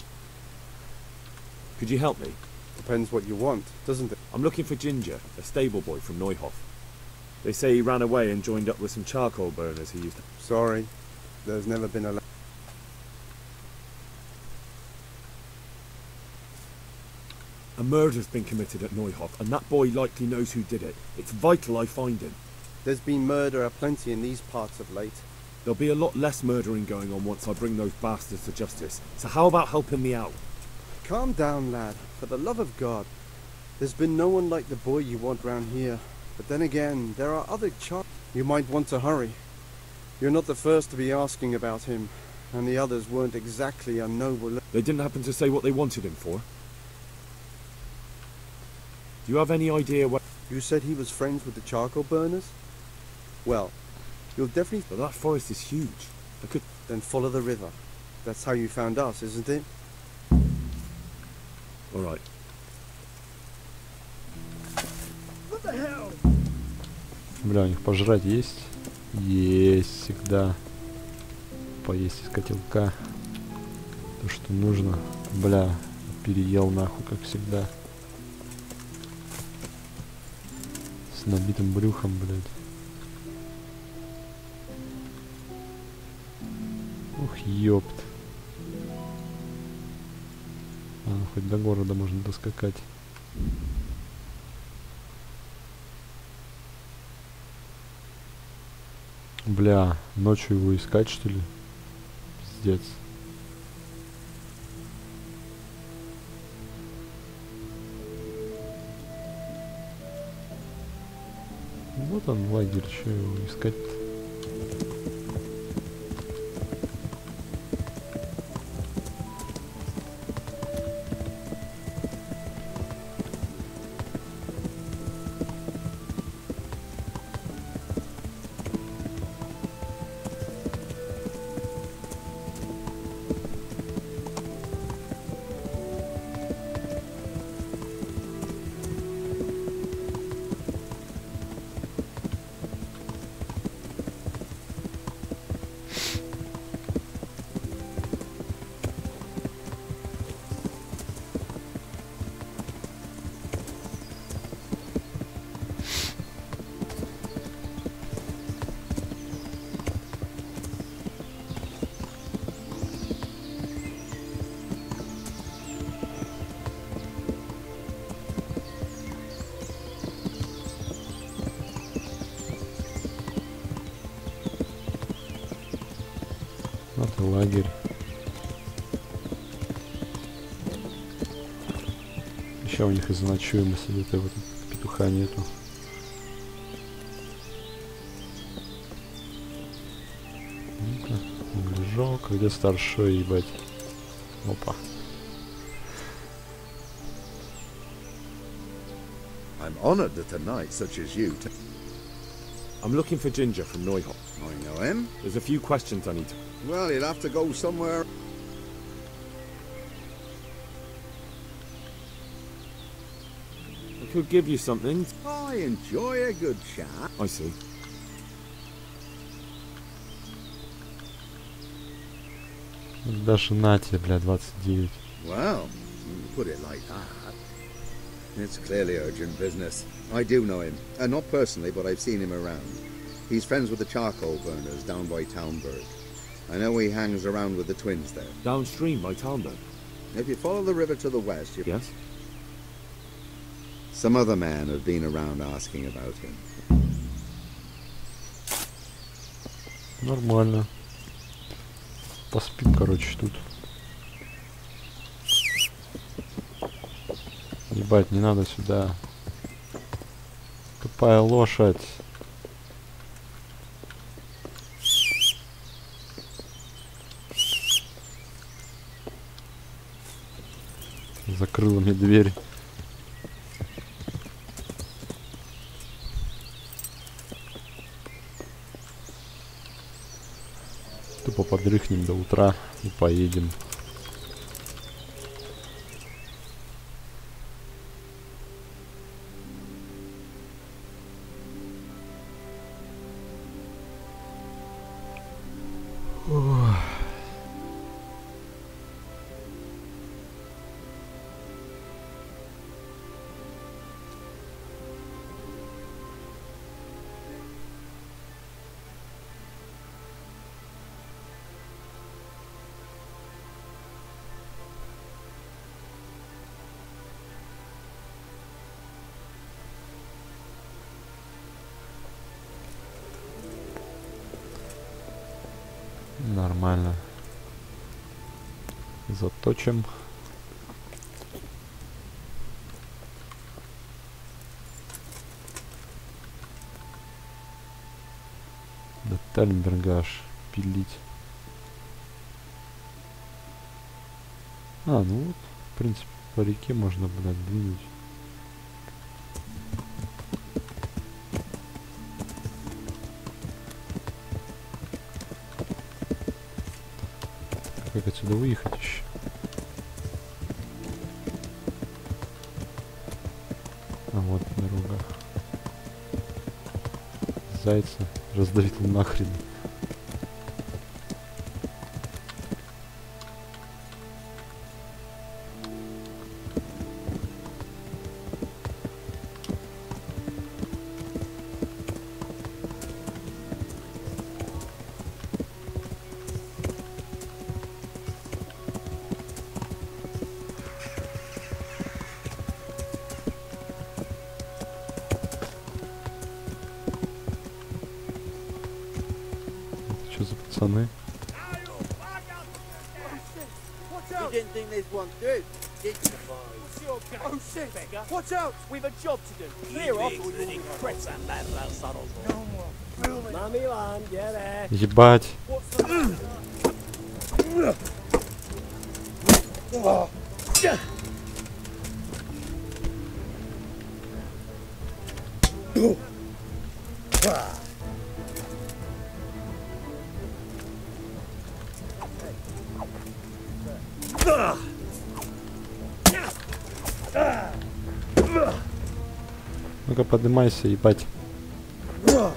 Could you help me? Depends what you want, doesn't it? I'm looking for Ginger, a stable boy from Neuhof. They say he ran away and joined up with some charcoal burners he used to... Sorry, there's never been a... A murder's been committed at Neuhof, and that boy likely knows who did it. It's vital I find him. There's been murder aplenty in these parts of late. There'll be a lot less murdering going on once I bring those bastards to justice. So how about helping me out? Calm down, lad. For the love of God. There's been no one like the boy you want round here. But then again, there are other You might want to hurry. You're not the first to be asking about him. And the others weren't exactly a noble... They didn't happen to say what they wanted him for? Do you have any idea what... You said he was friends with the charcoal burners? Well, you'll definitely... But that forest is huge. I could... Then follow the river. That's how you found us, isn't it? Alright. What the hell? Бля, у них пожрать есть? Есть всегда. Поесть из котелка. То, что нужно. Бля, переел нахуй, как всегда. С набитым брюхом, блядь. Ух, ёпт. А, ну, хоть до города можно доскакать. Бля, ночью его искать, что ли? Пиздец. Вот он, лагерь, что его искать-то? Вот и лагерь. Сейчас у них и заночуем, если этого петуха нету. Ну-ка, углежок, где старшой, ебать. Опа. I'm honored that a knight such as you. I'm looking for Ginger from Neuhof. I know him. There's a few questions I need to. Well, you'll have to go somewhere. I could give you something. I enjoy a good chat. I see. Даже на тебе, бля, 29. Well, you put it like that. It's clearly urgent business. I do know him. Not personally, but I've seen him around. He's friends with the charcoal burners down by Townburg. I know he hangs around with the twins there. Downstream by Townburg? If you follow the river to the west, you... Yes? Some other men have been around asking about him. Нормально. Поспим, короче, тут. Ебать, не надо сюда. Тупая лошадь. Закрыла мне дверь. Тупо подрыхнем до утра и поедем. Нормально. Заточим. До Тальнберга аж пилить. Ну вот, в принципе, по реке можно, блядь, двинуть. Как отсюда выехать еще? А вот дорога. Зайца раздавил нахрен. Что за пацаны? You didn't think this one through, did you? Oh shit! Watch out! We've a job to do. Clear off or you'll press that lad without saddles on. No more fooling. Mummy one, get there. Ебать. Ну-ка, поднимайся, ебать. Ну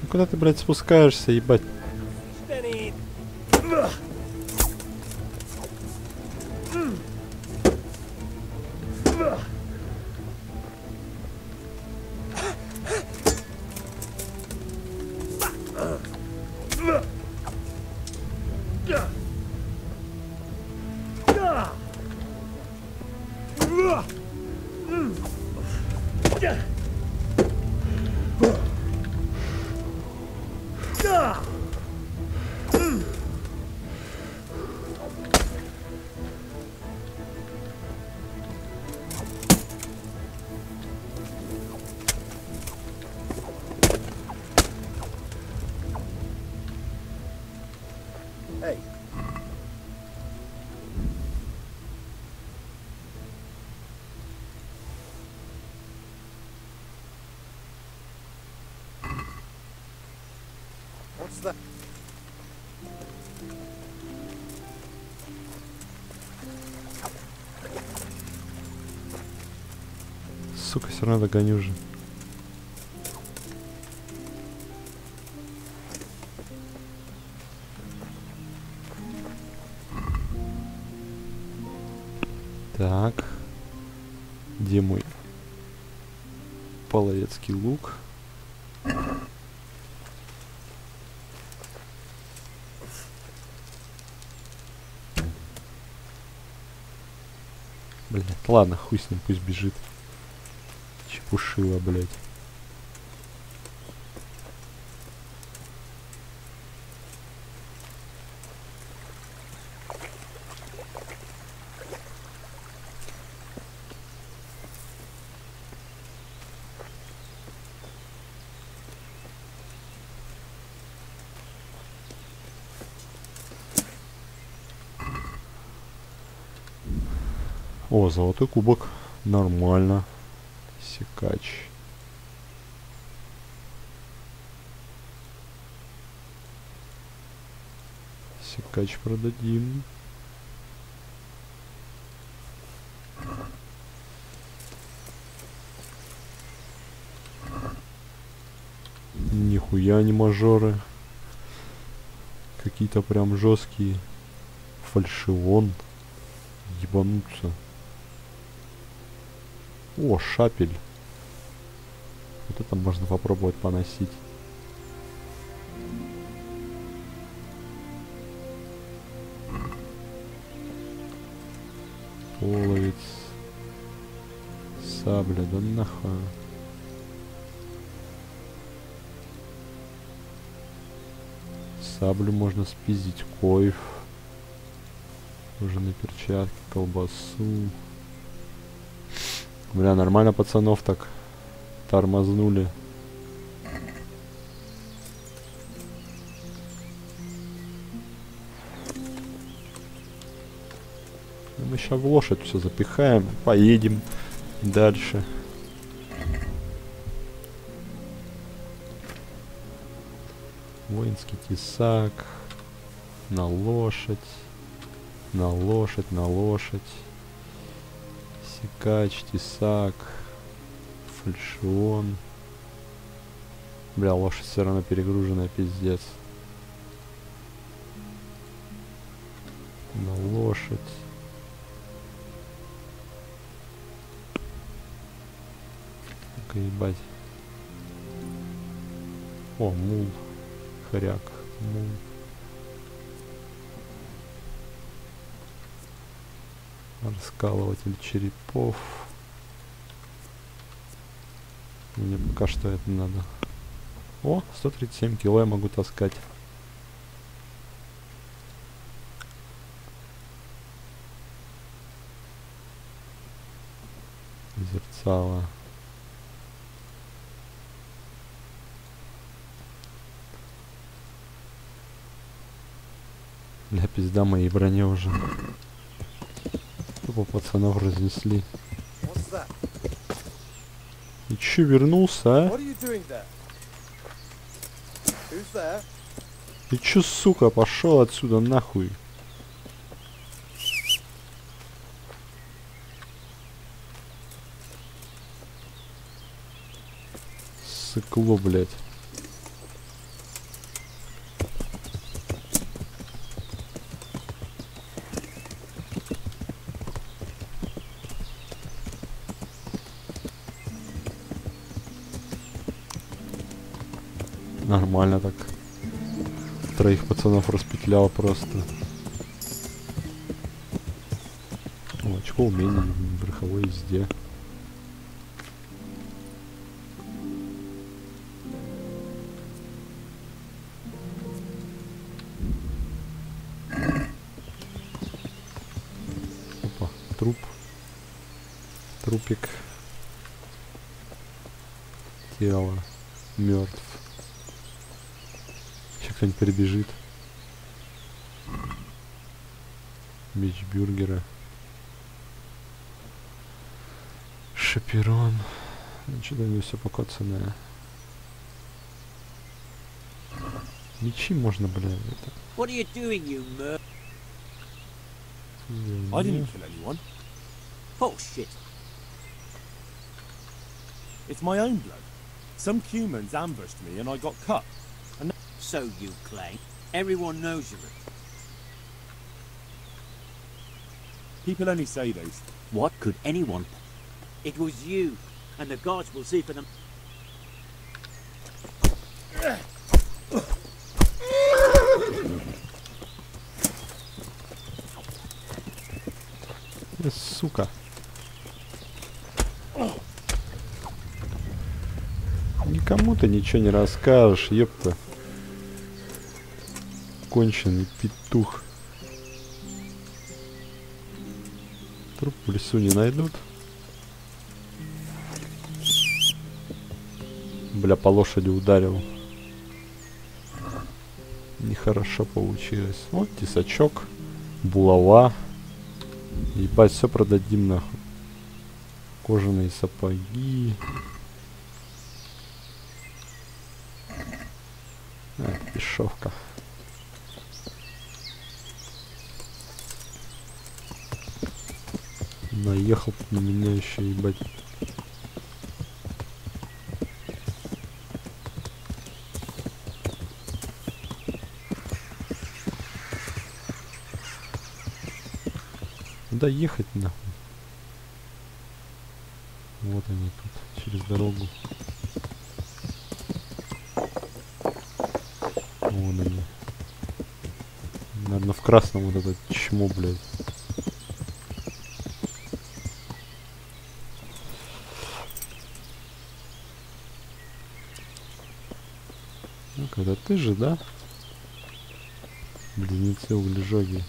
куда ты, блядь, спускаешься, ебать? Hey. What's that? Сука, все равно догоню же. Так. Где мой половецкий лук? Блять, ладно, хуй с ним, пусть бежит. Чепушила, блять. О, золотой кубок. Нормально. Секач. Секач продадим. Нихуя не мажоры. Какие-то прям жесткие. Фальшион. Ебануться. О, шапель. Вот это можно попробовать поносить. Половец. Сабля, да нахуй. Саблю можно спиздить, коев. Кожаные перчатки, колбасу. Бля, нормально пацанов так тормознули. Мы сейчас в лошадь все запихаем, поедем дальше. Воинский тесак. На лошадь. На лошадь, на лошадь. Секач, тесак. Фальшион. Бля, лошадь все равно перегруженная, пиздец. На лошадь. Ну-ка, ебать. О, мул. Хряк. Мул. Раскалыватель черепов. Мне пока что это надо. О, 137 кило я могу таскать. Зерцало. Бля, пизда моей броне уже. Тупо пацанов разнесли. И чё, вернулся, а? И чё, сука, пошел отсюда нахуй. Сыкло, блядь. Нормально так. Троих пацанов распетлял просто. О, очко умений в верховой езде. Опа, труп. Трупик. Тело. Мертв. Сейчас кто-нибудь перебежит. Бич-бюргеры. Шаперон. Что-то у него все покоцанное. Мечи можно, бля, это. What are you doing, you mer? I didn't kill anyone. Bullshit. It's my own blood. Some humans ambushed me and I got cut. And so you claim. Everyone knows you're it. People only say those. What could anyone? It was you, and the gods will see for them. Сука. Никому ты ничего не расскажешь, ёпта. Конченый петух. Труп в лесу не найдут. Бля, по лошади ударил. Нехорошо получилось. Вот тесачок, булава. Ебать, все продадим нахуй. Кожаные сапоги. Дешевка. Наехал на меня еще, ебать. Куда ехать нахуй? Вот они тут, через дорогу. Вон они. Наверное, в красном вот это чмо, блядь. Ну, когда ты же, да? Близнецы углежоги.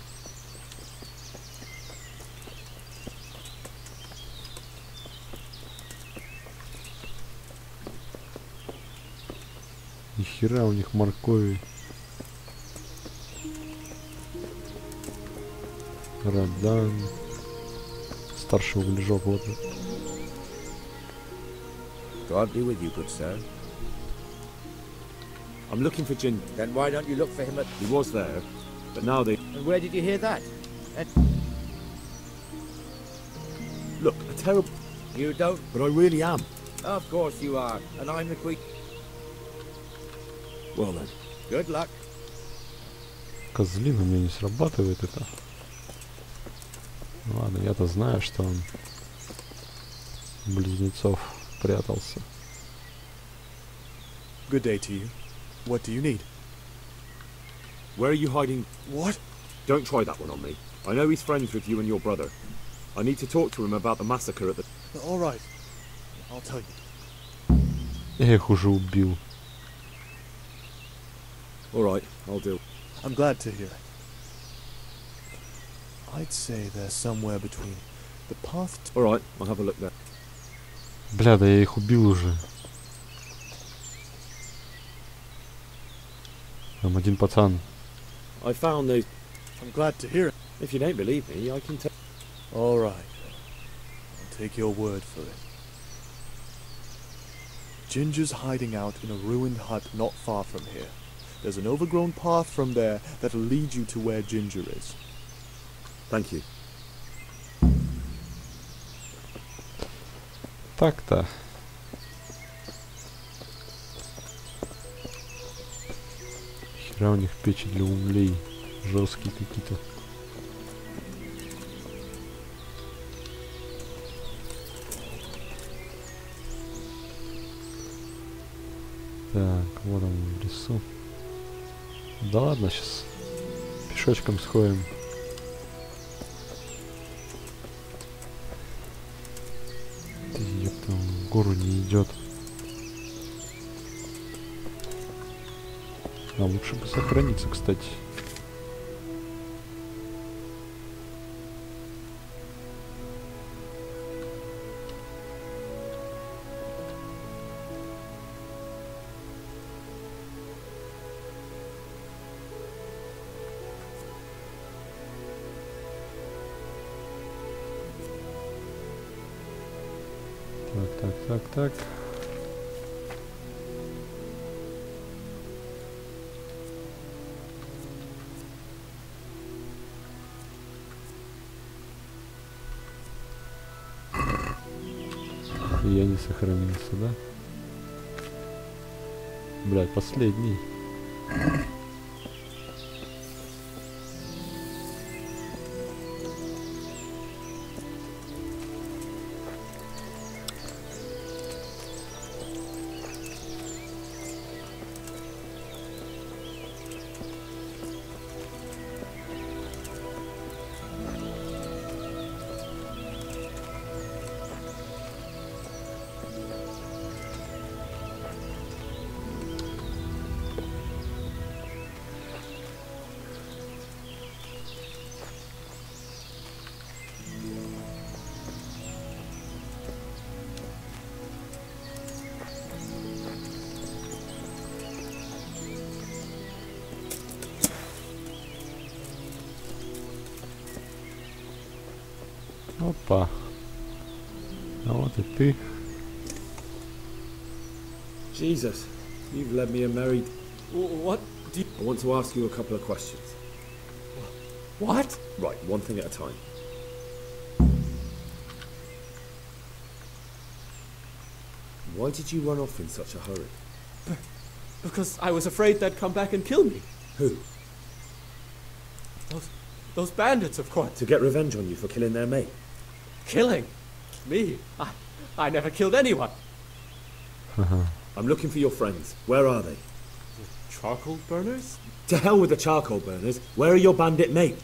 Нихера у них моркови. Радан. Старший углежок, вот. God be with you, good sir. I'm looking for Jin. Then why don't you look for him at... He was there, but now they... And where did you hear that? Look, a terrible... You don't... But I really am. Of course you are. And I'm the queen. Well then. Good luck. Козлина у меня не срабатывает это. Ладно, я-то знаю, что он близнецов прятался. Good day to you. What do you need? Where are you hiding? What? Don't try that one on me. I know he's friends with you and your brother. I need to talk to him about the massacre at the... All right. I'll tell you. Я их уже убил. All right, I'll do. I'm glad to hear it. I'd say they're somewhere between the path... All right, I'll have a look there. Бля, да я их убил уже. Там один пацан. I found those... I'm glad to hear it. If you don't believe me, I can tell... All right. I'll take your word for it. Ginger's hiding out in a ruined hut not far from here. There's an overgrown path from there that'll lead you to where Ginger is. Thank you. Так-то. Хера у них печи для углей. Жесткие какие-то. Так, вот он в лесу. Да ладно, сейчас пешочком сходим. Ёпта, он в гору не идет. А лучше бы сохраниться, кстати. Так. Я не сохранился, да? Блядь, последний. Опа. А вот и ты. Jesus, you've led me a merry... What do you... I want to ask you a couple of questions. What? Right, one thing at a time. Why did you run off in such a hurry? Because I was afraid they'd come back and kill me. Who? Those bandits, of course. To get revenge on you for killing their mate? Killing? Me? I never killed anyone. I'm looking for your friends. Where are they? Charcoal burners? To hell with the charcoal burners. Where are your bandit mates?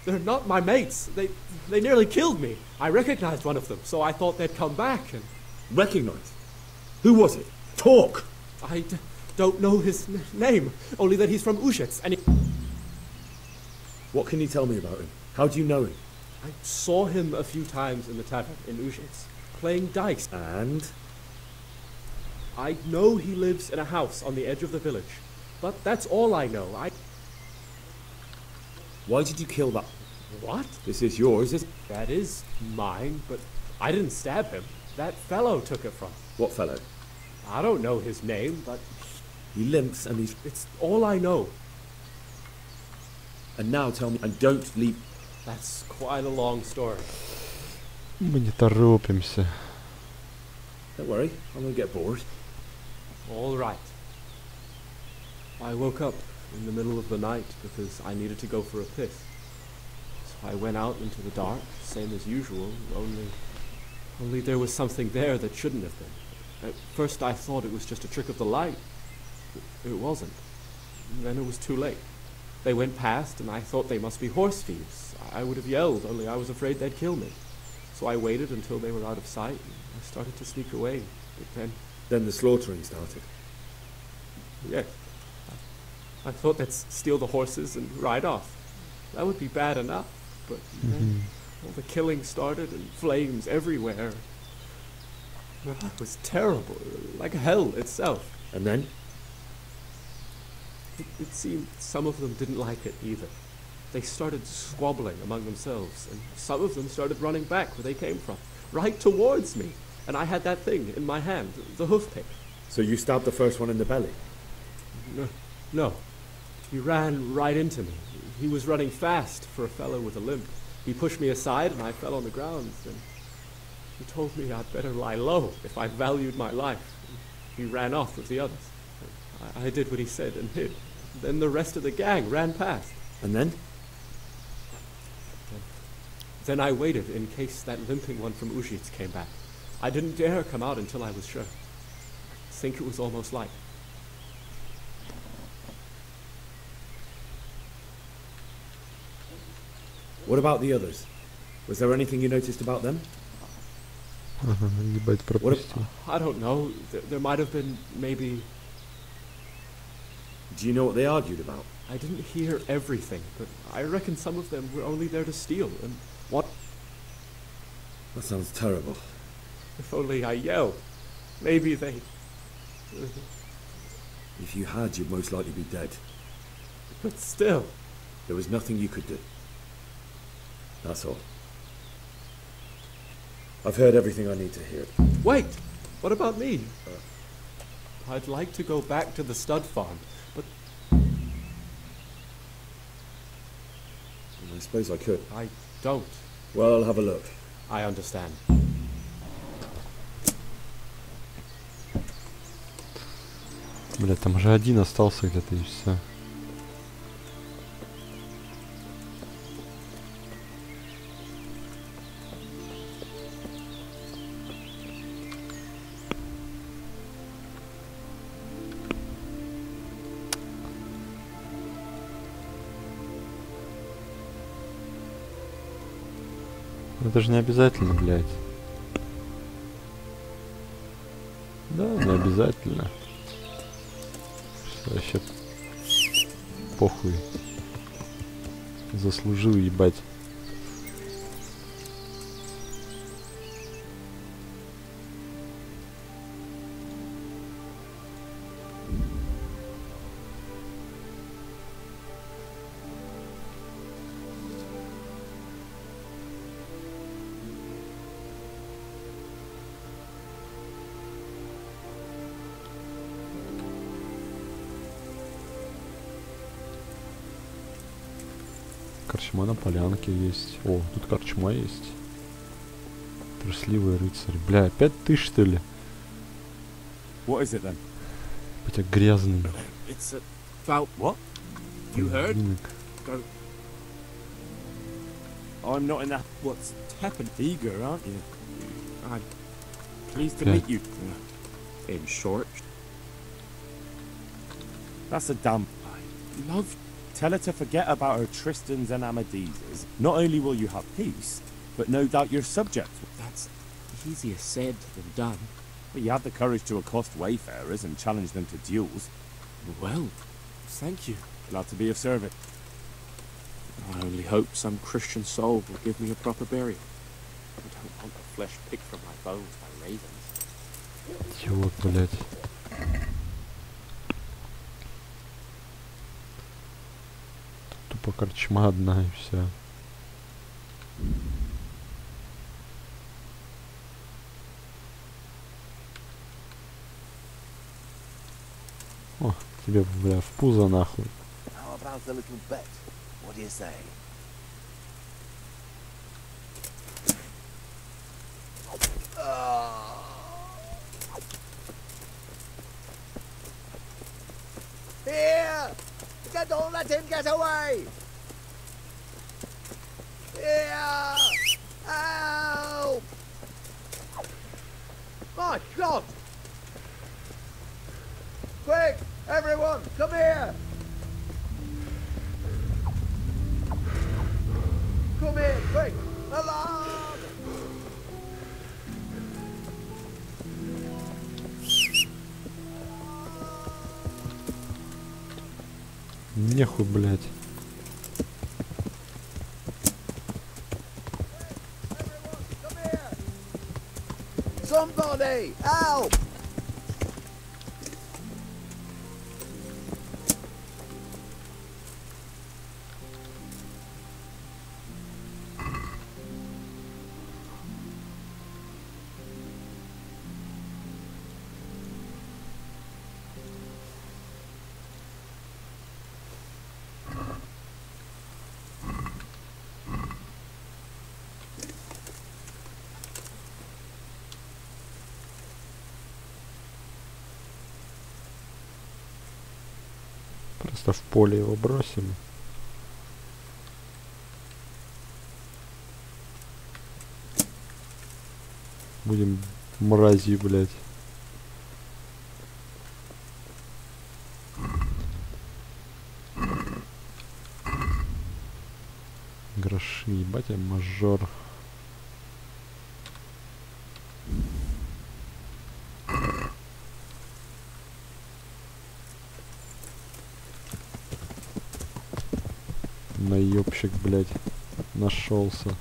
They're not my mates. They nearly killed me. I recognized one of them, so I thought they'd come back and... Recognized? Who was it? Talk! I don't know his name, only that he's from Ushets, and What can you tell me about him? How do you know him? I saw him a few times in the tavern in Ushets, playing dice. And? I know he lives in a house on the edge of the village, but that's all I know. Why did you kill that? What? This is yours, is it? That is mine, but I didn't stab him. That fellow took it from. What fellow? I don't know his name, but... He limps and he's... It's all I know. And now tell me, and don't leap. That's quite a long story. Мы не торопимся. Don't worry, I won't get bored. All right. I woke up in the middle of the night because I needed to go for a piss. So I went out into the dark, same as usual, only there was something there that shouldn't have been. At first I thought it was just a trick of the light. It wasn't. And then it was too late. They went past and I thought they must be horse thieves. I would have yelled, only I was afraid they'd kill me. So I waited until they were out of sight and I started to sneak away. But then the slaughtering started. Yes. I thought they'd steal the horses and ride off. That would be bad enough, but then all the killing started and flames everywhere. It was terrible, like hell itself. And then? It seemed some of them didn't like it either. They started squabbling among themselves, and some of them started running back where they came from, right towards me. And I had that thing in my hand, the hoof pick. So you stabbed the first one in the belly? No. He ran right into me. He was running fast for a fellow with a limp. He pushed me aside and I fell on the ground. And he told me I'd better lie low if I valued my life. He ran off with the others. I did what he said and hid. Then the rest of the gang ran past. And then? Then I waited in case that limping one from Ujits came back. I didn't dare come out until I was sure. I think it was almost light. What about the others? Was there anything you noticed about them? I don't know. There might have been, maybe... Do you know what they argued about? I didn't hear everything, but I reckon some of them were only there to steal, and what? That sounds terrible. If only I yelled. Maybe they... If you had, you'd most likely be dead. But still... There was nothing you could do. That's all. I've heard everything I need to hear. Wait! What about me? I'd like to go back to the stud farm, but I suppose I could. I don't. Well, I'll have a look. I understand. Бля, там же один остался где-то и все. Это же не обязательно, блядь. Да, не обязательно. Вообще похуй. Заслужил, ебать. Корчма на полянке есть. О, тут корчма есть. Трусливый рыцарь. Бля, опять ты, что ли? What is it then? Хотя грязный. It's about what? You heard? Go. I'm not in that. What's happened? Eager, aren't you? I'm pleased to Yeah. meet you. In short, That's a damn. I love. Tell her to forget about her Tristans and Amadises. Not only will you have peace, but no doubt your subjects. That's easier said than done. But you have the courage to accost wayfarers and challenge them to duels. Well, thank you. Glad to be of service. I only hope some Christian soul will give me a proper burial. I don't want the flesh picked from my bones by ravens. Чего, блядь? Тупо корчма одна и все. О, тебе, бля, в пузо нахуй. How about a little bet? What do you say? Here! Don't let him get away! Here! Help! My God! Quick! Everyone, come here! Come here, quick! Alarm! Нехуй, блядь. Somebody! Help! Просто в поле его бросим. Будем мрази, блядь. Гроши, ебать, я мажор. Наебщик, блядь, нашелся.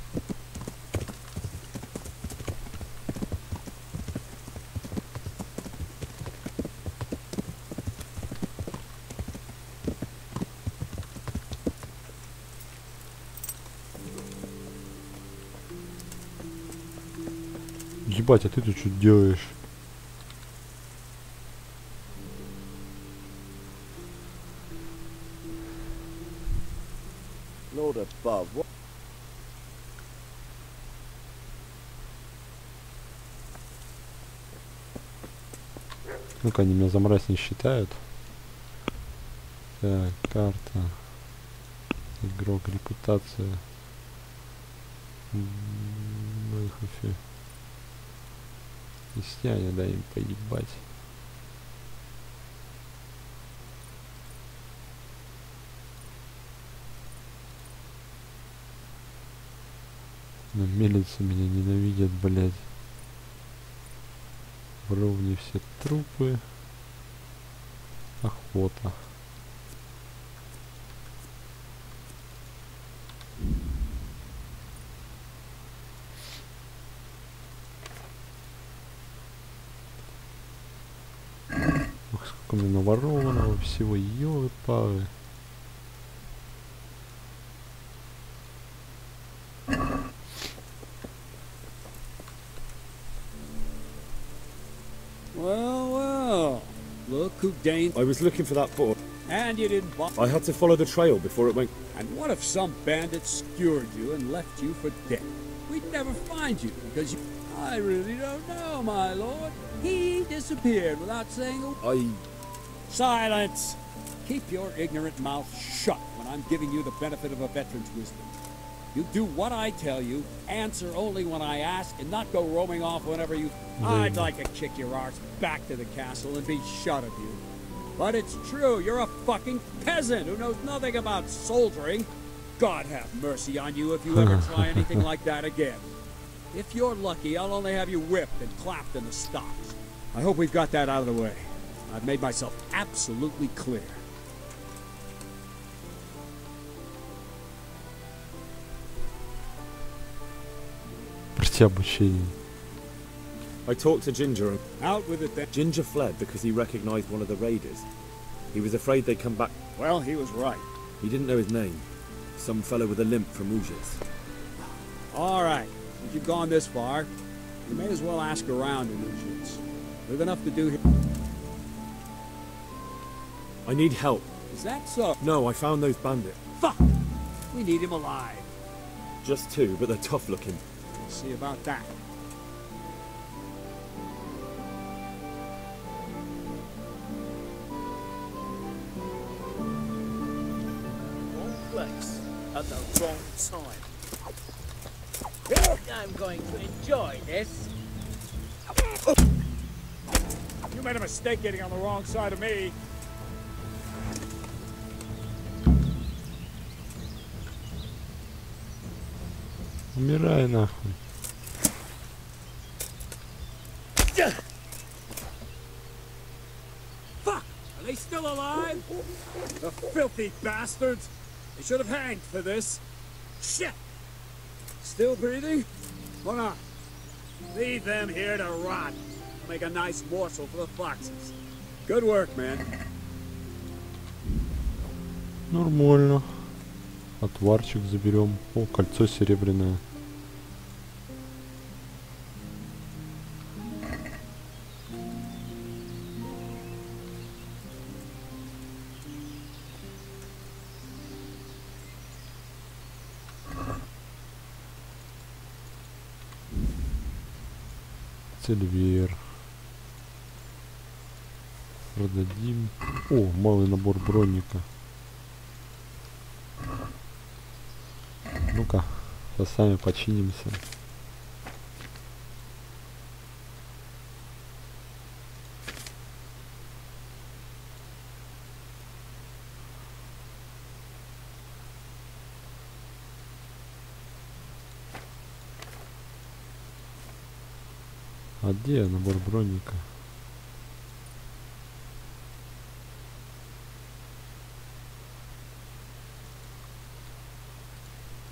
Ебать, а ты тут что делаешь? Lord above, what? Ну-ка, они меня за мразь не считают. Так, карта. Игрок, репутация. Выхофе. Естьяне, да им поебать. На мельнице меня ненавидят, блядь. В ровне все трупы. Охота. Ох, сколько у меня наворованного всего, ёлы-палы. Well, look who deigned. I was looking for that board. And you didn't bother. I had to follow the trail before it went. And what if some bandit skewered you and left you for dead? We'd never find you because you... I really don't know, my lord. He disappeared without saying a... Silence! Keep your ignorant mouth shut when I'm giving you the benefit of a veteran's wisdom. You do what I tell you, answer only when I ask, and not go roaming off whenever you... I'd like to kick your arse back to the castle and be shut of you. But it's true, you're a fucking peasant who knows nothing about soldiering. God have mercy on you if you ever try anything like that again. If you're lucky, I'll only have you whipped and clapped in the stocks. I hope we've got that out of the way. I've made myself absolutely clear. I talked to Ginger and... Out with it then. Ginger fled because he recognized one of the raiders. He was afraid they'd come back. Well, he was right. He didn't know his name. Some fellow with a limp from Ujis. All right. If you've gone this far, you may as well ask around in Ujis. We've enough to do here. I need help. Is that so? No, I found those bandits. Fuck! We need him alive. Just two, but they're tough looking. We'll see about that. Place at the wrong time. I'm going to enjoy this. You made a mistake getting on the wrong side of me. Умирай нахуй. Fuck! Are they still alive? The filthy bastards! They should have hanged for this. Shit! Still breathing? Hold on. Leave them here to rot. Make a nice morsel for the foxes. Good work, man. Нормально. Отварчик заберем. О, кольцо серебряное. Цельвер. Продадим. О, малый набор бронника. Ну-ка, сейчас сами починимся. А где набор бронника?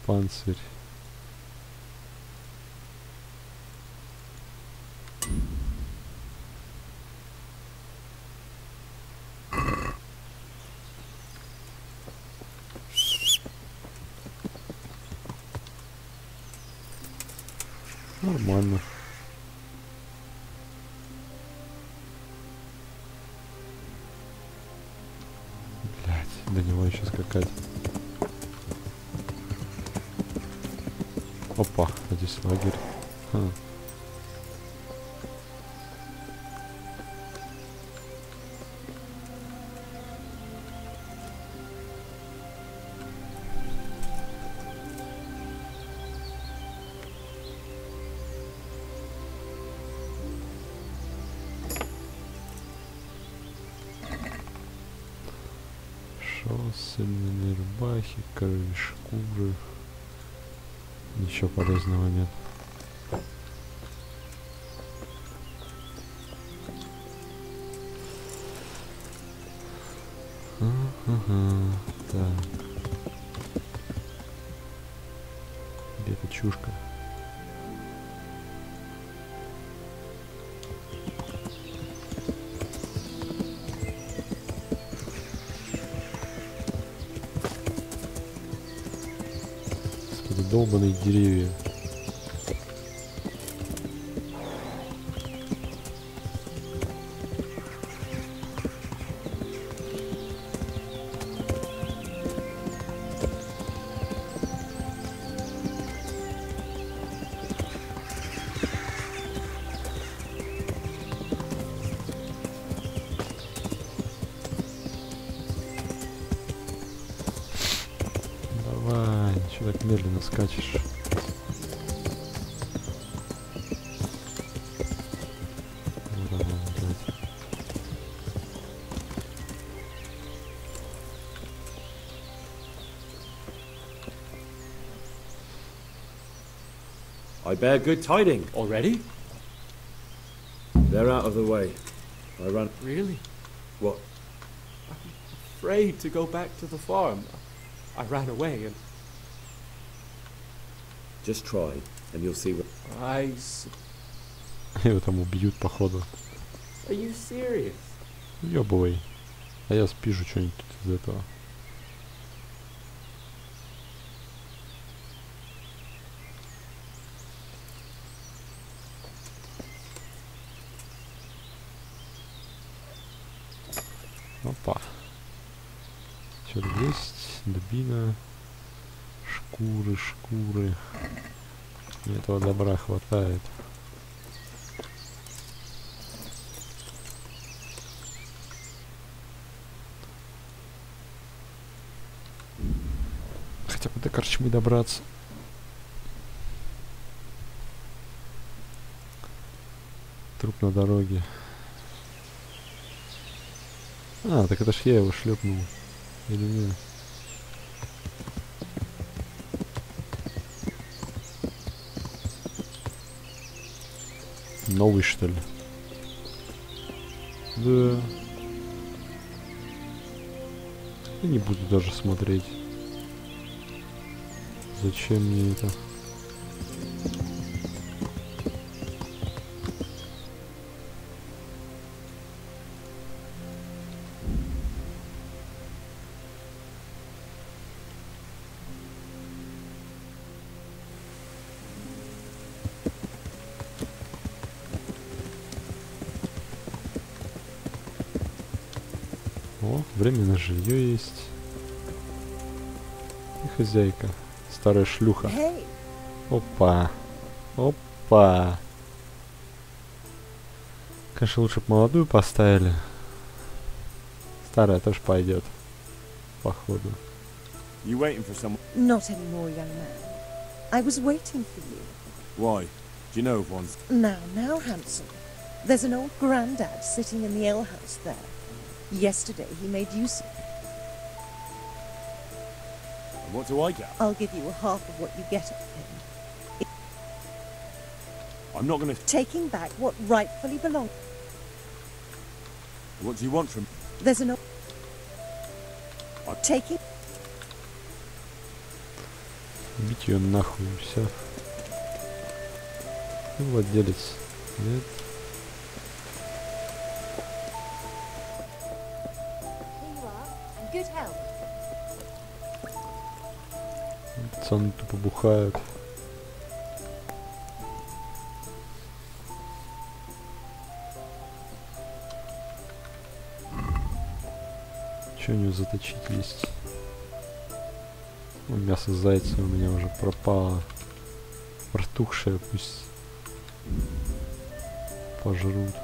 Панцирь. Нормально. Блять, до него еще скакать. Опа, а здесь лагерь. Ха. Шоссельные рубахи, крови, шкуры. Ничего полезного нет. Ага, так. Где-то чушка. Долбаные деревья. Давай, ничего так медленно скачешь. I bear good tidings. Already? They're out of the way. I ran. Really? What? I'm afraid to go back to the farm. I ran away and... Just try, and you'll see what... Его там убьют, походу. Are you serious? Ёбывай. А я спижу что-нибудь из этого. Опа. Что-то есть? Дубина. Шкуры, шкуры. Мне этого добра хватает. Хотя бы до корчмы добраться. Труп на дороге. А, так это ж я его шлепнул. Или нет? Новый, что ли? Да. Я не буду даже смотреть. Зачем мне это? О, время на жилье есть. И хозяйка. Старая шлюха. Опа. Опа. Конечно, лучше бы молодую поставили. Старая тоже пойдет. Походу. You waiting for someone? Not anymore, young man. I was waiting for you. Why? Do you know of one's? Now, handsome. There's an old grandad sitting in the ale house there. Yesterday he made use. And what do I get? I'll give you half of what you get of him. I'm not gonna... Taking back what rightfully belongs. What do you want from... There's an... Taking... Бить ее нахуй, все. Ну, владелец. Нет. Пацаны тупо бухают. Что у него заточить есть? Ну, мясо зайца у меня уже пропало. Протухшие пусть пожрут.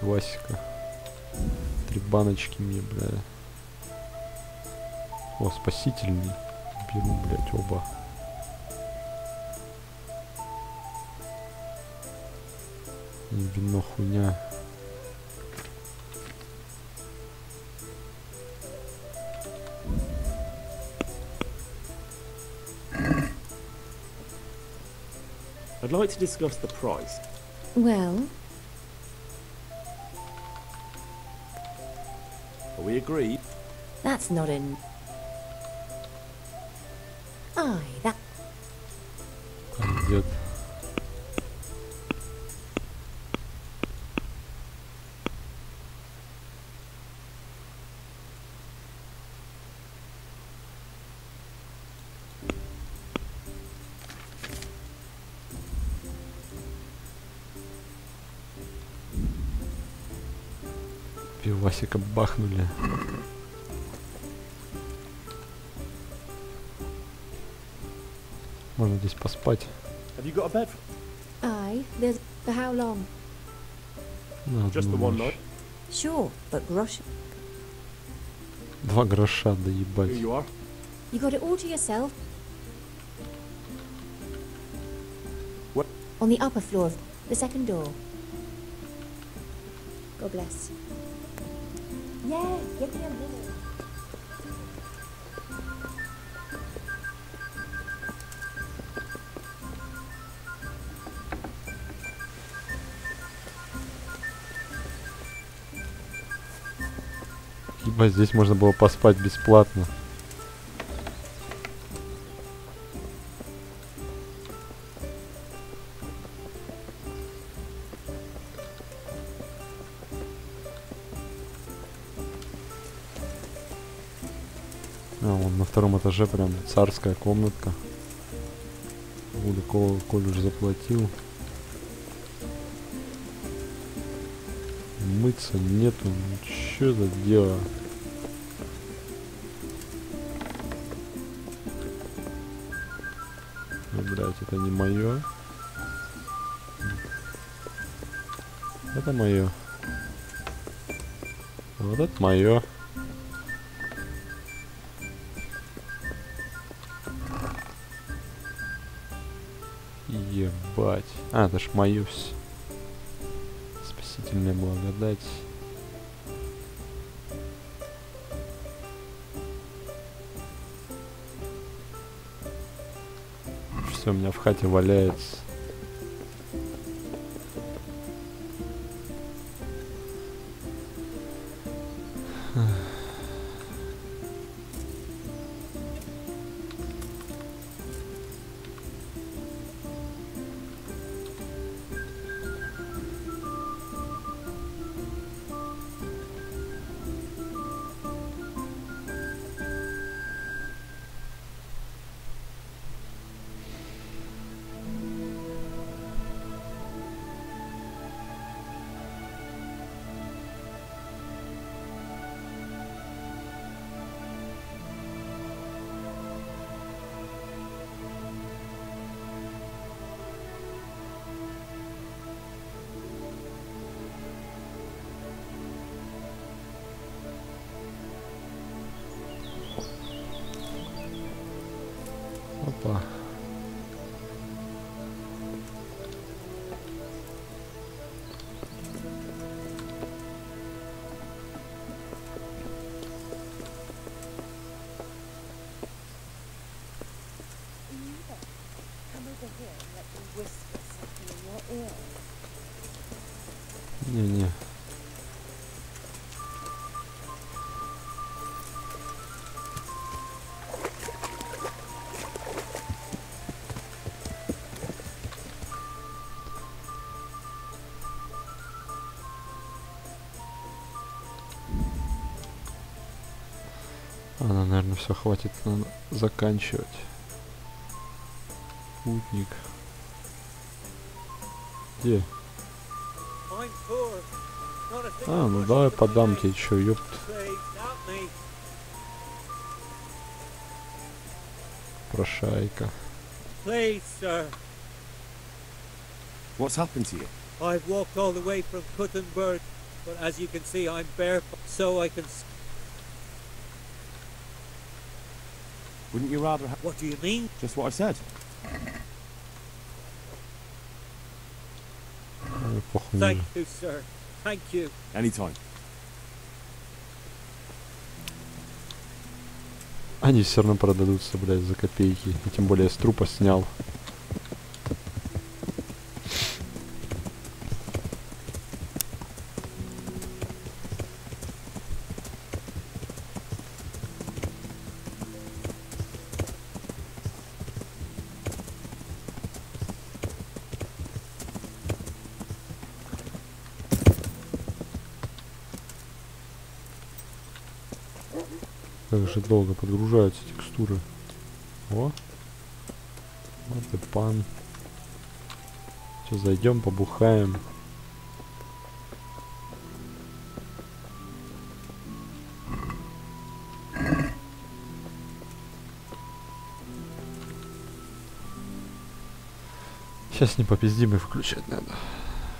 Пивасика. 3 баночки мне, бля. О, спасительный. Беру, блядь, оба. И вино хуйня. I'd like to discuss the price. Well, Are we agreed? That's not in. Aye, that. Дед. Пивасика бахнули. Можно здесь поспать. Have you got a bed? aye, there's... For how long? На Just the одну one ночь. night. Sure, but grosh. 2 гроша, да Here ебать. you are. You got it all to yourself? What? On the upper floor of the second door. God bless. Yeah, give me a minute. Ебать, здесь можно было поспать бесплатно. А, вон на 2-м этаже прям царская комнатка. Буду, коль уж заплатил. Мыться нету. Что за дело? Блять, это не мое. Это мое. Вот это мое. Ебать. А, это ж мое все. Спасительная благодать. Все у меня в хате валяется. Опа. Come over here and let me whisper something in your ear. Не-не. Она, наверное, все хватит, надо заканчивать. Путник. Где? А, ну давай подам тебе, чё, ёпт. Попрошайка. Please, sir. What's happened to you? I've walked all the way from Kuttenberg, but as you can see, I'm barefoot, so I can... Wouldn't you rather have... What do you mean? Just what I said. Thank you, sir. Thank you. Anytime. Они все равно продадутся, блядь, за копейки. И тем более с трупа снял. Как же долго подгружаются текстуры. О! Вот и пан. Сейчас зайдем, побухаем. Сейчас не попиздим и включать надо.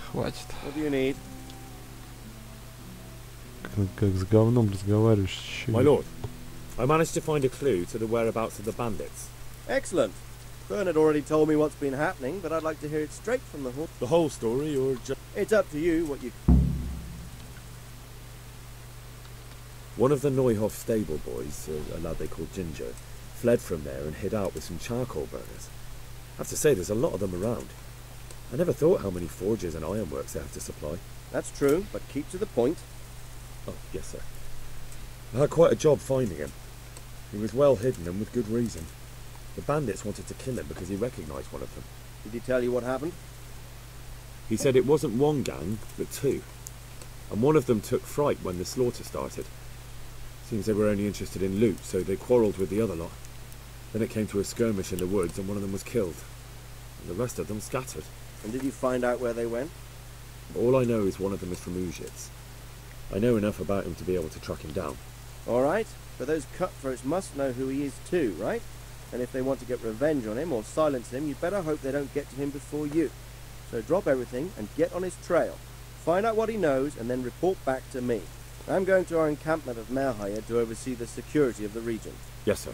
Хватит. Как с говном разговариваешь. My lord, I managed to find a clue to the whereabouts of the bandits. Excellent. Bernard already told me what's been happening, but I'd like to hear it straight from the horse. The whole story, or just... It's up to you what you... One of the Neuhoff stable boys, a lad they called Ginger, fled from there and hid out with some charcoal burners. I have to say, there's a lot of them around. I never thought how many forges and ironworks they have to supply. That's true, but keep to the point. Oh, yes, sir. I had quite a job finding him. He was well hidden and with good reason. The bandits wanted to kill him because he recognised one of them. Did he tell you what happened? He said it wasn't one gang, but two. And one of them took fright when the slaughter started. Seems they were only interested in loot, so they quarrelled with the other lot. Then it came to a skirmish in the woods and one of them was killed. And the rest of them scattered. And did you find out where they went? All I know is one of them is from Ujits. I know enough about him to be able to track him down. All right, but those cutthroats must know who he is too, right? And if they want to get revenge on him or silence him, you'd better hope they don't get to him before you. So drop everything and get on his trail. Find out what he knows and then report back to me. I'm going to our encampment at Merhaya to oversee the security of the region. Yes, sir.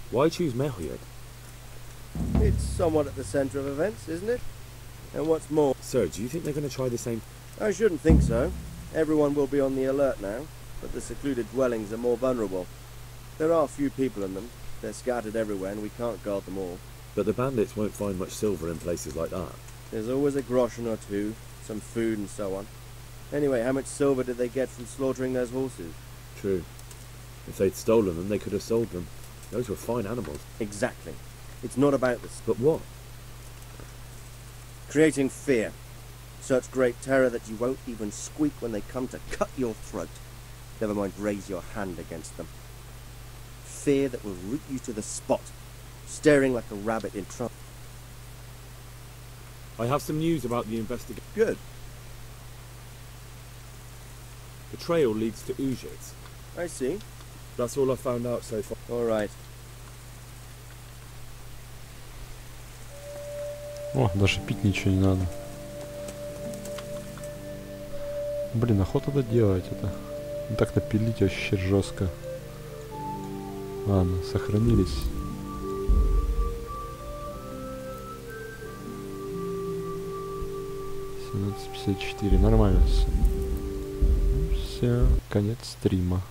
Why choose Merhaya? It's somewhat at the centre of events, isn't it? And what's more... Sir, do you think they're going to try the same? I shouldn't think so. Everyone will be on the alert now, but the secluded dwellings are more vulnerable. There are few people in them. They're scattered everywhere and we can't guard them all. But the bandits won't find much silver in places like that. There's always a groschen or two, some food and so on. Anyway, how much silver did they get from slaughtering those horses? True. If they'd stolen them, they could have sold them. Those were fine animals. Exactly. It's not about this. But what? Creating fear. Such great terror that you won't even squeak when they come to cut your throat. Never mind raise your hand against them. Fear that will root you to the spot, staring like a rabbit in trouble. I have some news about the investigation. Good. The trail leads to Ujits. I see. That's all I've found out so far. All right. О, даже пить ничего не надо. Блин, охота доделать это. Ну, так-то пилить вообще жестко. Ладно, сохранились. $17.54, нормально все. Все, конец стрима.